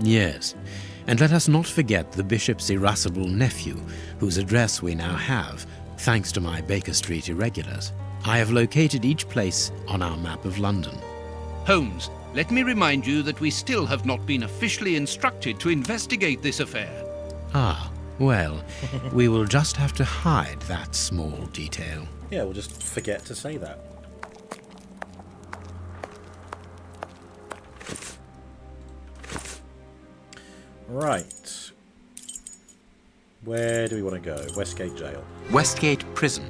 Yes, and let us not forget the bishop's irascible nephew, whose address we now have, thanks to my Baker Street irregulars. I have located each place on our map of London. Holmes, let me remind you that we still have not been officially instructed to investigate this affair. Ah, well, we will just have to hide that small detail. Yeah, we'll just forget to say that. Right. Where do we want to go? Westgate Jail. Westgate Prison.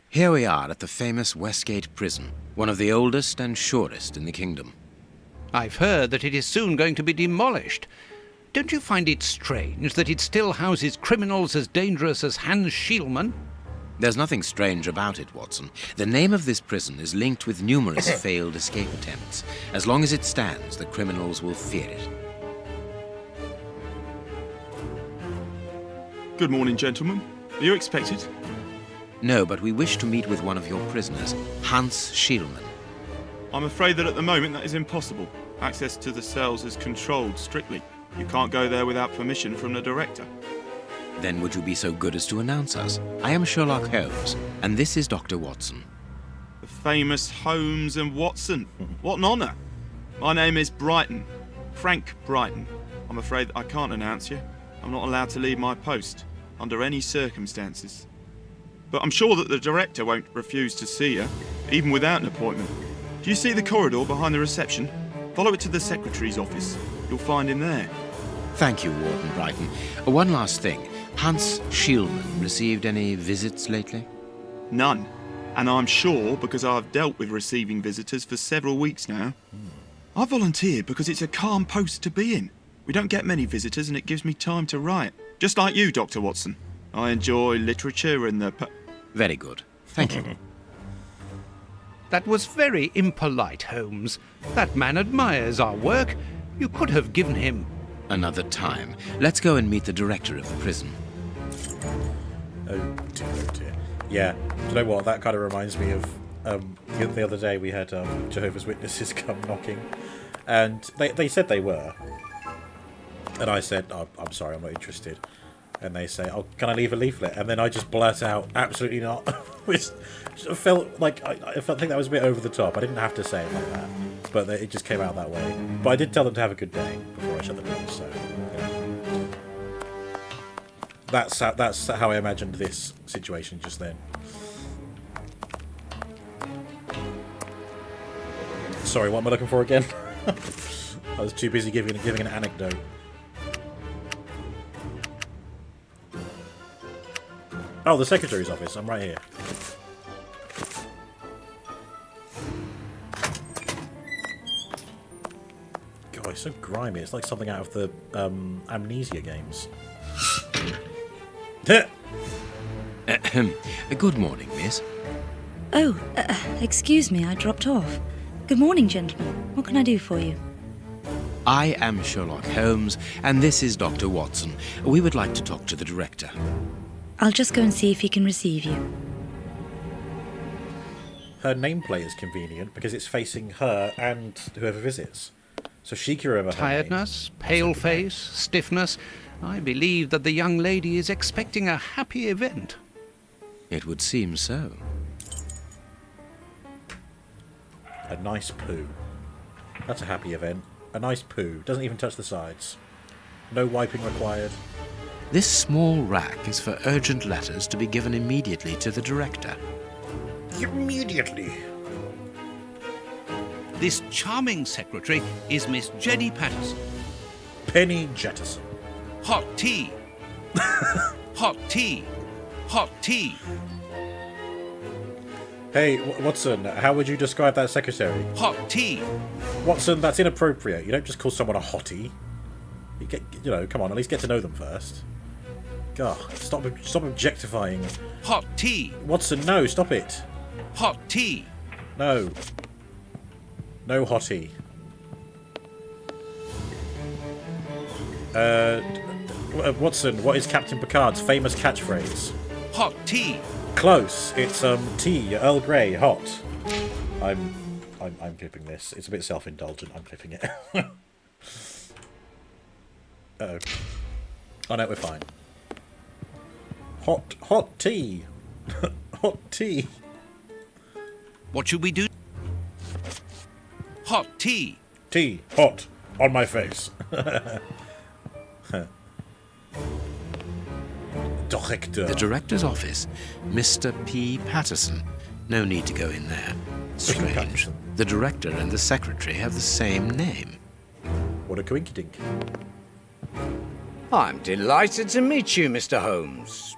Here we are at the famous Westgate Prison, one of the oldest and surest in the kingdom. I've heard that it is soon going to be demolished. Don't you find it strange that it still houses criminals as dangerous as Hans Schielman? There's nothing strange about it, Watson. The name of this prison is linked with numerous failed escape attempts. As long as it stands, the criminals will fear it. Good morning, gentlemen. Are you expected? No, but we wish to meet with one of your prisoners, Hans Schielman. I'm afraid that at the moment that is impossible. Access to the cells is controlled strictly. You can't go there without permission from the director. Then would you be so good as to announce us? I am Sherlock Holmes, and this is Dr. Watson. The famous Holmes and Watson. What an honour. My name is Brighton. Frank Brighton. I'm afraid I can't announce you. I'm not allowed to leave my post, under any circumstances. But I'm sure that the director won't refuse to see you, even without an appointment. Do you see the corridor behind the reception? Follow it to the secretary's office. You'll find him there. Thank you, Warden Brighton. One last thing. Hans Schielman received any visits lately? None. And I'm sure because I've dealt with receiving visitors for several weeks now. I volunteered because it's a calm post to be in. We don't get many visitors and it gives me time to write. Just like you, Dr. Watson. I enjoy literature and the... Very good. Thank you. That was very impolite, Holmes. That man admires our work. You could have given him... Another time. Let's go and meet the director of the prison. Oh dear, oh dear. Yeah, do you know what? That kind of reminds me of the other day we had Jehovah's Witnesses come knocking. And they said they were. And I said, oh, I'm sorry, I'm not interested. and they say, "Oh, can I leave a leaflet?" And then I just blurt out, "Absolutely not." Which I felt like I think that was a bit over the top. I didn't have to say it like that, but it just came out that way. But I did tell them to have a good day before I shut the door. So yeah. That's how I imagined this situation just then. Sorry, what am I looking for again? I was too busy giving an anecdote. Oh, the secretary's office. I'm right here. God, it's so grimy. It's like something out of the Amnesia games. Good morning, miss. Oh, excuse me, I dropped off. Good morning, gentlemen. What can I do for you? I am Sherlock Holmes, and this is Dr. Watson. We would like to talk to the director. I'll just go and see if he can receive you. Her nameplate is convenient because it's facing her and whoever visits. So she can remember her Tiredness, pale face, stiffness. I believe that the young lady is expecting a happy event. It would seem so. A nice poo. That's a happy event. A nice poo. Doesn't even touch the sides. No wiping required. This small rack is for urgent letters to be given immediately to the director. Immediately. This charming secretary is Miss Jenny Patterson. Penny Jettison. Hot tea. Hot tea. Hot tea. Hey, Watson, how would you describe that secretary? Hot tea. Watson, that's inappropriate. You don't just call someone a hottie. You know, come on, at least get to know them first. God, stop objectifying. Hot tea. Watson, no, stop it. Hot tea. No. No hottie. Watson, what is Captain Picard's famous catchphrase? Hot tea. Close. It's tea, Earl Grey, hot. I'm clipping this. It's a bit self-indulgent. I'm clipping it. Uh-oh. Oh no, we're fine. Hot tea. Hot tea. What should we do? Hot tea. Tea. Hot. On my face. Director. The director's office. Mr. P. Patterson. No need to go in there. Strange. The director and the secretary have the same name. What a coinkydink. I'm delighted to meet you, Mr. Holmes.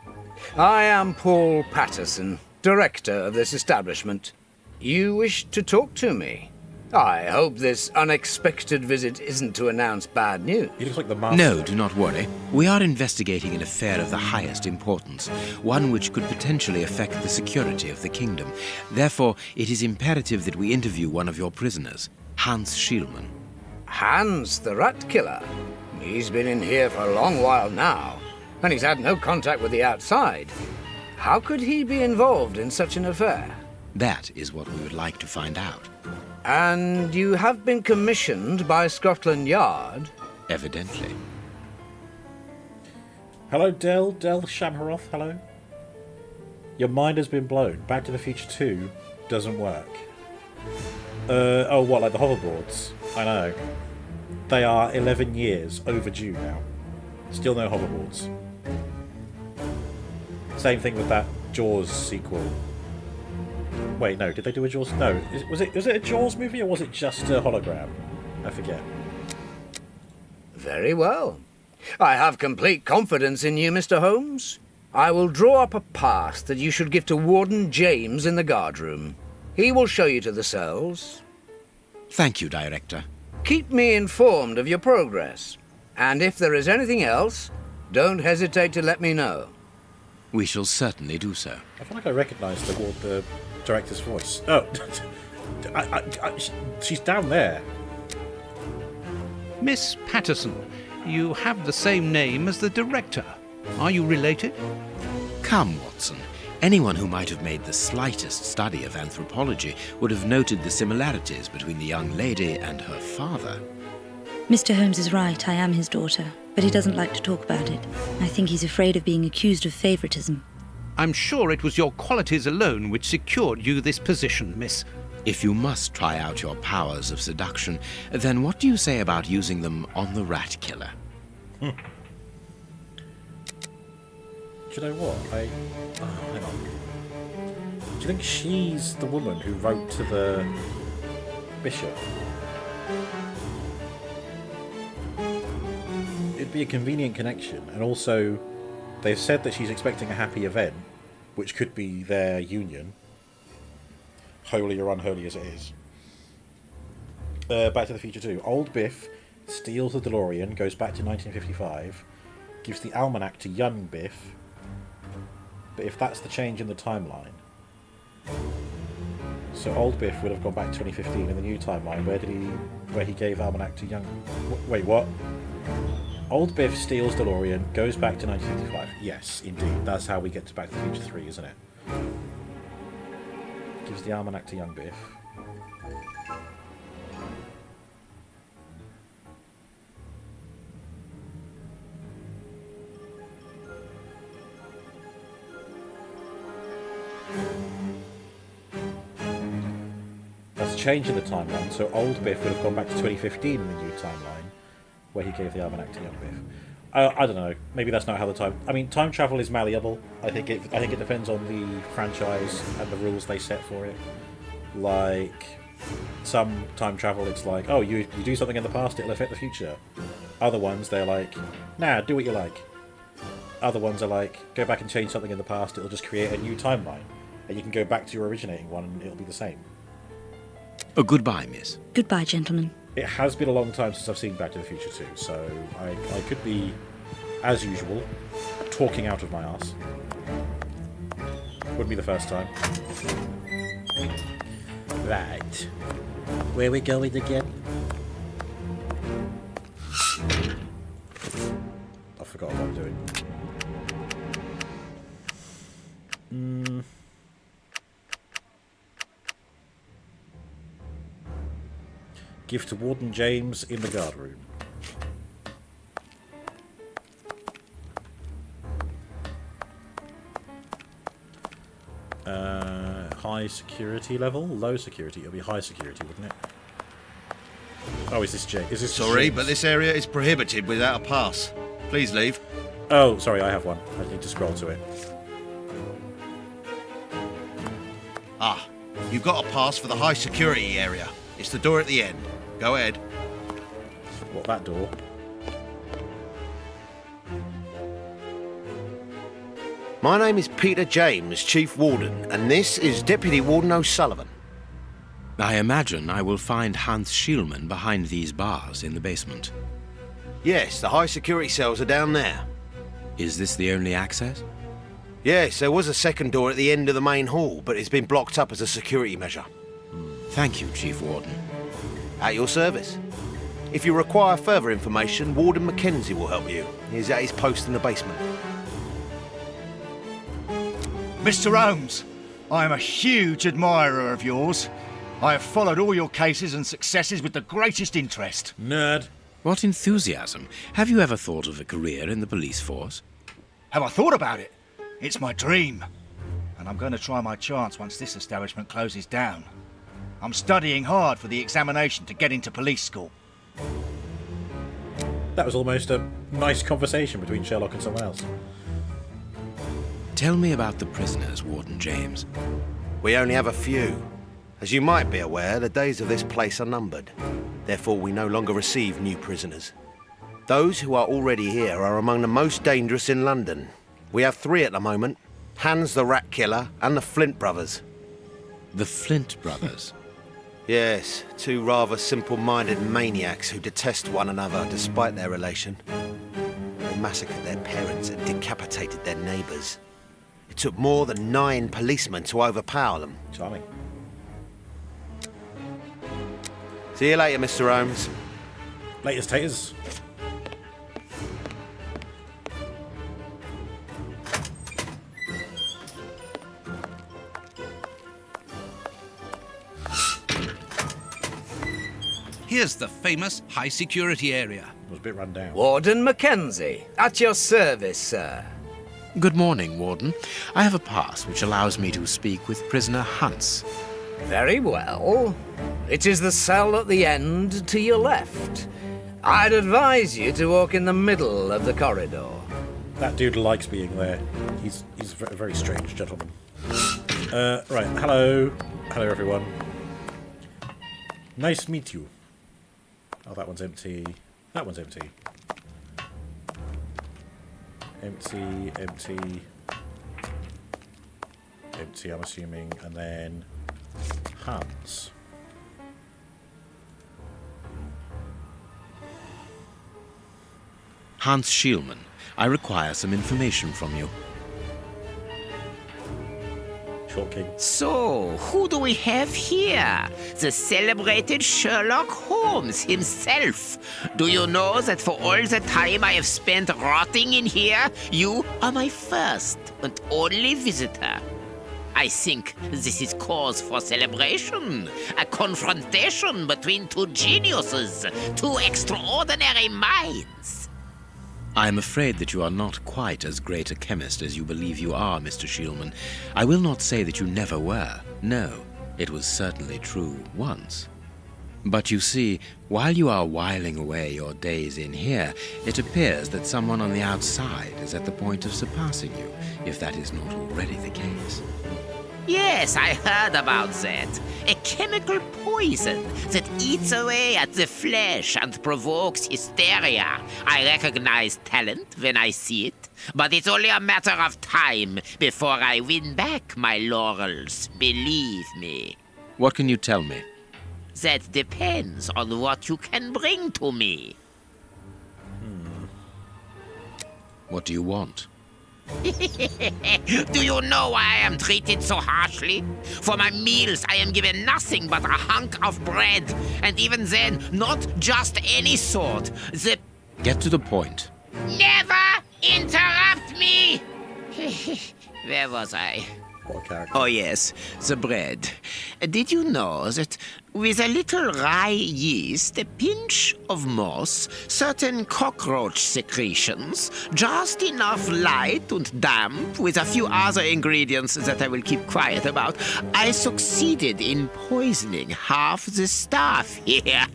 I am Paul Patterson, director of this establishment. You wish to talk to me? I hope this unexpected visit isn't to announce bad news. He looks like the master. No, do not worry. We are investigating an affair of the highest importance, one which could potentially affect the security of the kingdom. Therefore, it is imperative that we interview one of your prisoners, Hans Schielmann. Hans, the rat killer? He's been in here for a long while now, and he's had no contact with the outside. How could he be involved in such an affair? That is what we would like to find out. And you have been commissioned by Scotland Yard? Evidently. Hello, Del Shamharoth, hello. Your mind has been blown. Back to the Future 2 doesn't work. Oh, what, like the hoverboards? I know. They are 11 years overdue now. Still no hoverboards. Same thing with that Jaws sequel. Wait, no, did they do a Jaws? No, was it a Jaws movie or was it just a hologram? I forget. Very well. I have complete confidence in you, Mr. Holmes. I will draw up a pass that you should give to Warden James in the guardroom. He will show you to the cells. Thank you, Director. Keep me informed of your progress. And if there is anything else, don't hesitate to let me know. We shall certainly do so. I feel like I recognise the director's voice. Oh, she's down there. Miss Patterson, you have the same name as the director. Are you related? Come, Watson. Anyone who might have made the slightest study of anthropology would have noted the similarities between the young lady and her father. Mr. Holmes is right, I am his daughter, but he doesn't like to talk about it. I think he's afraid of being accused of favoritism. I'm sure it was your qualities alone which secured you this position, miss. If you must try out your powers of seduction, then what do you say about using them on the rat killer? Do you know what? Hang on. Do you think she's the woman who wrote to the bishop? It'd be a convenient connection, and also they've said that she's expecting a happy event, which could be their union, holy or unholy as it is. Back to the Future 2. Old Biff steals the DeLorean, goes back to 1955, gives the almanac to young Biff, but if that's the change in the timeline, so old Biff would have gone back to 2015 in the new timeline. Where he gave almanac to young... Wait, what? Old Biff steals DeLorean, goes back to 1955. Yes, indeed. That's how we get to Back to the Future 3, isn't it? Gives the almanac to young Biff. That's changing the timeline, so old Biff would have gone back to 2015 in the new timeline, where he gave the almanac to young Biff. I don't know. Maybe that's not how the time... I mean, time travel is malleable. I think it depends on the franchise and the rules they set for it. Like, some time travel, it's like, oh, you do something in the past, it'll affect the future. Other ones, they're like, nah, do what you like. Other ones are like, go back and change something in the past, it'll just create a new timeline. And you can go back to your originating one and it'll be the same. Oh, goodbye, miss. Goodbye, gentlemen. It has been a long time since I've seen Back to the Future 2, so I could be, as usual, talking out of my arse. Wouldn't be the first time. Right. Where we going again? I forgot what I'm doing. Give to Warden James in the guard room. High security level? Low security? It'll be high security, wouldn't it? Oh, is this Jay? Is this Sorry, James? but this area is prohibited without a pass. Please leave. Oh, sorry, I have one. I need to scroll to it. Ah, you've got a pass for the high security area. It's the door at the end. Go ahead. What, that door? My name is Peter James, Chief Warden, and this is Deputy Warden O'Sullivan. I imagine I will find Hans Schielman behind these bars in the basement. Yes, the high security cells are down there. Is this the only access? Yes, there was a second door at the end of the main hall, but it's been blocked up as a security measure. Thank you, Chief Warden. At your service. If you require further information, Warden Mackenzie will help you. He's at his post in the basement. Mr. Holmes, I am a huge admirer of yours. I have followed all your cases and successes with the greatest interest. Nerd. What enthusiasm. Have you ever thought of a career in the police force? Have I thought about it? It's my dream. And I'm going to try my chance once this establishment closes down. I'm studying hard for the examination to get into police school. That was almost a nice conversation between Sherlock and someone else. Tell me about the prisoners, Warden James. We only have a few. As you might be aware, the days of this place are numbered. Therefore, we no longer receive new prisoners. Those who are already here are among the most dangerous in London. We have 3 at the moment. Hans the Rat Killer and the Flint Brothers. The Flint Brothers? Yes, 2 rather simple-minded maniacs who detest one another despite their relation. They massacred their parents and decapitated their neighbours. It took more than 9 policemen to overpower them. Charming. See you later, Mr. Holmes. Latest taters. Here's the famous high-security area. It was a bit run down. Warden Mackenzie, at your service, sir. Good morning, Warden. I have a pass which allows me to speak with prisoner Hunts. Very well. It is the cell at the end to your left. I'd advise you to walk in the middle of the corridor. That dude likes being there. He's a very strange gentleman. Right, hello. Hello, everyone. Nice to meet you. Oh, that one's empty. That one's empty. Empty, empty. Empty, I'm assuming. And then Hans. Hans Schielman, I require some information from you. Shocking. So, who do we have here? The celebrated Sherlock Holmes himself. Do you know that for all the time I have spent rotting in here, you are my first and only visitor? I think this is cause for celebration. A confrontation between two geniuses, two extraordinary minds. I am afraid that you are not quite as great a chemist as you believe you are, Mr. Schielman. I will not say that you never were. No, it was certainly true once. But you see, while you are whiling away your days in here, it appears that someone on the outside is at the point of surpassing you, if that is not already the case. Yes, I heard about that. A chemical poison that eats away at the flesh and provokes hysteria. I recognize talent when I see it, but it's only a matter of time before I win back my laurels, believe me. What can you tell me? That depends on what you can bring to me. What do you want? Do you know why I am treated so harshly? For my meals, I am given nothing but a hunk of bread. And even then, not just any sort. Get to the point. Never interrupt me! Where was I? Oh, yes, the bread. Did you know that with a little rye yeast, a pinch of moss, certain cockroach secretions, just enough light and damp, with a few other ingredients that I will keep quiet about, I succeeded in poisoning half the staff here?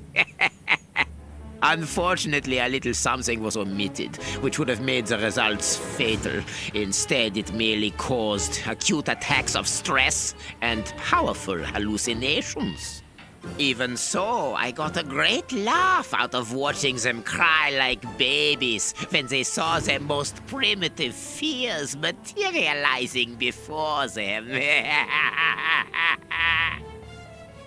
Unfortunately, a little something was omitted, which would have made the results fatal. Instead, it merely caused acute attacks of stress and powerful hallucinations. Even so, I got a great laugh out of watching them cry like babies when they saw their most primitive fears materializing before them.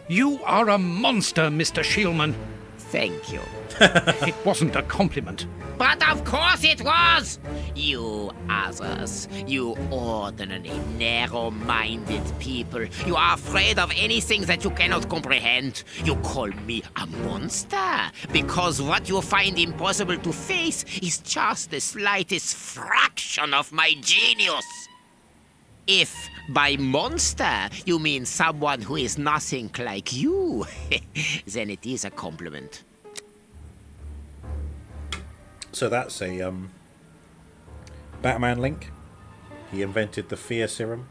You are a monster, Mr. Schielman. Thank you. It wasn't a compliment. But of course it was! You others, you ordinary, narrow-minded people, you are afraid of anything that you cannot comprehend. You call me a monster because what you find impossible to face is just the slightest fraction of my genius. If by monster you mean someone who is nothing like you, then it is a compliment. So that's a Batman link. He invented the fear serum,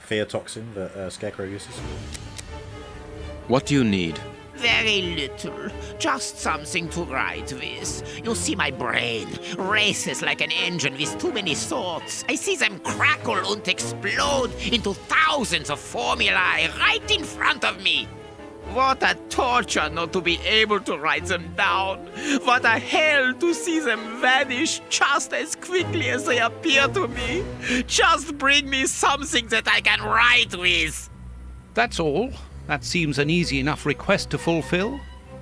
fear toxin that Scarecrow uses. What do you need? Very little. Just something to write with. You see, my brain races like an engine with too many thoughts. I see them crackle and explode into thousands of formulae right in front of me. What a torture not to be able to write them down. What a hell to see them vanish just as quickly as they appear to me. Just bring me something that I can write with. That's all. That seems an easy enough request to fulfill.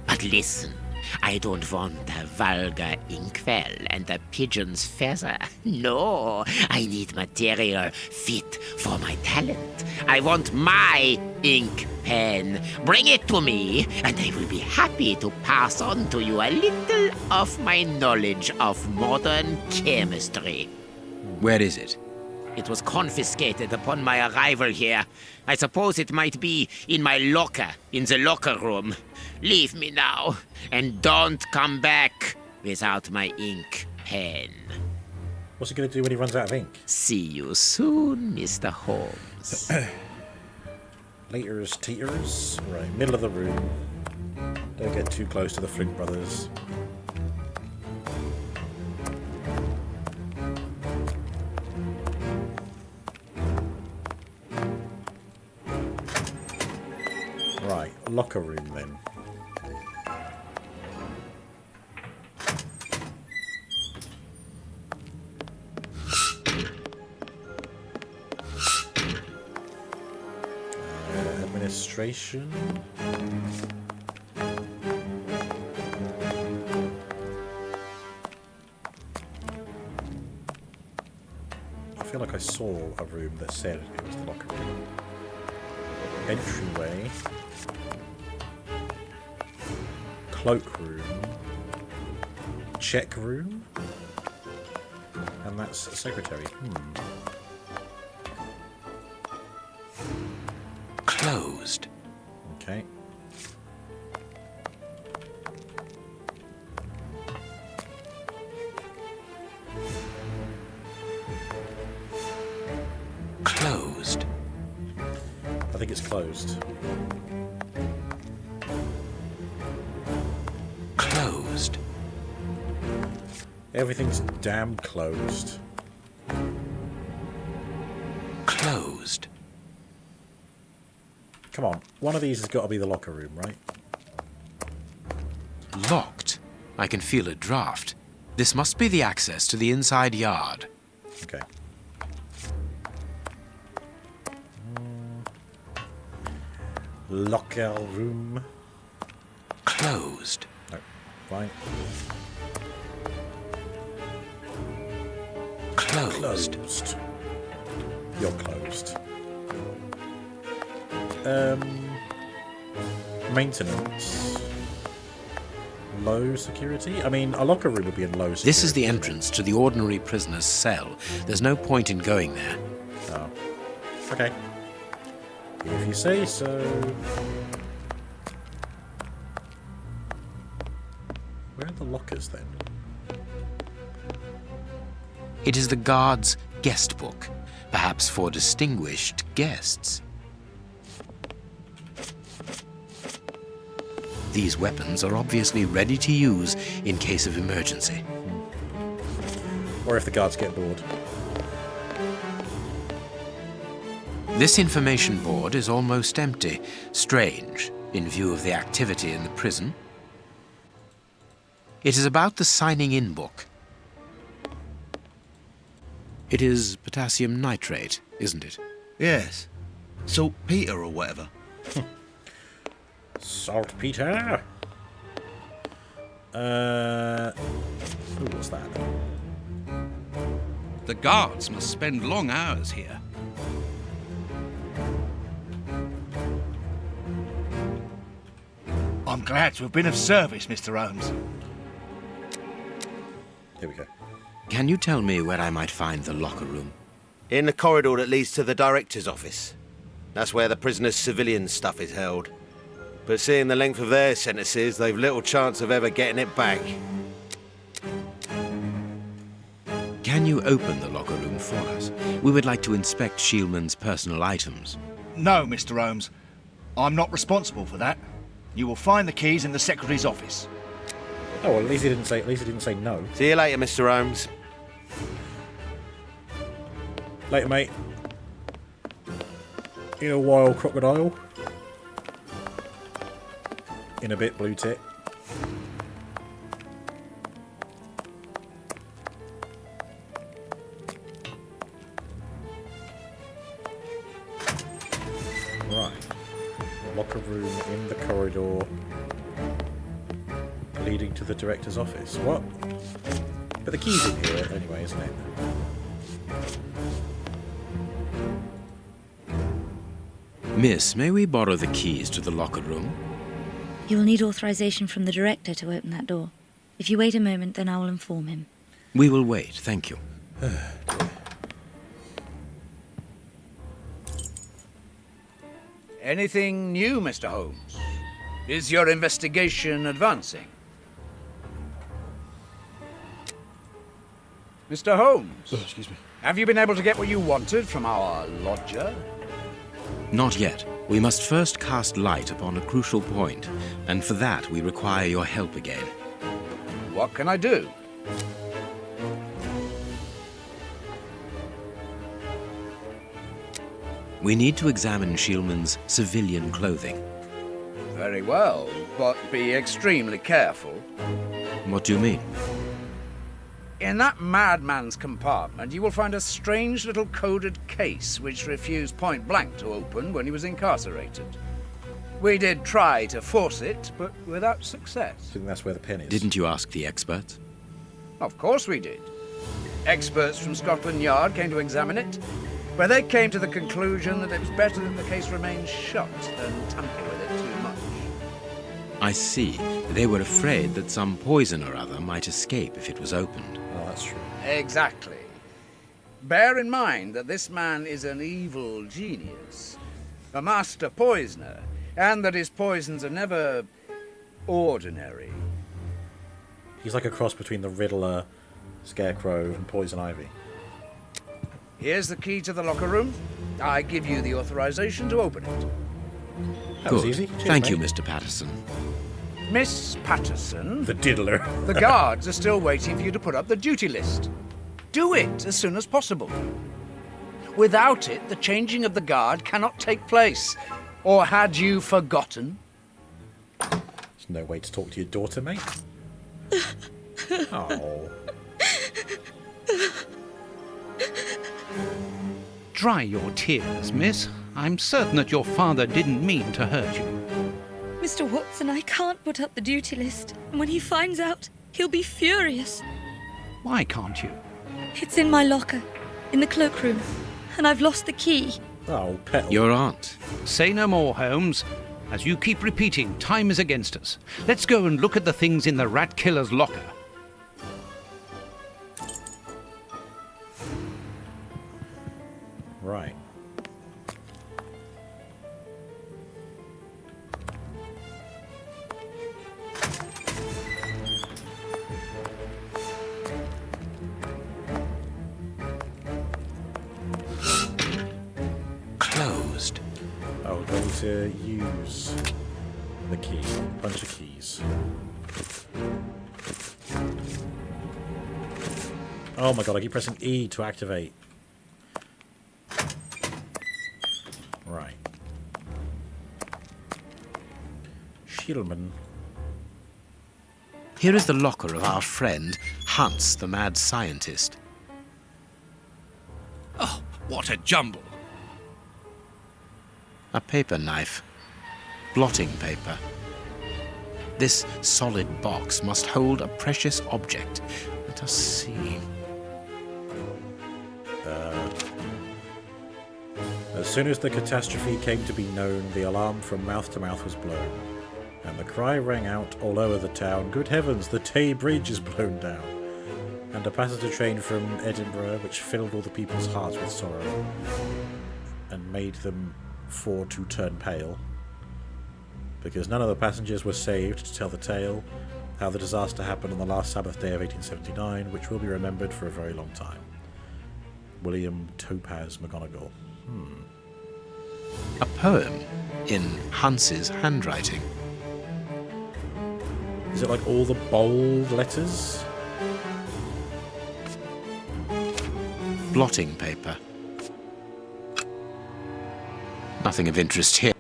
But listen, I don't want a vulgar inkwell and a pigeon's feather. No, I need material fit for my talent. I want my ink pen. Bring it to me, and I will be happy to pass on to you a little of my knowledge of modern chemistry. Where is it? It was confiscated upon my arrival here. I suppose it might be in my locker, in the locker room. Leave me now, and don't come back without my ink pen. What's he going to do when he runs out of ink? See you soon, Mr. Holmes. Laters, teeters. Right, middle of the room. Don't get too close to the Flint brothers. Right, locker room then. Administration. I feel like I saw a room that said it was the locker room. Entryway. Cloakroom. Check room. And that's a secretary. Closed. Okay. Closed. I think it's closed. Closed. Everything's damn closed. Closed. Come on, one of these has got to be the locker room, right? Locked. I can feel a draft. This must be the access to the inside yard. Okay. Locker room. Closed. No, fine. Closed. Closed. You're closed. Maintenance. Low security? I mean, a locker room would be in low security. This is the entrance to the ordinary prisoner's cell. There's no point in going there. Oh. Okay. If you say so. Where are the lockers then? It is the guard's guest book, perhaps for distinguished guests. These weapons are obviously ready to use in case of emergency. Or if the guards get bored. This information board is almost empty. Strange, in view of the activity in the prison. It is about the signing-in book. It is potassium nitrate, isn't it? Yes. Saltpeter or whatever. Saltpeter. Who was that? The guards must spend long hours here. I'm glad to have been of service, Mr. Holmes. Here we go. Can you tell me where I might find the locker room? In the corridor that leads to the director's office. That's where the prisoners' civilian stuff is held. But seeing the length of their sentences, they've little chance of ever getting it back. Can you open the locker room for us? We would like to inspect Shieldman's personal items. No, Mr. Holmes. I'm not responsible for that. You will find the keys in the secretary's office. Oh, well, at least he didn't say no. See you later, Mr. Holmes. Later, mate. In a while, crocodile. In a bit, blue tit. Right. Locker room in the corridor leading to the director's office. What? But the key's in here anyway, isn't it? Miss, may we borrow the keys to the locker room? You will need authorization from the director to open that door. If you wait a moment, then I will inform him. We will wait, thank you. Anything new, Mr. Holmes? Is your investigation advancing? Mr. Holmes? Excuse me. Have you been able to get what you wanted from our lodger? Not yet. We must first cast light upon a crucial point, and for that we require your help again. What can I do? We need to examine Shieldman's civilian clothing. Very well, but be extremely careful. What do you mean? In that madman's compartment, you will find a strange little coded case which refused point blank to open when he was incarcerated. We did try to force it, but without success. I think that's where the pin is. Didn't you ask the experts? Of course we did. Experts from Scotland Yard came to examine it, but they came to the conclusion that it was better that the case remained shut than tamper with it too much. I see. They were afraid that some poison or other might escape if it was opened. Oh, that's true. Exactly. Bear in mind that this man is an evil genius, a master poisoner, and that his poisons are never ordinary. He's like a cross between the Riddler, Scarecrow, and Poison Ivy. Here's the key to the locker room. I give you the authorization to open it. That was Good. easy. Cheers, Thank you, mate. Mr. Patterson. Miss Patterson? The diddler. The guards are still waiting for you to put up the duty list. Do it as soon as possible. Without it, the changing of the guard cannot take place. Or had you forgotten? There's no way to talk to your daughter, mate. Oh. Dry your tears, miss. I'm certain that your father didn't mean to hurt you. Mr. Watson, I can't put up the duty list. And when he finds out, he'll be furious. Why can't you? It's in my locker, in the cloakroom, and I've lost the key. Oh, Petal. Your aunt. Say no more, Holmes. As you keep repeating, time is against us. Let's go and look at the things in the rat killer's locker. Right. Closed. Oh, do I need to use the key? A bunch of keys. Oh my god, I keep pressing E to activate. Right. Shieldman. Here is the locker of our friend, Hans, the mad scientist. Oh, what a jumble. A paper knife. Blotting paper. This solid box must hold a precious object. Let us see. As soon as the catastrophe came to be known, the alarm from mouth to mouth was blown. And the cry rang out all over the town, "Good heavens, the Tay Bridge is blown down!" And a passenger train from Edinburgh, which filled all the people's hearts with sorrow, and made them for to turn pale, because none of the passengers were saved to tell the tale, how the disaster happened on the last Sabbath day of 1879, which will be remembered for a very long time. William Topaz McGonagall. A poem in Hans's handwriting. Is it like all the bold letters? Blotting paper. Nothing of interest here.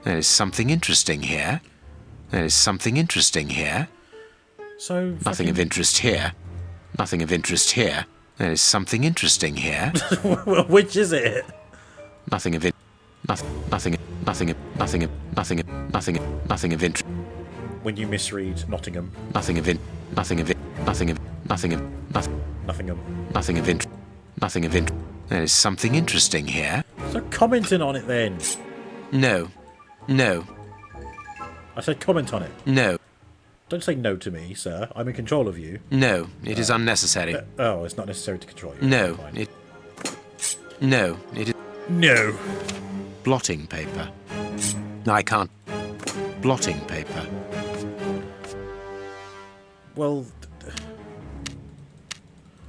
There is something interesting here. There is something interesting here. So nothing of interest here. Nothing of interest here. There is something interesting here. Which is it? Nothing of it. Nothing of interest. When you misread Nottingham. Nothing of interest. Nothing of interest. There is something interesting here. So commenting on it then. No. No. I said comment on it. No. Don't say no to me, sir. I'm in control of you. No, it is unnecessary. Oh, it's not necessary to control you. No, Fine. it... No, it is... No. Blotting paper. I can't... Blotting paper. Well...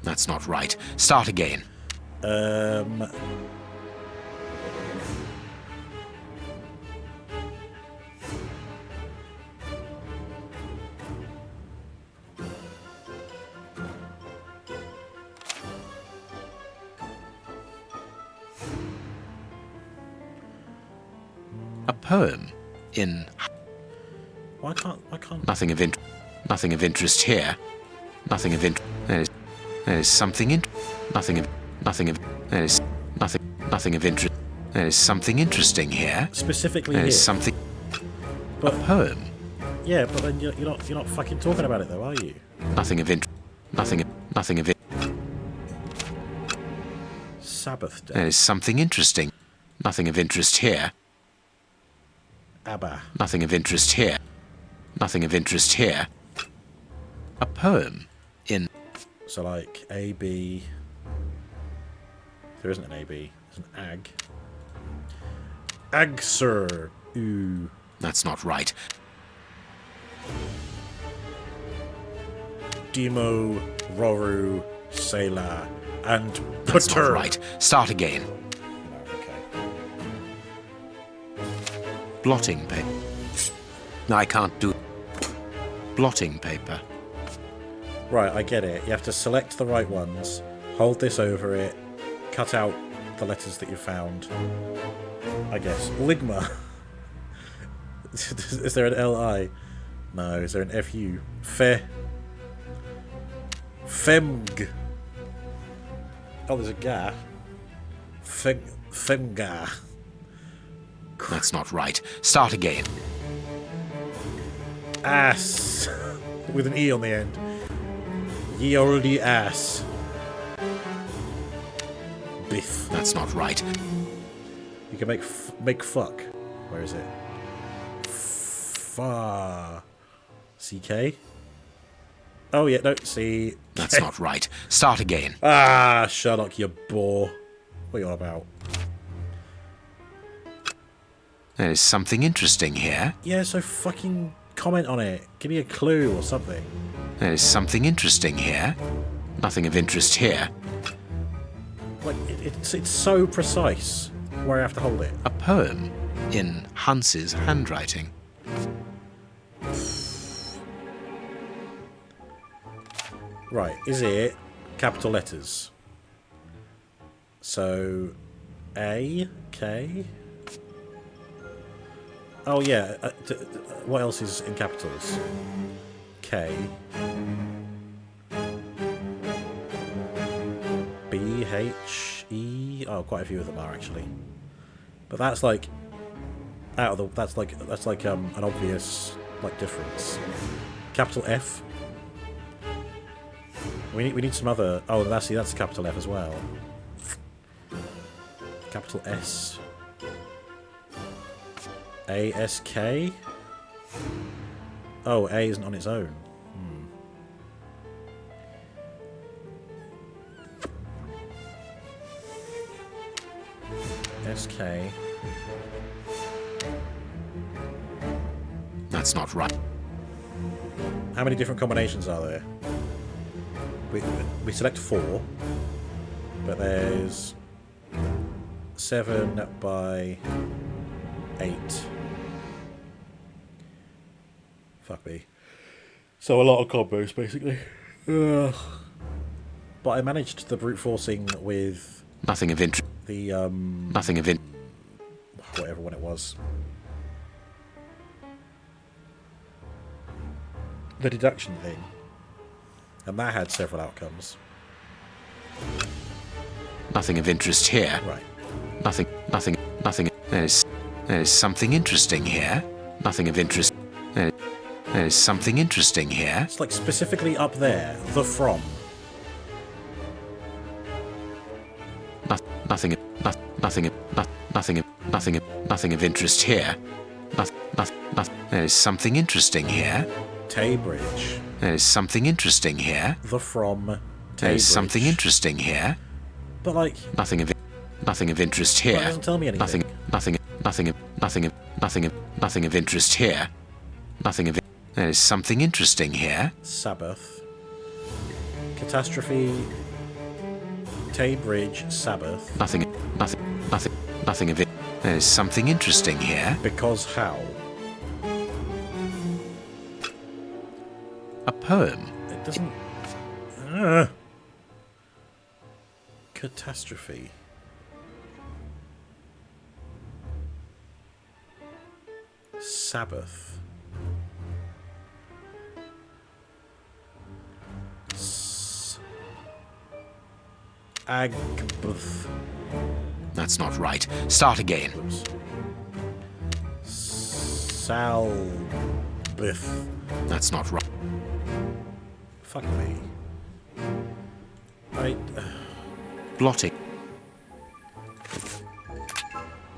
That's not right. Start again. A poem in... Why can't... Nothing of interest here. Nothing of interest... There is something in... Nothing of... There is nothing of interest... There is something interesting here. Specifically There here. is something... But, a poem. Yeah, but then you're not fucking talking about it though, are you? Nothing of interest... Nothing of it. Sabbath Day. There is something interesting. Nothing of interest here. ABBA. Nothing of interest here. Nothing of interest here. A poem in... So like A, B... There isn't an A, B. There's an AG. AG, sir. Ooh. That's not right. Demo, Roru, Sailor, and Putter. That's not right. Start again. Blotting paper. I can't do... Blotting paper. Right, I get it. You have to select the right ones, hold this over it, cut out the letters that you found. I guess. Ligma. Is there an L-I? No. Is there an F-U? Femg. Oh, there's a ga. Femga. That's not right. Start again. Ass. With an E on the end. Ye olde ass. Biff. That's not right. You can make fuck. Where is it? Fa. CK? Oh, yeah, no, C. That's not right. Start again. Ah, Sherlock, you bore. What are you on about? There is something interesting here. Yeah, so fucking comment on it. Give me a clue or something. There is something interesting here. Nothing of interest here. Like, it's so precise where I have to hold it. A poem in Hans's handwriting. Right, is it capital letters? So, A, K. Oh yeah, what else is in capitals? K. B, H, E. Oh, quite a few of them are actually. But that's like out of the. That's like an obvious like difference. Capital F. We need some other. Oh, that's a capital F as well. Capital S. A, S, K. Oh, A isn't on its own. SK. That's not right. How many different combinations are there? We select 4, but there's 7 by 8. Fuck me. So a lot of combos, basically. Ugh. But I managed the brute forcing with nothing of interest. The nothing of interest. Whatever one it was. The deduction thing. And that had several outcomes. Nothing of interest here. Right. Nothing. There is something interesting here. Nothing of interest. There is something interesting here. It's like specifically up there. The from. Nothing of interest here. There is something interesting here. Taybridge. There is something interesting here. The from. There is something interesting here. But like nothing of Nothing of interest here. Well, it doesn't tell me anything. Nothing of interest here. There is something interesting here. Sabbath. Catastrophe. Tay Bridge. Sabbath. Nothing of it. There is something interesting here. Because how? A poem. It doesn't... Catastrophe. Sabbath. Agbth. That's not right. Start again. Oops. Salbith. That's not right. Fuck me. Blotting.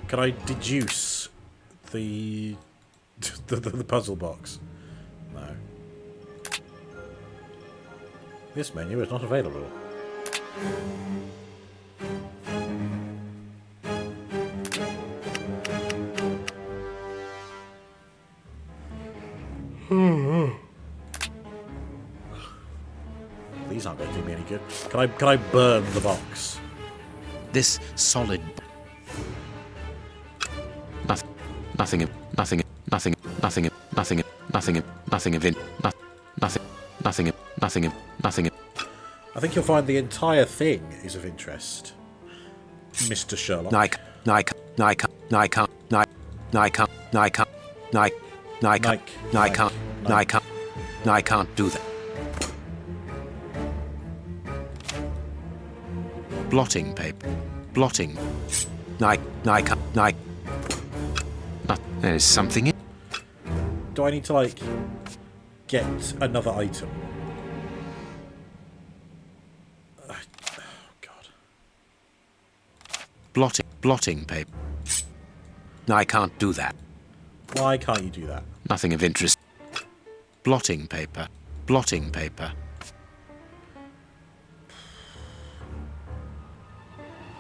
Can I deduce the puzzle box? No. This menu is not available. These aren't going to do me any good. Can I burn the box? This solid. Nothing of I think you'll find the entire thing is of interest, Mr. Sherlock. I can't do that. Blotting paper. Blotting. There is something in. Do I need to, like, get another item? Oh, God. Blotting paper. I can't do that. Why can't you do that? Nothing of interest. Blotting paper. Blotting paper.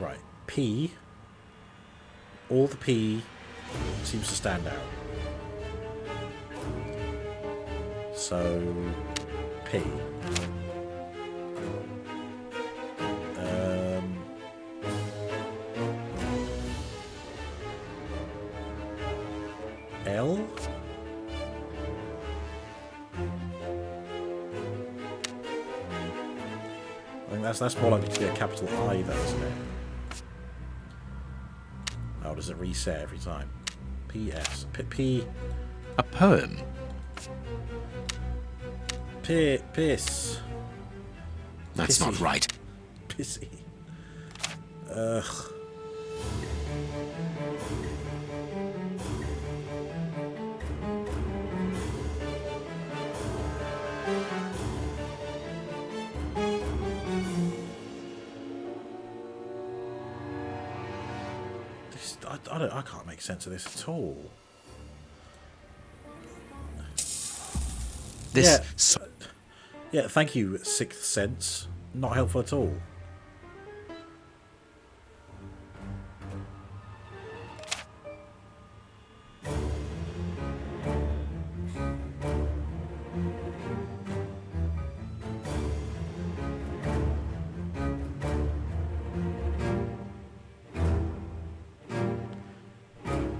Right. P. All the P seems to stand out. So, P. L. I think that's more likely to be a capital I, though, isn't it? Oh, does it reset every time? P-S. P... A poem. Piss. That's Pissy. not right. Pissy. Ugh. I can't make sense of this at all. Yeah, thank you, Sixth Sense. Not helpful at all.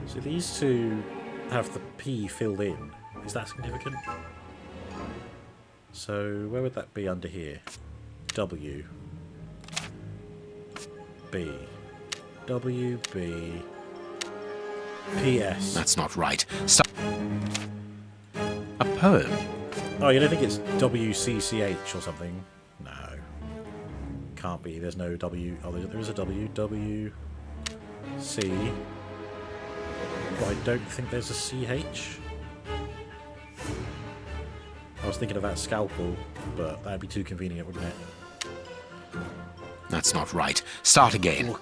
So these two have the P filled in. Is that significant? So where would that be under here? W. B. W, B. PS. That's not right. Stop. A poem. Oh, you don't think it's WCCH or something? No. Can't be. There's no W. Oh, there is a W. W. C. But I don't think there's a CH. I was thinking of that scalpel, but that'd be too convenient, wouldn't it? That's not right. Start again.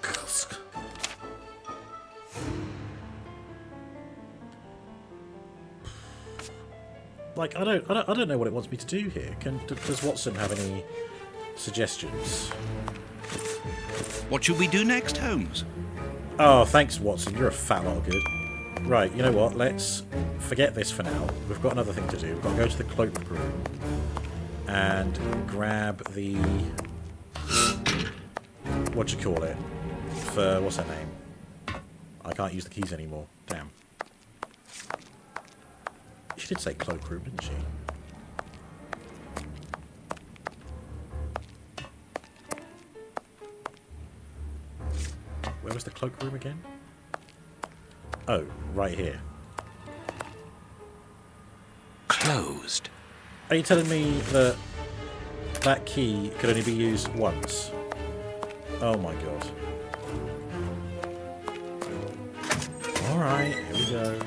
Like, I don't know what it wants me to do here. Does Watson have any suggestions? What should we do next, Holmes? Oh, thanks, Watson. You're a fat lot of good. Right, you know what? Let's forget this for now. We've got another thing to do. We've got to go to the cloak room and grab the... what do you call it? For... what's her name? I can't use the keys anymore. Damn. She did say cloak room, didn't she? Where was the cloak room again? Oh, right here. Closed. Are you telling me that that key could only be used once? Oh my god. Alright, here we go.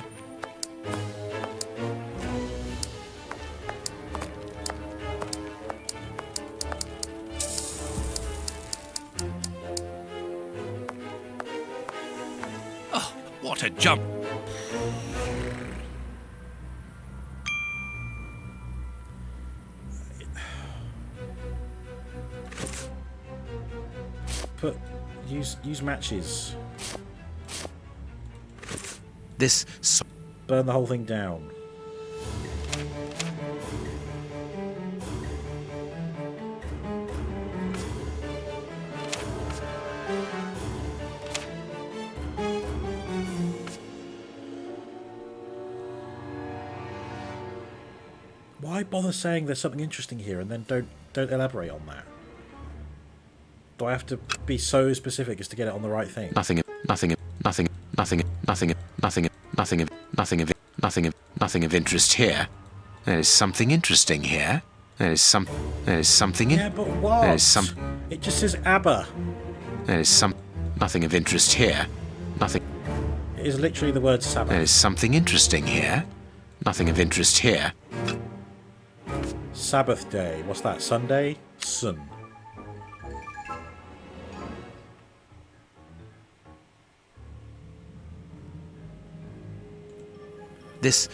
Oh, what a jump! But use matches. This... burn the whole thing down. Why bother saying there's something interesting here and then don't elaborate on that? Do I have to be so specific as to get it on the right thing? Nothing of interest here. There is something interesting here. There is something in... Yeah, but what? There is some... It just says ABBA. There is nothing of interest here. Nothing... It is literally the word Sabbath. There is something interesting here. Nothing of interest here. Sabbath day. What's that? Sunday? Sun. This...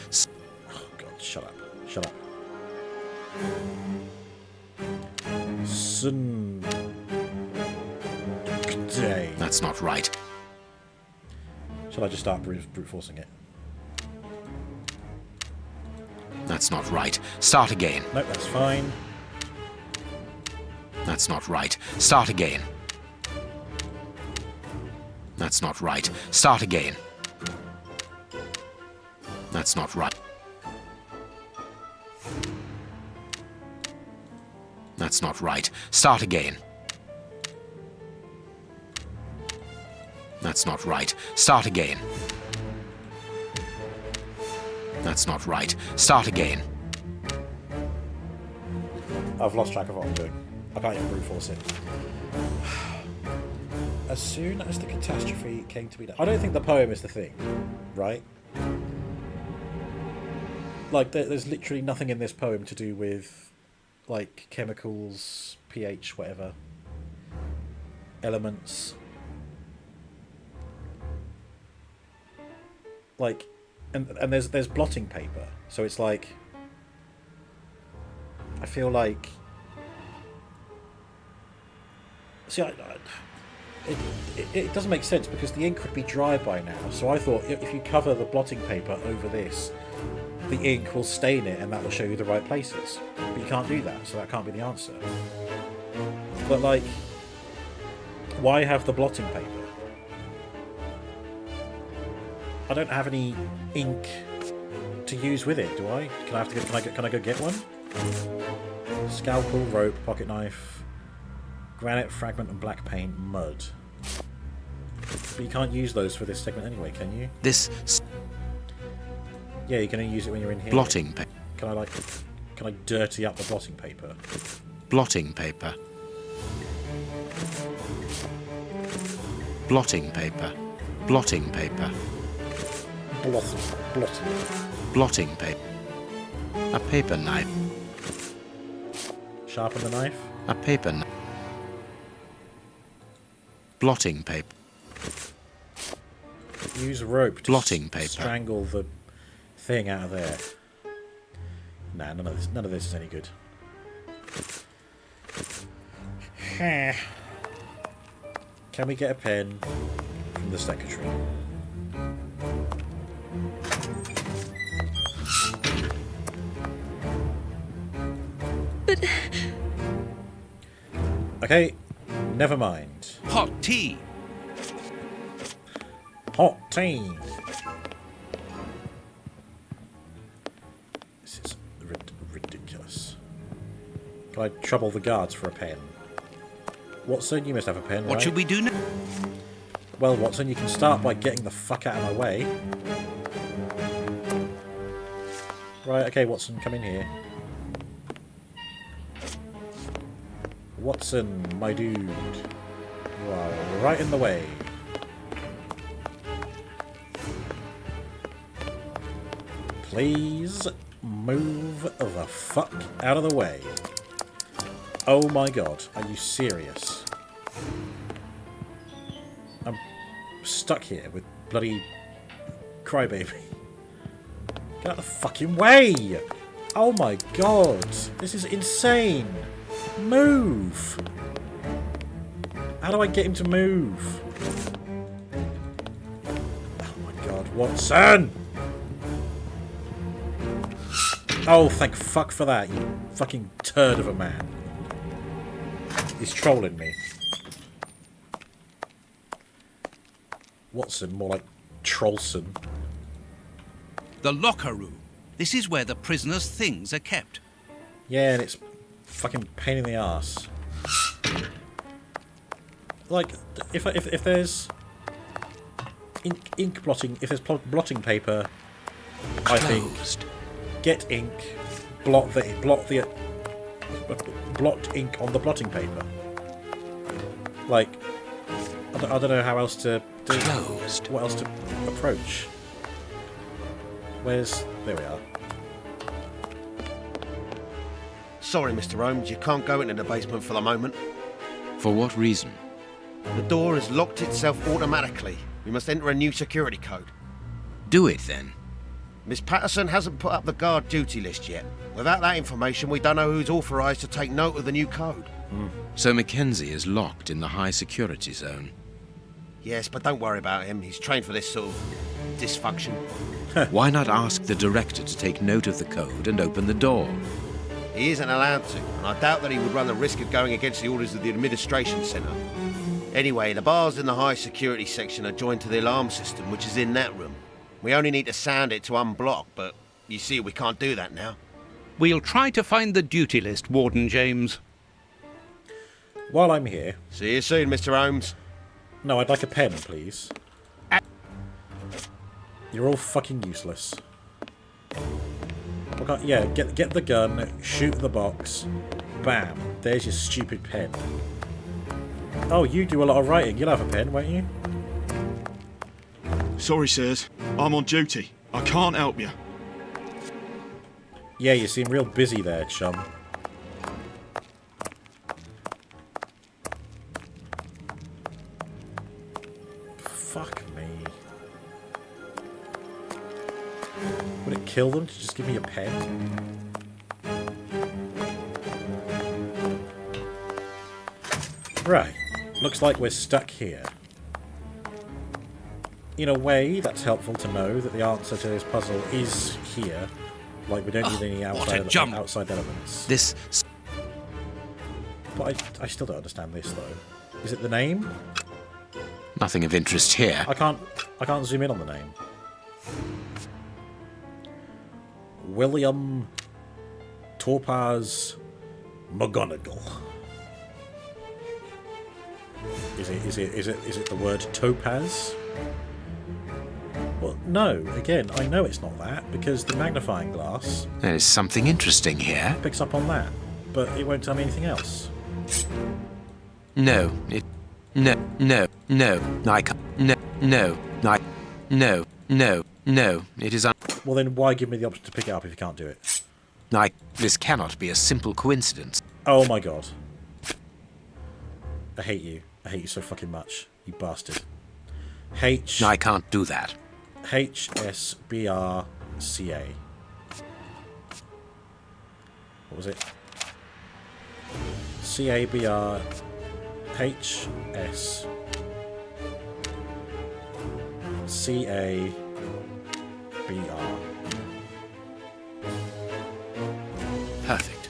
Oh god, shut up. Shut up. Sun... day. That's not right. Shall I just start brute forcing it? That's not right. Start again. Nope, that's fine. That's not right. Start again. That's not right. Start again. That's not right. That's not right. Start again. That's not right. Start again. That's not right. Start again. I've lost track of what I'm doing. I can't even brute force it. As soon as the catastrophe came to be done... I don't think the poem is the thing, right? Like, there's literally nothing in this poem to do with, like, chemicals, pH, whatever. Elements. Like, and there's blotting paper. So it's like... I feel like... See, it doesn't make sense because the ink would be dry by now. So I thought if you cover the blotting paper over this, the ink will stain it and that will show you the right places. But you can't do that, so that can't be the answer. But like, why have the blotting paper? I don't have any ink to use with it, do I? Can I go get one? Scalpel, rope, pocket knife, granite, fragment, and black paint, mud. But you can't use those for this segment anyway, can you? This... Yeah, you can only use it when you're in here. Blotting paper. Can I dirty up the blotting paper? Blotting paper. Blotting paper. Blotting paper. Blotting paper. A paper knife. Sharpen the knife? A paper knife. Blotting paper. Use rope to blotting paper. Strangle the thing out of there. Nah, none of this is any good. Can we get a pen from the secretary? But... Okay, never mind. Hot tea. Hot tea. This is ridiculous. Can I trouble the guards for a pen? Watson, you must have a pen, What right? should we do now? Well, Watson, you can start by getting the fuck out of my way. Right, okay, Watson, come in here. Watson, my dude. You are right in the way. Please move the fuck out of the way. Oh my god, are you serious? I'm stuck here with bloody Crybaby. Get out of the fucking way! Oh my god, this is insane! Move! How do I get him to move? Oh my god, Watson! Oh, thank fuck for that, you fucking turd of a man. He's trolling me. Watson, more like Trollson. The locker room. This is where the prisoners' things are kept. Yeah, and it's fucking pain in the ass. Like, if there's ink blotting, if there's blotting paper, I think get ink, blot ink on the blotting paper. Like, I don't know how else to do. What else to approach? Where's... There we are. Sorry, Mr. Holmes, you can't go into the basement for the moment. For what reason? The door has locked itself automatically. We must enter a new security code. Do it, then. Miss Patterson hasn't put up the guard duty list yet. Without that information, we don't know who's authorised to take note of the new code. So Mackenzie is locked in the high security zone. Yes, but don't worry about him. He's trained for this sort of dysfunction. Why not ask the director to take note of the code and open the door? He isn't allowed to, and I doubt that he would run the risk of going against the orders of the administration centre. Anyway, the bars in the high security section are joined to the alarm system, which is in that room. We only need to sound it to unblock, but you see we can't do that now. We'll try to find the duty list, Warden James. While I'm here... See you soon, Mr. Holmes. No, I'd like a pen, please. You're all fucking useless. Okay, yeah, get the gun, shoot the box, bam. There's your stupid pen. Oh, you do a lot of writing. You'll have a pen, won't you? Sorry, sirs. I'm on duty. I can't help you. Yeah, you seem real busy there, chum. Fuck me. Would it kill them to just give me a pen? Right. Looks like we're stuck here. In a way, that's helpful to know that the answer to this puzzle is here. Like, we don't need any outside elements. This... But I still don't understand this, though. Is it the name? Nothing of interest here. I can't zoom in on the name. William Topaz McGonagall. Is it the word topaz? Well, no. Again, I know it's not that because the magnifying glass. There is something interesting here. Picks up on that, but it won't tell me anything else. No, it. No, I can't. No, it is Well, then why give me the option to pick it up if you can't do it? This cannot be a simple coincidence. Oh my god. I hate you. I hate you so fucking much, you bastard. I can't do that. HSBRCA. What was it? CABR HS C-A-B-R. Perfect.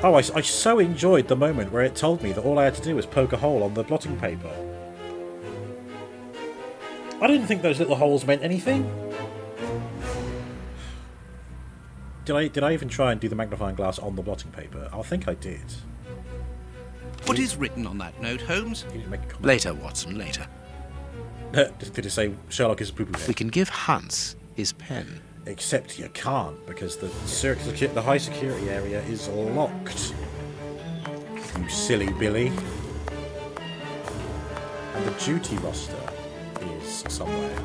Oh, I so enjoyed the moment where it told me that all I had to do was poke a hole on the blotting paper. I didn't think those little holes meant anything. Did I even try and do the magnifying glass on the blotting paper? I think I did. What is written on that note, Holmes? Later, Watson, later. Did it say Sherlock is a poo-poo head? We can give Hans his pen. Except you can't, because the high security area is locked. You silly Billy. And the duty roster is somewhere.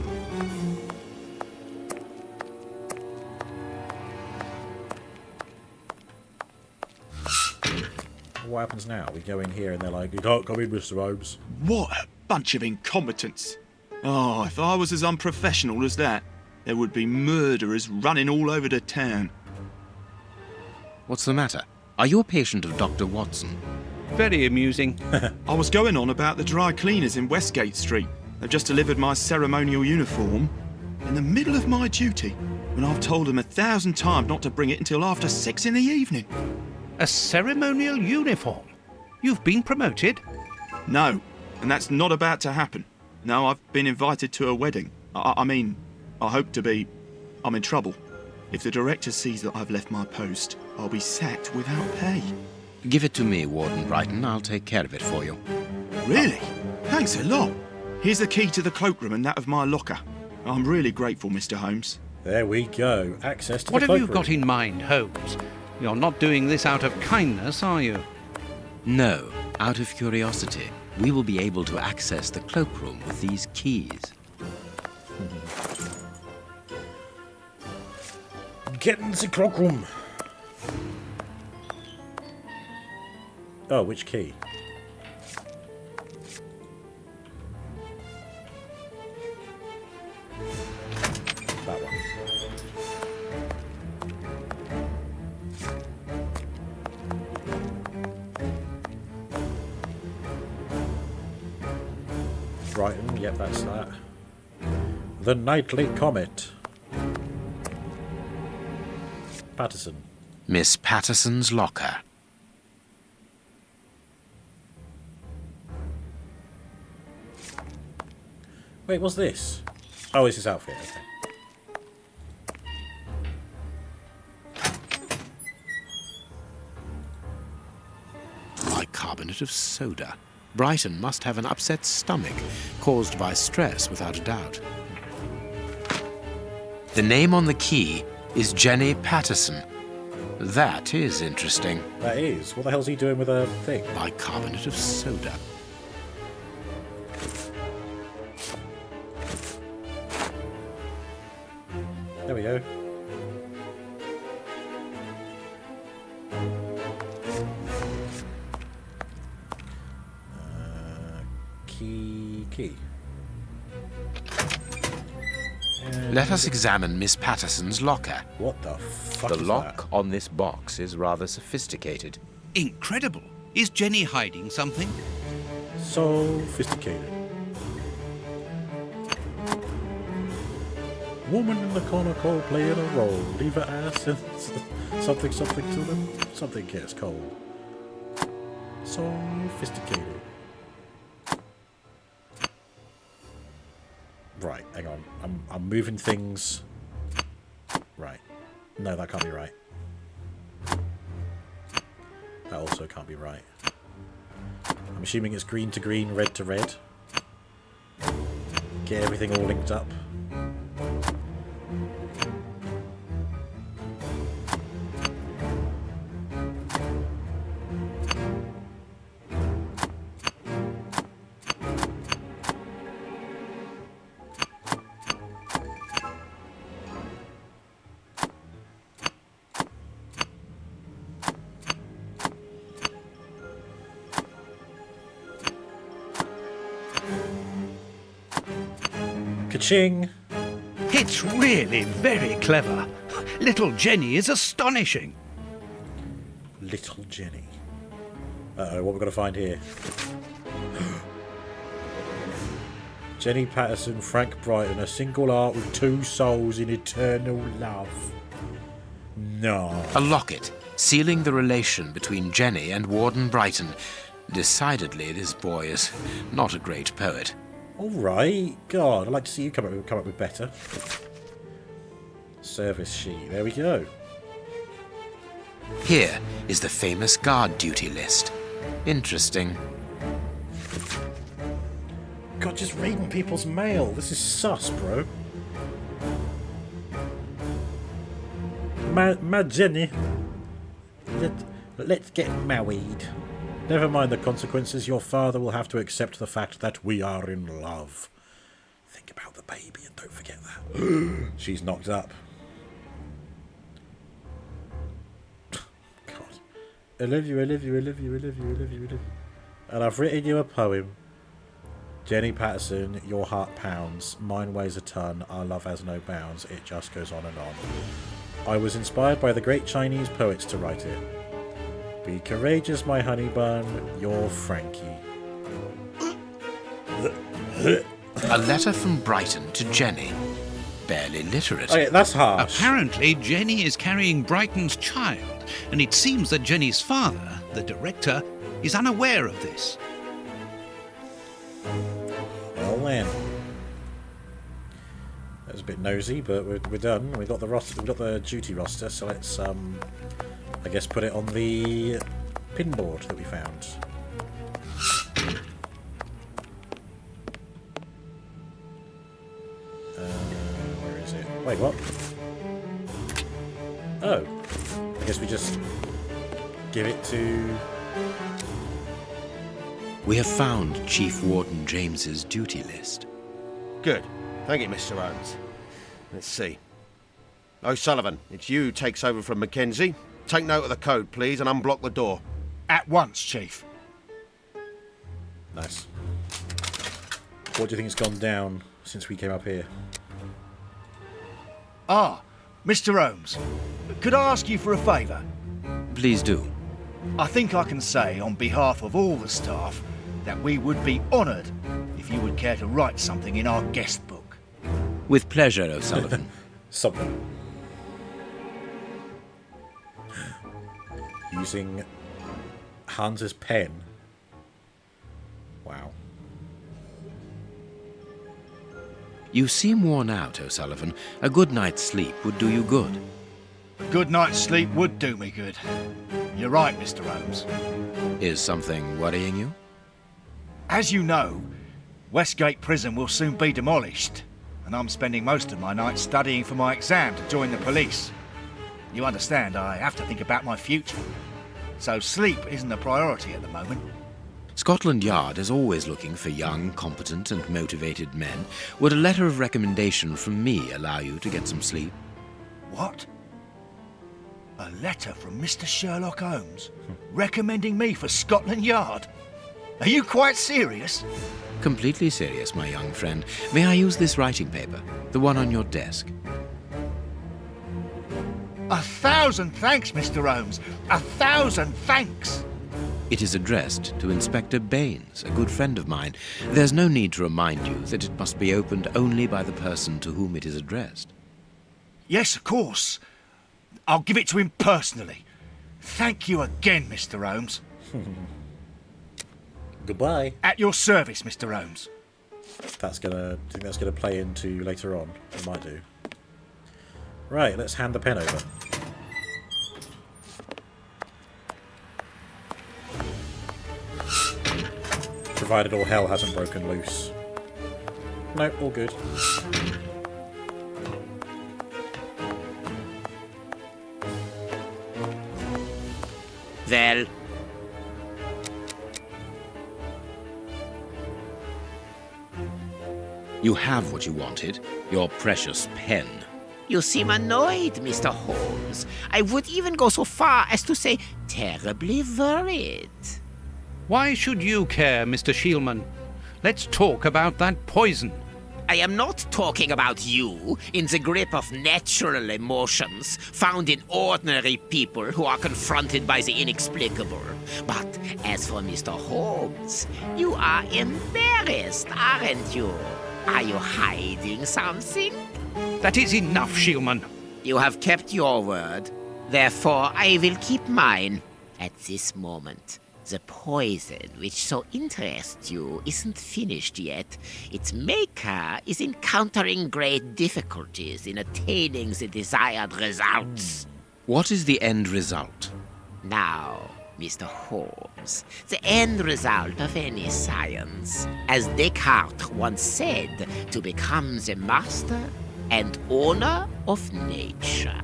What happens now? We go in here and they're like, "You can't come in, Mr. Holmes." What a bunch of incompetents. Oh, if I was as unprofessional as that, there would be murderers running all over the town. What's the matter? Are you a patient of Dr. Watson? Very amusing. I was going on about the dry cleaners in Westgate Street. They've just delivered my ceremonial uniform in the middle of my duty, when I've told them 1,000 times not to bring it until after 6 in the evening. A ceremonial uniform? You've been promoted? No, and that's not about to happen. No, I've been invited to a wedding. I mean, I hope to be. I'm in trouble. If the director sees that I've left my post, I'll be sacked without pay. Give it to me, Warden Brighton. I'll take care of it for you. Really? Thanks a lot. Here's the key to the cloakroom and that of my locker. I'm really grateful, Mr. Holmes. There we go. Access to What the have you cloakroom. got in mind, Holmes? You're not doing this out of kindness, are you? No, out of curiosity. We will be able to access the cloakroom with these keys. Get in the cloakroom. Oh, which key? That one. Brighton, yep, that's that. The Nightly Comet. Patterson. Miss Patterson's locker. Wait, what's this? Oh, it's his outfit, okay. Bicarbonate of soda. Brighton must have an upset stomach, caused by stress without a doubt. The name on the key is Jenny Patterson. That is interesting. That is. What the hell's he doing with a thing? Bicarbonate of soda. There we go. Key. Let us examine Miss Patterson's locker. What the fuck The is lock on this box is rather sophisticated. Incredible. Is Jenny hiding something? Sophisticated. Woman in the corner cold playing a role. Leave her ass and something to them. Something gets cold. Sophisticated. Right, hang on. I'm moving things. Right. No, that can't be right. That also can't be right. I'm assuming it's green to green, red to red. Get everything all linked up. Ka-ching! It's really very clever. Little Jenny is astonishing. Little Jenny. Uh-oh, what we've got to find here? Jenny Patterson, Frank Brighton, a single heart with two souls in eternal love. No. A locket, sealing the relation between Jenny and Warden Brighton. Decidedly, this boy is not a great poet. All right. God, I'd like to see you come up with better. Service sheet. There we go. Here is the famous guard duty list. Interesting. God, just reading people's mail. This is sus, bro. My Jenny. Let's get married. Never mind the consequences. Your father will have to accept the fact that we are in love. Think about the baby and don't forget that. She's knocked up. God. I love you, I love you, I love you, I love you, I love you, I love you. And I've written you a poem. Jenny Patterson, your heart pounds. Mine weighs a ton. Our love has no bounds. It just goes on and on. I was inspired by the great Chinese poets to write it. Be courageous, my honey bun. You're Frankie. A letter from Brighton to Jenny. Barely literate. Oh, yeah, that's harsh. Apparently, Jenny is carrying Brighton's child, and it seems that Jenny's father, the director, is unaware of this. Well then. That was a bit nosy, but we're done. We've got the roster. We've got the duty roster, so let's I guess put it on the pinboard that we found. Where is it? Wait, what? Oh. I guess we just give it to... We have found Chief Warden James's duty list. Good. Thank you, Mr. Holmes. Let's see. O'Sullivan, it's you who takes over from Mackenzie. Take note of the code, please, and unblock the door. At once, Chief. Nice. What do you think has gone down since we came up here? Ah, Mr. Holmes, could I ask you for a favour? Please do. I think I can say on behalf of all the staff that we would be honoured if you would care to write something in our guest book. With pleasure, O'Sullivan. Something. Using Hans's pen. Wow. You seem worn out, O'Sullivan. A good night's sleep would do you good. A good night's sleep would do me good. You're right, Mr. Holmes. Is something worrying you? As you know, Westgate Prison will soon be demolished, and I'm spending most of my night studying for my exam to join the police. You understand, I have to think about my future. So sleep isn't a priority at the moment. Scotland Yard is always looking for young, competent and motivated men. Would a letter of recommendation from me allow you to get some sleep? What? A letter from Mr. Sherlock Holmes recommending me for Scotland Yard? Are you quite serious? Completely serious, my young friend. May I use this writing paper? The one on your desk. 1,000 thanks, Mr. Holmes. 1,000 thanks. It is addressed to Inspector Baines, a good friend of mine. There's no need to remind you that it must be opened only by the person to whom it is addressed. Yes, of course. I'll give it to him personally. Thank you again, Mr. Holmes. Goodbye. At your service, Mr. Holmes. That's gonna. I think that's gonna play into later on. It might do. Right, let's hand the pen over. Provided all hell hasn't broken loose. No, all good. Well, You have what you wanted, your precious pen. you seem annoyed, Mr. Holmes. I would even go so far as to say terribly worried. Why should you care, Mr. Shielman? Let's talk about that poison. I am not talking about you in the grip of natural emotions found in ordinary people who are confronted by the inexplicable. But as for Mr. Holmes, you are embarrassed, aren't you? Are you hiding something? That is enough, Shieldman. You have kept your word. Therefore, I will keep mine. At this moment, the poison which so interests you isn't finished yet. Its maker is encountering great difficulties in attaining the desired results. What is the end result? Now, Mr. Holmes, the end result of any science, as Descartes once said, to become the master and owner of nature.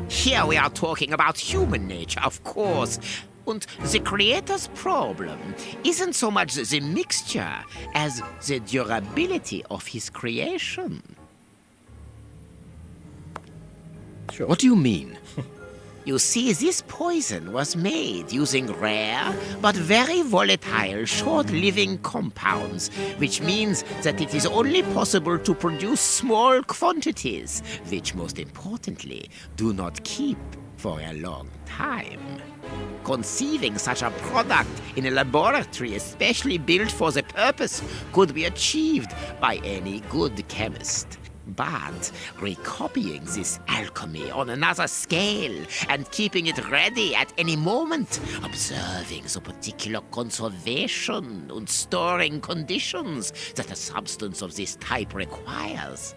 Here we are talking about human nature, of course. And the creator's problem isn't so much the mixture as the durability of his creation. Sure. What do you mean? You see, this poison was made using rare but very volatile short-living compounds, which means that it is only possible to produce small quantities, which most importantly do not keep for a long time. Conceiving such a product in a laboratory especially built for the purpose could be achieved by any good chemist. But recopying this alchemy on another scale and keeping it ready at any moment, observing the particular conservation and storing conditions that a substance of this type requires,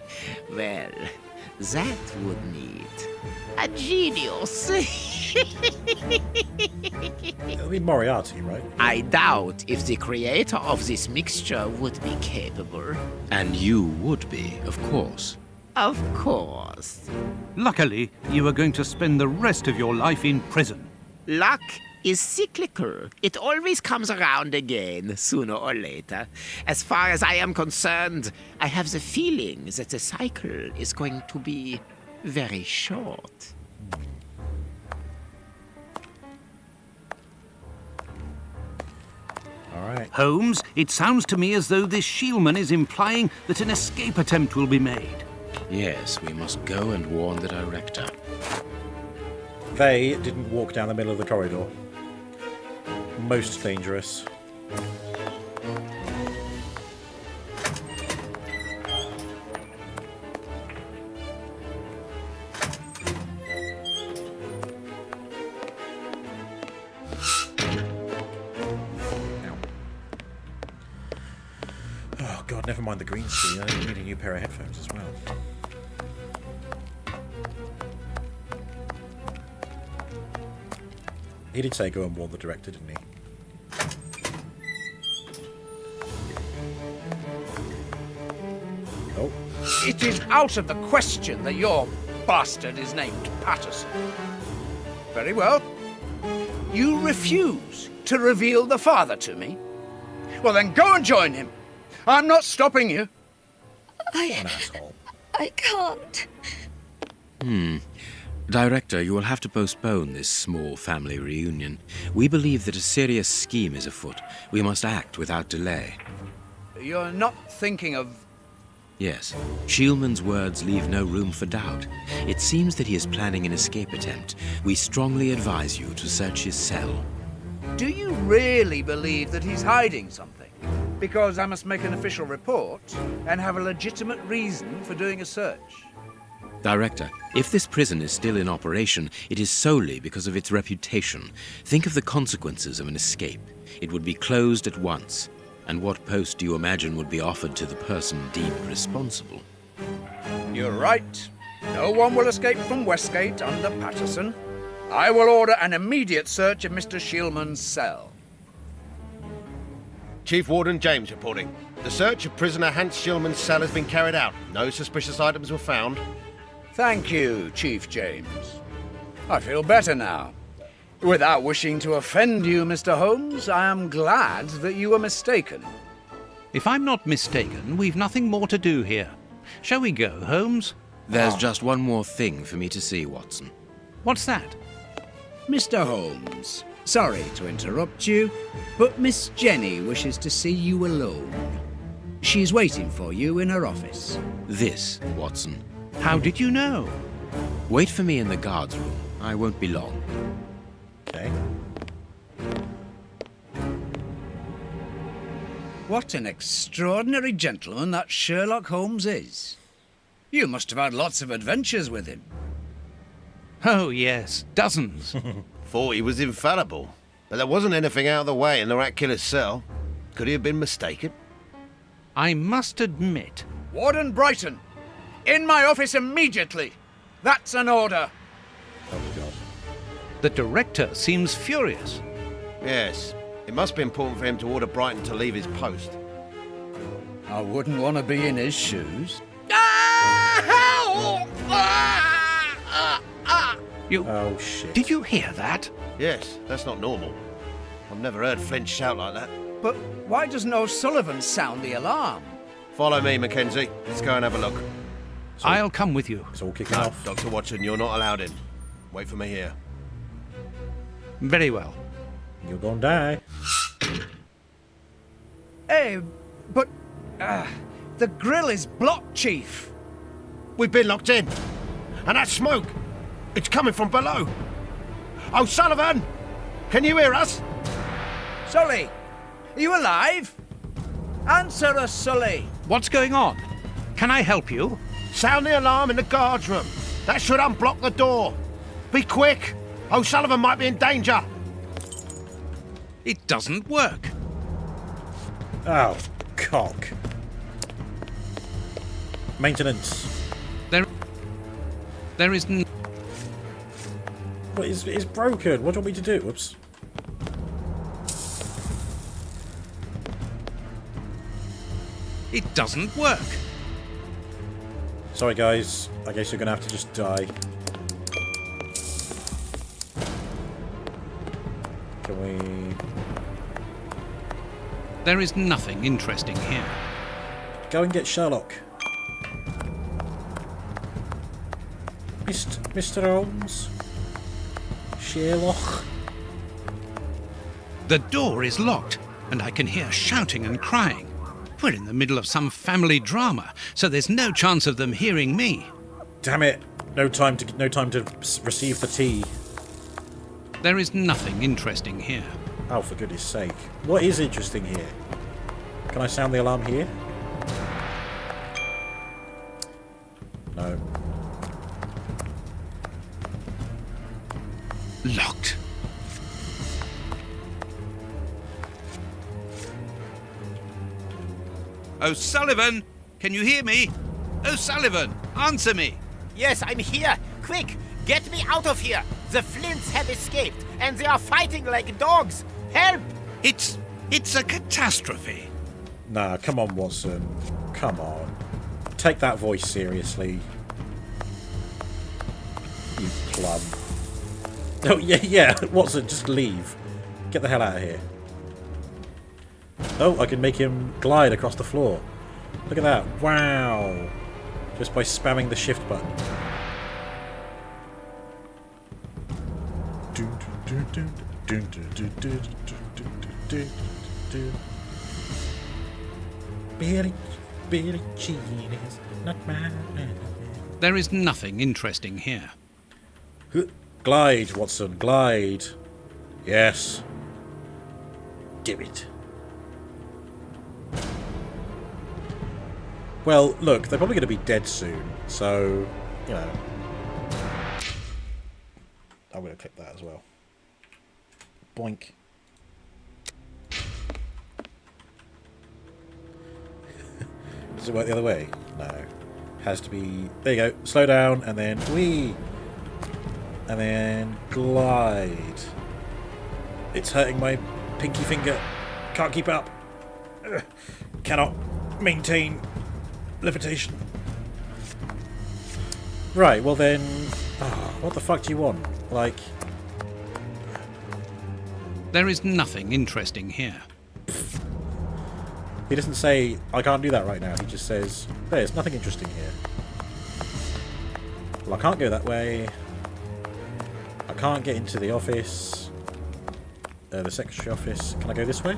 well, that would need a genius. It'll be Moriarty, right? I doubt if the creator of this mixture would be capable. And you would be, of course. Of course. Luckily, you are going to spend the rest of your life in prison. Luck is cyclical. It always comes around again, sooner or later. As far as I am concerned, I have the feeling that the cycle is going to be very short. All right. Holmes, it sounds to me as though this Shieldman is implying that an escape attempt will be made. Yes, we must go and warn the director. They didn't walk down the middle of the corridor. Most dangerous. Oh god, never mind the green screen. I need a new pair of headphones as well. He did say go and warn the director, didn't he? Oh. It is out of the question that your bastard is named Patterson. Very well. You refuse to reveal the father to me? Well, then go and join him. I'm not stopping you. An asshole. I can't. Director, you will have to postpone this small family reunion. We believe that a serious scheme is afoot. We must act without delay. You're not thinking of... Yes. Shieldman's words leave no room for doubt. It seems that he is planning an escape attempt. We strongly advise you to search his cell. Do you really believe that he's hiding something? Because I must make an official report and have a legitimate reason for doing a search. Director, if this prison is still in operation, it is solely because of its reputation. Think of the consequences of an escape. It would be closed at once. And what post do you imagine would be offered to the person deemed responsible? You're right. No one will escape from Westgate under Patterson. I will order an immediate search of Mr. Shieldman's cell. Chief Warden James reporting. The search of prisoner Hans Shieldman's cell has been carried out. No suspicious items were found. Thank you, Chief James. I feel better now. Without wishing to offend you, Mr. Holmes, I am glad that you were mistaken. If I'm not mistaken, we've nothing more to do here. Shall we go, Holmes? There's just one more thing for me to see, Watson. What's that? Mr. Holmes, sorry to interrupt you, but Miss Jenny wishes to see you alone. She's waiting for you in her office. This, Watson. How did you know? Wait for me in the guard's room. I won't be long. Okay. What an extraordinary gentleman that Sherlock Holmes is. You must have had lots of adventures with him. Oh, yes, dozens. Thought he was infallible, but there wasn't anything out of the way in the rat killer's cell. Could he have been mistaken? I must admit... Warden Brighton, in my office immediately. That's an order. Oh, God. The director seems furious. Yes, it must be important for him to order Brighton to leave his post. I wouldn't want to be in his shoes. You... Oh, shit. Did you hear that? Yes, that's not normal. I've never heard Flint shout like that. But why doesn't O'Sullivan sound the alarm? Follow me, Mackenzie. Let's go and have a look. I'll come with you. It's all kicking No, off. Dr. Watson, you're not allowed in. Wait for me here. Very well. You're gonna die. Hey, but... the grill is blocked, Chief. We've been locked in. And that smoke, it's coming from below. O'Sullivan! Can you hear us? Sully, are you alive? Answer us, Sully. What's going on? Can I help you? Sound the alarm in the guard's room. That should unblock the door. Be quick. O'Sullivan might be in danger. It doesn't work. Oh, cock. Maintenance. There is What is it's broken? What do you want me to do? Whoops. It doesn't work. Sorry, guys. I guess you're gonna have to just die. Can we... There is nothing interesting here. Go and get Sherlock. Mr. Holmes? Sherlock? The door is locked, and I can hear shouting and crying. We're in the middle of some family drama, so there's no chance of them hearing me. Damn it! No time to receive the tea. There is nothing interesting here. Oh, for goodness sake! What is interesting here? Can I sound the alarm here? No. Locked. O'Sullivan! Can you hear me? O'Sullivan, answer me! Yes, I'm here. Quick, get me out of here. The Flints have escaped, and they are fighting like dogs. Help! It's a catastrophe. Nah, come on, Watson. Come on. Take that voice seriously. You plum. Oh, yeah, Watson, just leave. Get the hell out of here. Oh, I can make him glide across the floor. Look at that. Wow. Just by spamming the shift button. Billie Jean is not mine. There is nothing interesting here. Glide, Watson, glide. Yes. Do it. Well, look, they're probably going to be dead soon, so, you know. I'm going to click that as well. Boink. Does it work the other way? No. Has to be... There you go. Slow down, and then whee! And then glide. It's hurting my pinky finger. Can't keep up. Ugh. Cannot maintain levitation. Right, well then... Oh, what the fuck do you want? Like... There is nothing interesting here. He doesn't say, I can't do that right now. He just says, there's nothing interesting here. Well, I can't go that way. I can't get into the office. The secretary office. Can I go this way?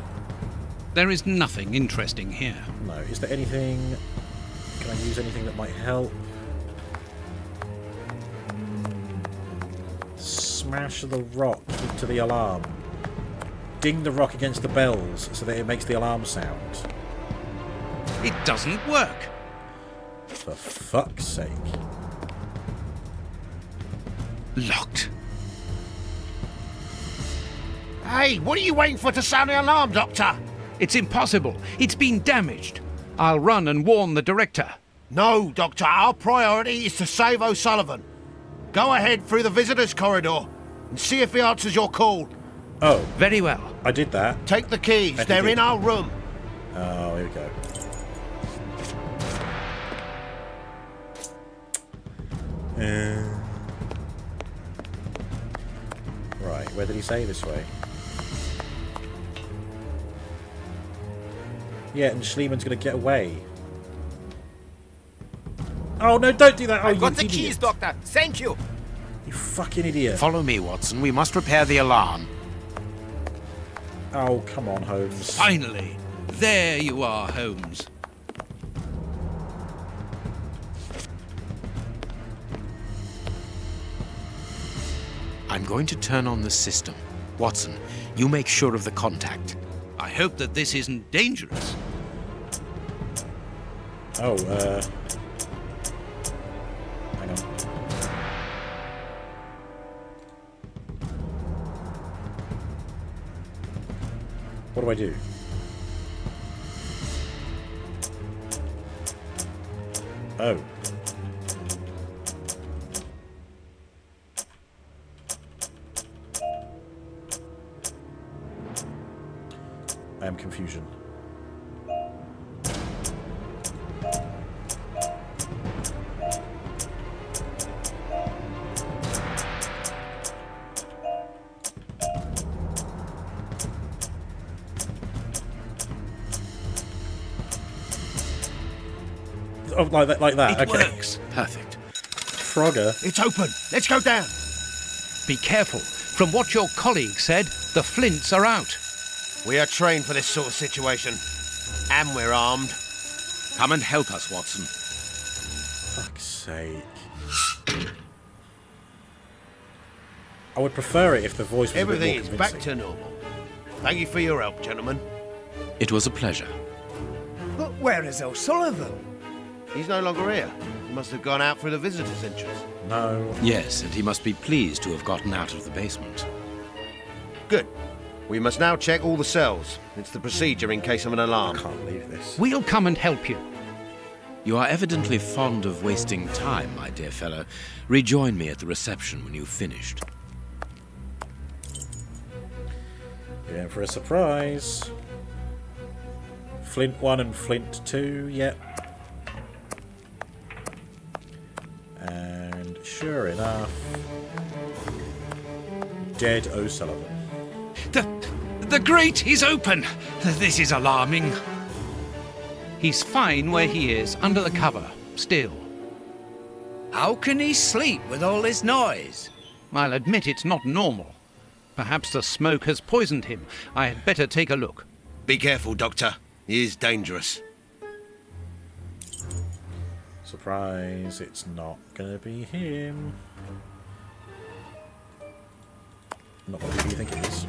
There is nothing interesting here. No. Is there anything... Can I use anything that might help? Smash the rock into the alarm. Ding the rock against the bells so that it makes the alarm sound. It doesn't work. For fuck's sake. Locked. Hey, what are you waiting for to sound the alarm, Doctor? It's impossible. It's been damaged. I'll run and warn the director. No, Doctor. Our priority is to save O'Sullivan. Go ahead through the visitors' corridor and see if he answers your call. Oh. Very well. I did that. Take the keys. They're in our room. Oh, here we go. Right, where did he say? This way? Yeah, and Schliemann's gonna get away. Oh no, don't do that! Oh, I've got you the idiot. keys, Doctor. Thank you. You fucking idiot. Follow me, Watson. We must repair the alarm. Oh, come on, Holmes. Finally. There you are, Holmes. I'm going to turn on the system. Watson, you make sure of the contact. I hope that this isn't dangerous. Oh, hang on. What do I do? Oh. I am confusion. Oh, like that. It Okay. works. Perfect. Frogger. It's open. Let's go down. Be careful. From what your colleague said, the flints are out. We are trained for this sort of situation. And we're armed. Come and help us, Watson. Fuck's sake. I would prefer it if the voice was Everything a bit is more back convincing. to normal. Thank you for your help, gentlemen. It was a pleasure. But where is O'Sullivan? He's no longer here. He must have gone out through the visitors' entrance. No. Yes, and he must be pleased to have gotten out of the basement. Good. We must now check all the cells. It's the procedure in case of an alarm. I can't believe this. We'll come and help you. You are evidently fond of wasting time, my dear fellow. Rejoin me at the reception when you've finished. You're in for a surprise. Flint 1 and Flint 2, yep. And sure enough, dead O'Sullivan. The grate is open. This is alarming. He's fine where he is, under the cover, still. How can he sleep with all this noise? I'll admit it's not normal. Perhaps the smoke has poisoned him. I had better take a look. Be careful, Doctor. He is dangerous. Surprise, it's not gonna be him. Not what do you think it is?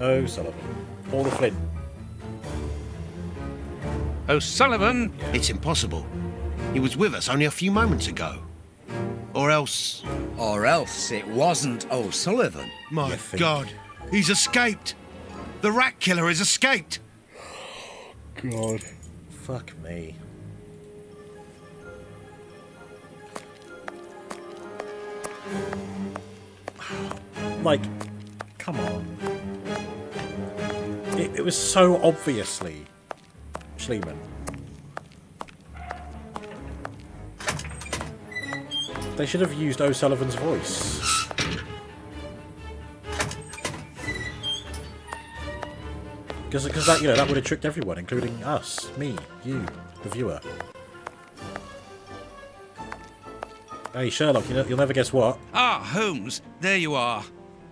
O'Sullivan. Or the Flint. O'Sullivan! It's impossible. He was with us only a few moments ago. Or else... Or else it wasn't O'Sullivan. My God, he's escaped. The rat killer has escaped. God. Fuck me. Like, come on. It was so obviously Schliemann. They should have used O'Sullivan's voice. Because that, you know, that would have tricked everyone, including us, me, you, the viewer. Hey, Sherlock, you'll never guess what. Ah, Holmes, there you are.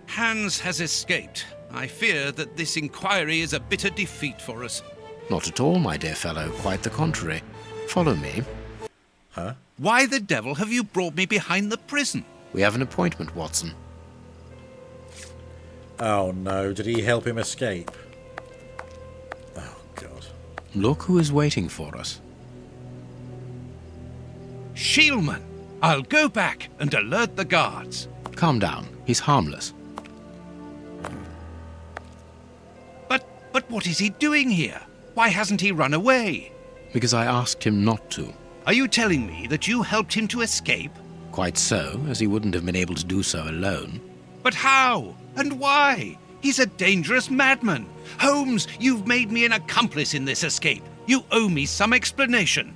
Hans has escaped. I fear that this inquiry is a bitter defeat for us. Not at all, my dear fellow. Quite the contrary. Follow me. Huh? Why the devil have you brought me behind the prison? We have an appointment, Watson. Oh no, did he help him escape? Oh God. Look who is waiting for us. Shielman! I'll go back and alert the guards. Calm down. He's harmless. But what is he doing here? Why hasn't he run away? Because I asked him not to. Are you telling me that you helped him to escape? Quite so, as he wouldn't have been able to do so alone. But how? And why? He's a dangerous madman. Holmes, you've made me an accomplice in this escape. You owe me some explanation.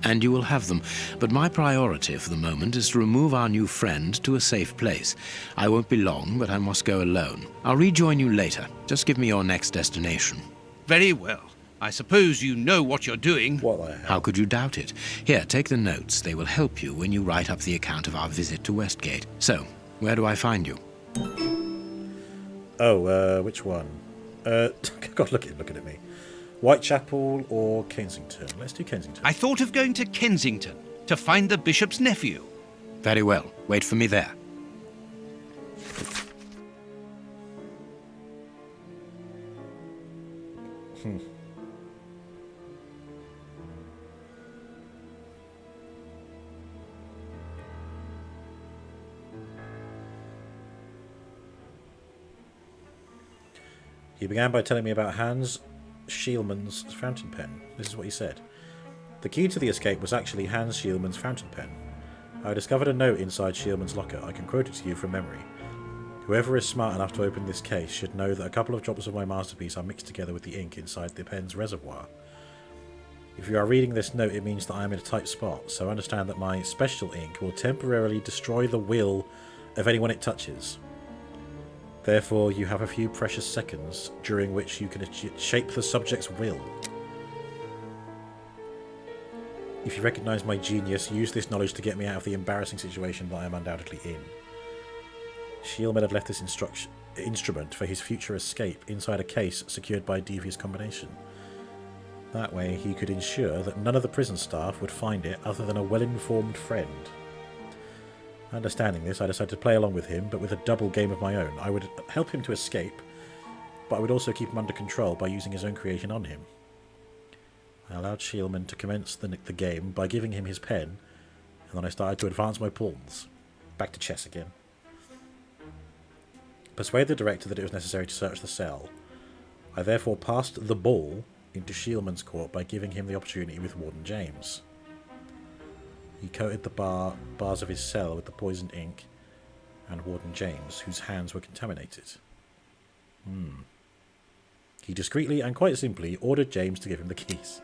And you will have them. But my priority for the moment is to remove our new friend to a safe place. I won't be long, but I must go alone. I'll rejoin you later. Just give me your next destination. Very well. I suppose you know what you're doing. How could you doubt it? Here, take the notes. They will help you when you write up the account of our visit to Westgate. So, where do I find you? Oh, which one? God, looking at me. Whitechapel or Kensington? Let's do Kensington. I thought of going to Kensington to find the bishop's nephew. Very well. Wait for me there. He began by telling me about Hans Schielmann's fountain pen. This is what he said. The key to the escape was actually Hans Schielmann's fountain pen. I discovered a note inside Schielmann's locker. I can quote it to you from memory. Whoever is smart enough to open this case should know that a couple of drops of my masterpiece are mixed together with the ink inside the pen's reservoir. If you are reading this note, it means that I am in a tight spot, so understand that my special ink will temporarily destroy the will of anyone it touches. Therefore, you have a few precious seconds during which you can shape the subject's will. If you recognise my genius, use this knowledge to get me out of the embarrassing situation that I am undoubtedly in. Schielmann had left this instrument for his future escape inside a case secured by a devious combination. That way he could ensure that none of the prison staff would find it other than a well-informed friend. Understanding this, I decided to play along with him, but with a double game of my own. I would help him to escape, but I would also keep him under control by using his own creation on him. I allowed Schielmann to commence the game by giving him his pen, and then I started to advance my pawns. Back to chess again. Persuade the director that it was necessary to search the cell. I therefore passed the ball into Schielmann's court by giving him the opportunity with Warden James. He coated the bars of his cell with the poisoned ink, and Warden James, whose hands were contaminated. He discreetly and quite simply ordered James to give him the keys.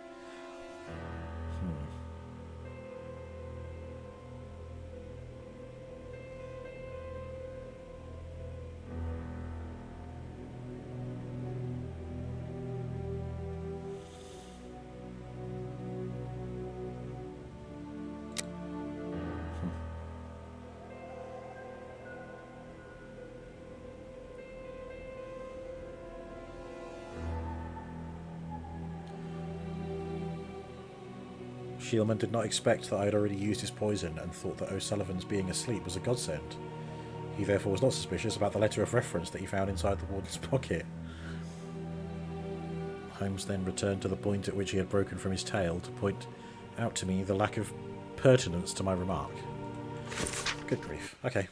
Schielmann did not expect that I had already used his poison and thought that O'Sullivan's being asleep was a godsend. He therefore was not suspicious about the letter of reference that he found inside the warden's pocket. Holmes then returned to the point at which he had broken from his tale to point out to me the lack of pertinence to my remark. Good grief. Okay.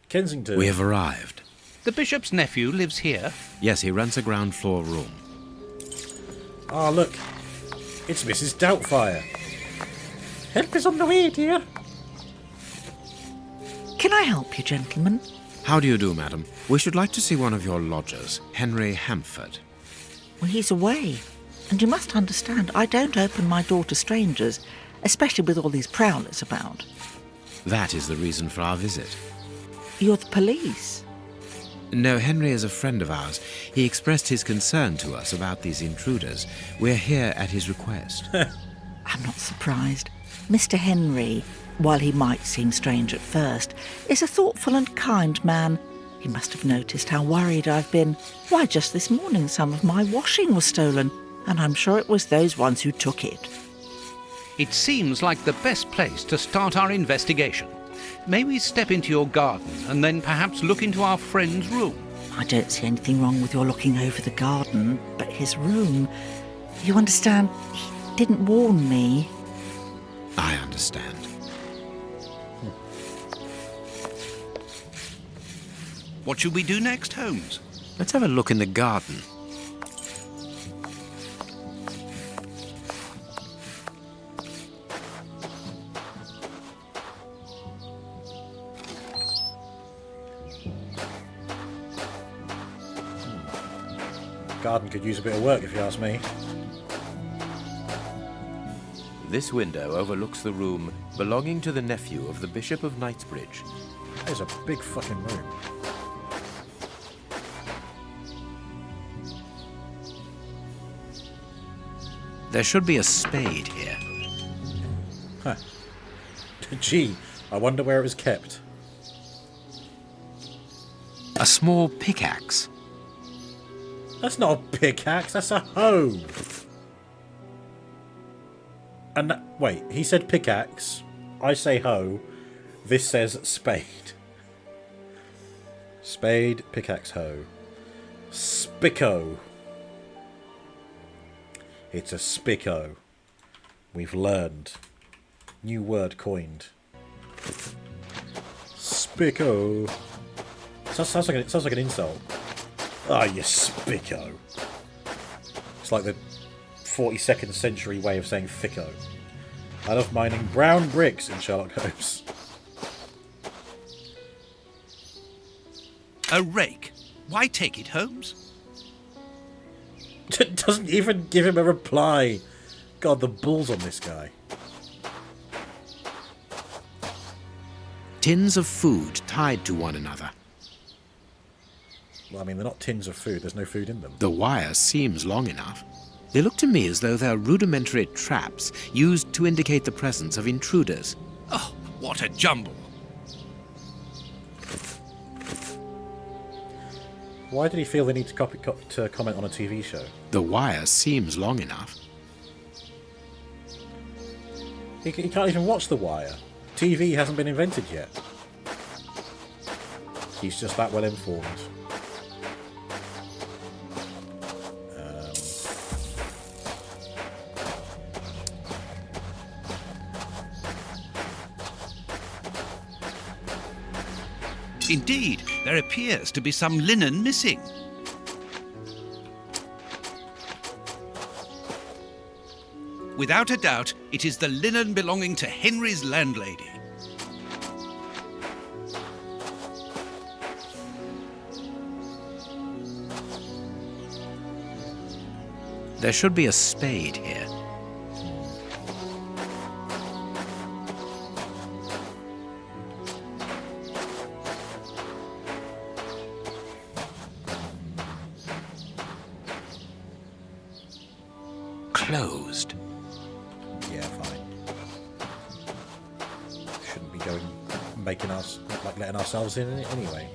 Kensington. We have arrived. The bishop's nephew lives here? Yes, he rents a ground floor room. Ah, look. It's Mrs. Doubtfire. Help is on the way, dear. Can I help you, gentlemen? How do you do, madam? We should like to see one of your lodgers, Henry Hampford. Well, he's away. And you must understand, I don't open my door to strangers, especially with all these prowlers about. That is the reason for our visit. You're the police? No, Henry is a friend of ours. He expressed his concern to us about these intruders. We're here at his request. I'm not surprised. Mr. Henry, while he might seem strange at first, is a thoughtful and kind man. He must have noticed how worried I've been. Why, just this morning some of my washing was stolen, and I'm sure it was those ones who took it. It seems like the best place to start our investigation. May we step into your garden and then perhaps look into our friend's room? I don't see anything wrong with your looking over the garden, but his room... You understand, he didn't warn me. I understand. What should we do next, Holmes? Let's have a look in the garden. Garden could use a bit of work, if you ask me. This window overlooks the room belonging to the nephew of the Bishop of Knightsbridge. There's a big fucking room. There should be a spade here. Huh. Gee, I wonder where it was kept. A small pickaxe. That's not a pickaxe, that's a hoe. And wait, he said pickaxe. I say hoe. This says spade. Spade, pickaxe, hoe. Spicco. It's a spicco. We've learned. New word coined. Spicco. Sounds like an insult. Ah, you spicco. It's like the 42nd century way of saying thicko. I love mining brown bricks in Sherlock Holmes. A rake. Why take it, Holmes? It doesn't even give him a reply. God, the balls on this guy. Tins of food tied to one another. Well, I mean, they're not tins of food. There's no food in them. The wire seems long enough. They look to me as though they're rudimentary traps used to indicate the presence of intruders. Oh, what a jumble. Why did he feel the need to comment on a TV show? The wire seems long enough. He can't even watch The Wire. TV hasn't been invented yet. He's just that well informed. Indeed, there appears to be some linen missing. Without a doubt, it is the linen belonging to Henry's landlady. There should be a spade here. Closed. Yeah, fine. Shouldn't be letting ourselves in it anyway.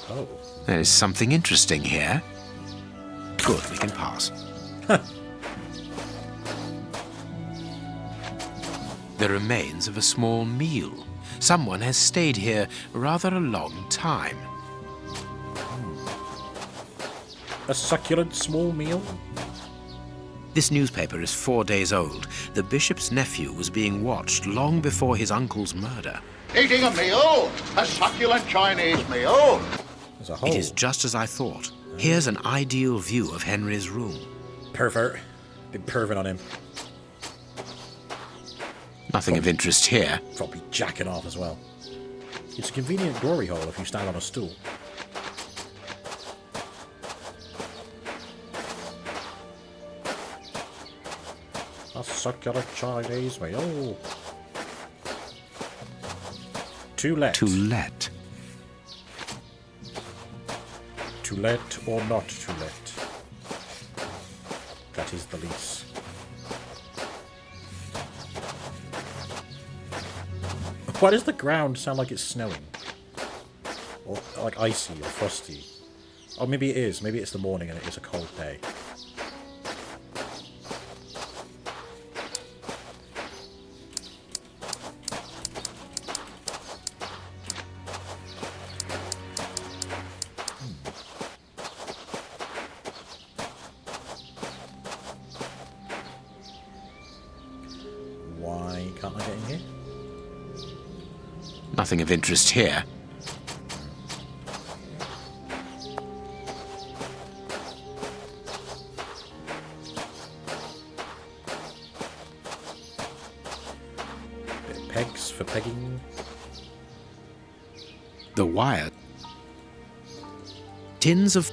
Oh. There is something interesting here. Good, we can pass. The remains of a small meal. Someone has stayed here rather a long time. A succulent small meal? This newspaper is 4 days old. The bishop's nephew was being watched long before his uncle's murder. Eating a meal? A succulent Chinese meal? There's a hole. It is just as I thought. Here's an ideal view of Henry's room. Pervert. Been perving on him. Nothing of interest here. Probably jacking off as well. It's a convenient glory hole if you stand on a stool. A succulent Chinese meal. To let. To let. To let or not to let. That is the lease. Why does the ground sound like it's snowing? Or like icy or frosty? Oh, maybe it is. Maybe it's the morning and it is a cold day. Can't I get in here? Nothing of interest here. Bit of pegs for pegging. The wire. Tins of...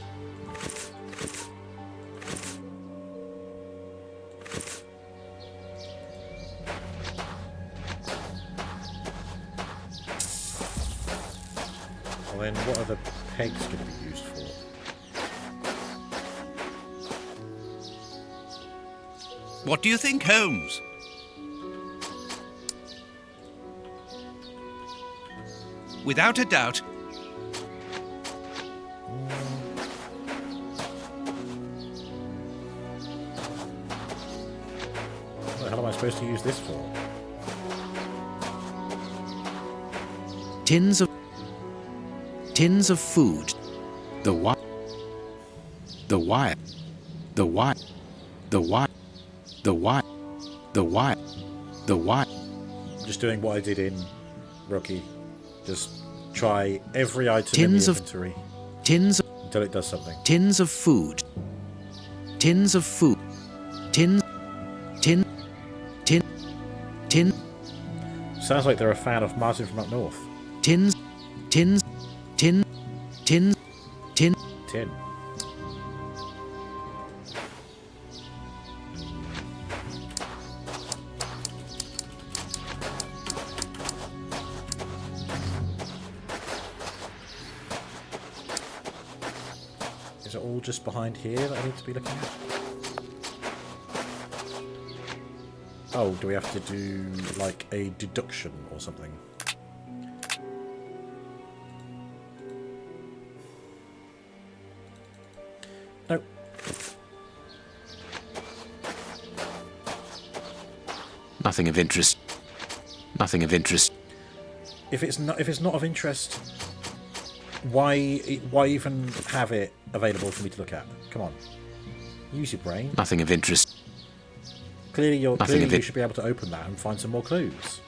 Well then, what are the pegs going to be used for? What do you think, Holmes? Without a doubt, What the hell am I supposed to use this for? Tins of food. The wire. The wire. The wire. The wire. The wire. The wire. The wire. I'm just doing what I did in Rocky. Just try every item Tins in of- the inventory. Tins of... Until it does something. Tins of food. Tins of food. Tin. Tin. Tin. Tin. Sounds like they're a fan of Martin from up north. Tins. Tins. Tin. Tin. Tin. Tin. Is it all just behind here that I need to be looking at? Oh, do we have to do like a deduction or something? No. Nothing of interest. Nothing of interest. If it's not of interest, why even have it available for me to look at? Come on, use your brain. Nothing of interest. Clearly, Nothing of you it. should be able to open that and find some more clues.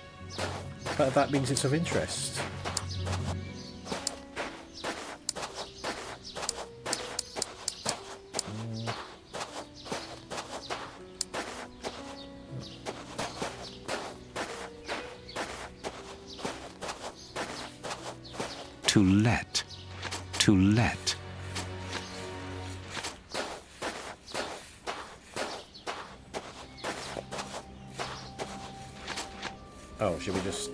But that means it's of interest. To let. To let. Oh, should we just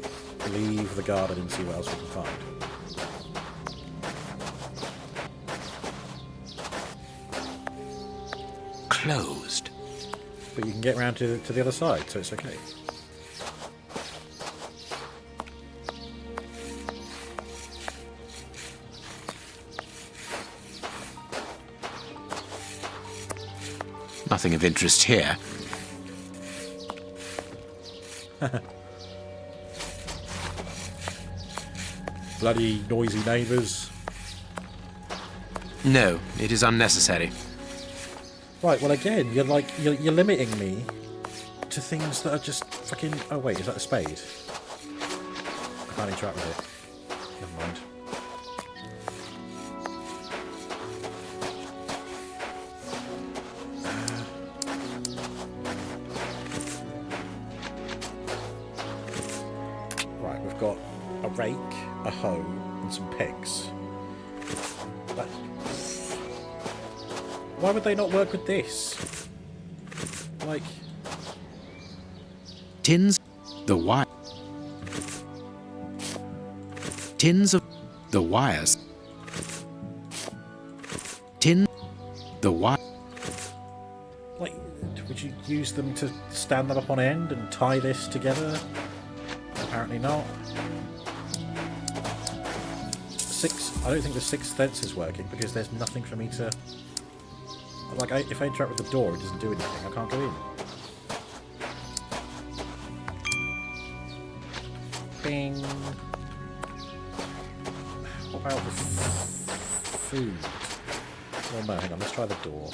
leave the garden and see what else we can find? Closed. But you can get round to the other side, so it's okay. Nothing of interest here. Bloody noisy neighbours. No, it is unnecessary. Right, well again, you're limiting me to things that are just fucking... Oh wait, is that a spade? I can't interact with it. Never mind. Right, we've got a rake, a hoe, and some pegs. That... Why would they not work with this? Like... Tins. The wire. Tins of... The wires. Tin. The wire. Like, would you use them to stand them up on end and tie this together? Apparently not. I don't think the sixth sense is working because there's nothing for me to... Like, if I interact with the door, it doesn't do anything. I can't go in. Bing. What about the food? Oh no, hang on, let's try the door.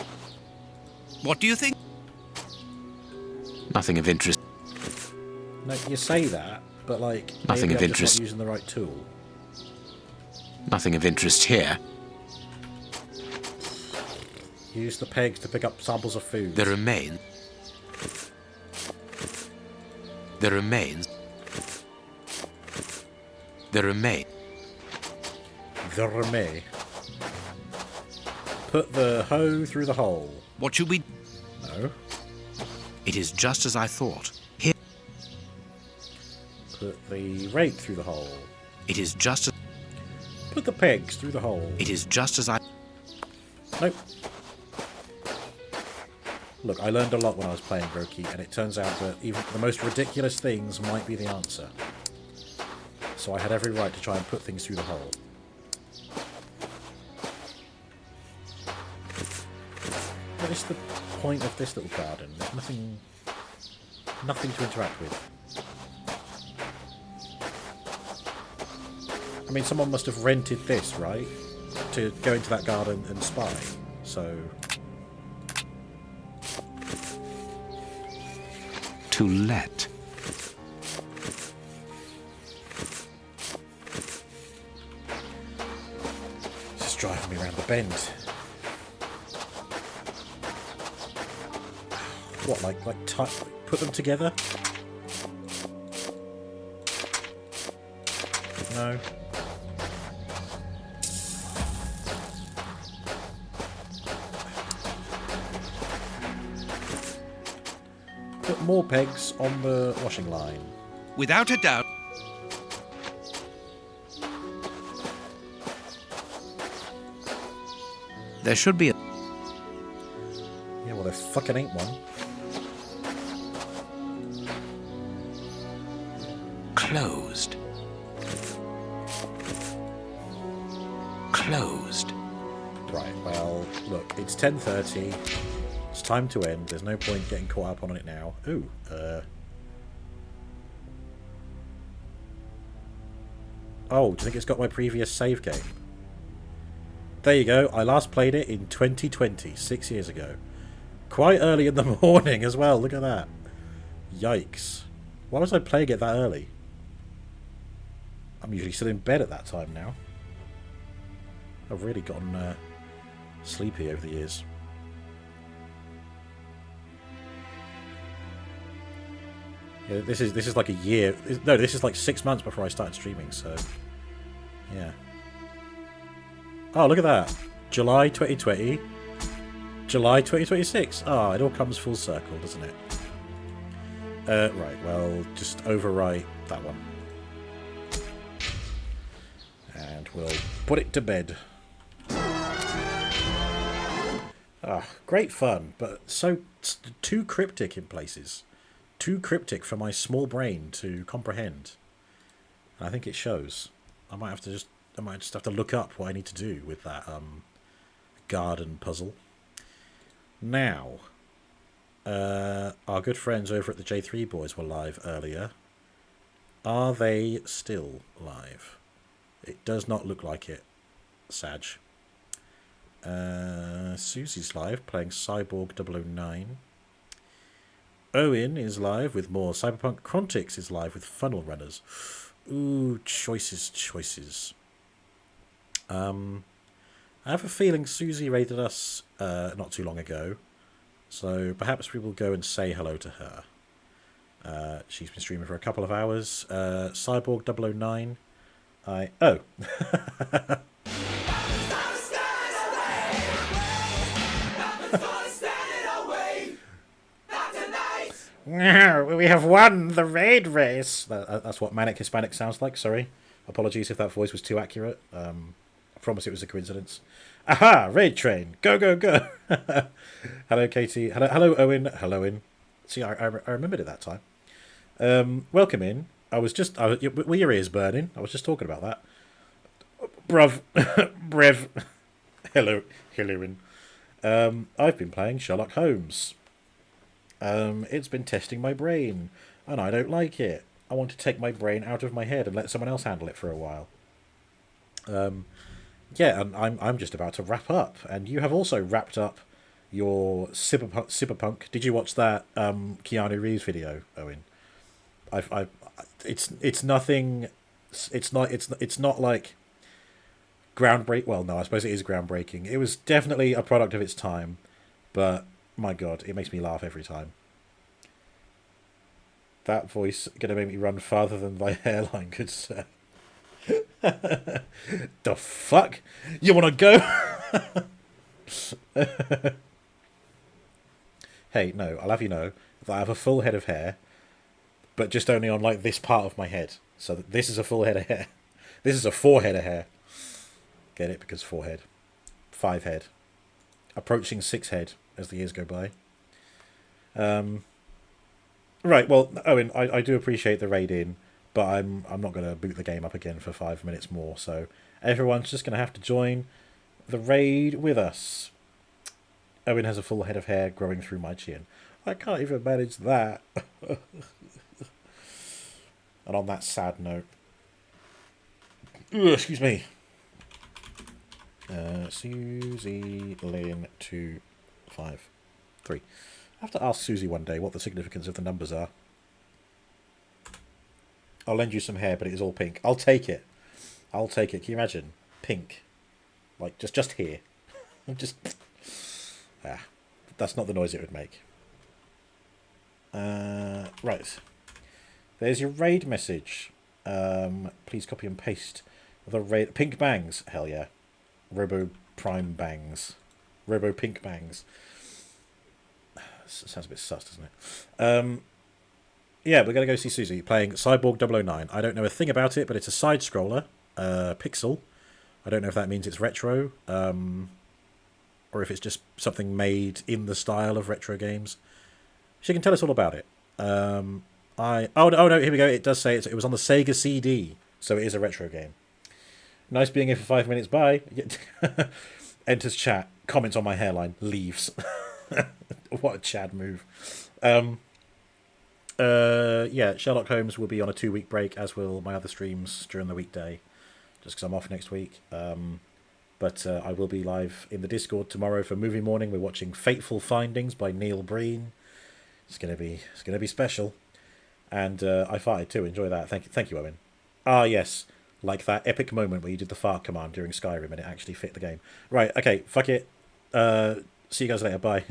What do you think? Nothing of interest. No, you say that, but like Nothing maybe of I'm just interest. not using the right tool. Nothing of interest here. Use the pegs to pick up samples of food. The remains. The remains. The remain. The remain. Put the hoe through the hole. What should we? No. It is just as I thought. Here. Put the rake through the hole. It is just as. Put the pegs through the hole. It is just as I. Nope. Look, I learned a lot when I was playing Brokey, and it turns out that even the most ridiculous things might be the answer. So I had every right to try and put things through the hole. What is the point of this little garden? There's nothing to interact with. I mean, someone must have rented this, right? To go into that garden and spy. So... To let. This is driving me around the bend. What, like put them together? No. Put more pegs on the washing line. Without a doubt. There should be a... Yeah, well, there fucking ain't one. Closed. Closed. Right, well, look, it's 10:30. It's time to end. There's no point getting caught up on it now. Ooh, Oh, do you think it's got my previous save game? There you go. I last played it in 2020, 6 years ago. Quite early in the morning as well. Look at that. Yikes. Why was I playing it that early? I'm usually still in bed at that time now. I've really gotten sleepy over the years. Yeah, this is like a year. No, this is like 6 months before I started streaming. So, yeah. Oh, look at that! July 2020, July 2026. Ah, it all comes full circle, doesn't it? Right. Well, just overwrite that one, and we'll put it to bed. Ah, great fun, but so too cryptic in places. Too cryptic for my small brain to comprehend. And I think it shows. I might just have to look up what I need to do with that garden puzzle. Now, our good friends over at the J3 Boys were live earlier. Are they still live? It does not look like it, Sag. Susie's live, playing Cyborg 009. Owen is live with more Cyberpunk. Crontix is live with Funnel Runners. Ooh, choices. I have a feeling Susie raided us not too long ago, so perhaps we will go and say hello to her. She's been streaming for a couple of hours. Cyborg 009. Oh. We have won the raid race. That's what Manic Hispanic sounds like. Sorry. Apologies if that voice was too accurate. I promise it was a coincidence. Aha! Raid train. Go, go, go. Hello, Katie. Hello, Owen. Hello, Owen. See, I remembered it that time. Welcome in. Were your ears burning? I was just talking about that. Bruv. Brev. Hello, Owen. I've been playing Sherlock Holmes. It's been testing my brain, and I don't like it. I want to take my brain out of my head and let someone else handle it for a while. Yeah, and I'm just about to wrap up, and you have also wrapped up your cyberpunk. Did you watch that Keanu Reeves video, Owen? It's nothing. It's not like groundbreaking. Well, no, I suppose it is groundbreaking. It was definitely a product of its time, but my God, it makes me laugh every time. That voice gonna make me run farther than thy hairline could say. The fuck? You wanna go? Hey, no, I'll have you know that I have a full head of hair, but just only on like this part of my head. So this is a full head of hair. This is a 4 head of hair. Get it? Because 4 head. 5 head. Approaching 6 head as the years go by. Right, well, Owen, I do appreciate the raid in, but I'm not going to boot the game up again for 5 minutes more, so everyone's just going to have to join the raid with us. Owen has a full head of hair growing through my chin. I can't even manage that. And on that sad note... Ugh, excuse me. Susie Lynn 253. I have to ask Susie one day what the significance of the numbers are. I'll lend you some hair, but it is all pink. I'll take it. I'll take it. Can you imagine? Pink. Like, just here. Just... Ah, that's not the noise it would make. Right. There's your raid message. Please copy and paste the raid. Pink bangs. Hell yeah. Robo Prime bangs. Robo Pink bangs. Sounds a bit sus, doesn't it? Yeah, we're going to go see Susie playing Cyborg 009. I don't know a thing about it, but it's a side-scroller. Pixel. I don't know if that means it's retro. Or if it's just something made in the style of retro games. She can tell us all about it. Oh no, here we go. It does say it was on the Sega CD, so it is a retro game. Nice being here for 5 minutes. Bye. Enters chat. Comments on my hairline. Leaves. What a Chad move. Yeah, Sherlock Holmes will be on a 2-week break, as will my other streams during the weekday, just because I'm off next week. But I will be live in the Discord tomorrow for movie morning. We're watching Fateful Findings by Neil Breen. It's gonna be special. And I farted too. Enjoy that. Thank you, Owen. Ah, yes, like that epic moment where you did the fart command during Skyrim and it actually fit the game. Right. Okay. Fuck it. See you guys later. Bye.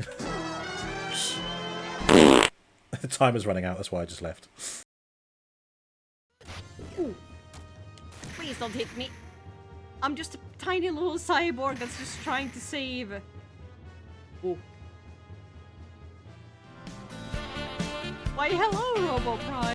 The timer's running out. That's why I just left. Please don't hit me. I'm just a tiny little cyborg that's just trying to save. Oh. Why, hello, Robo Prime.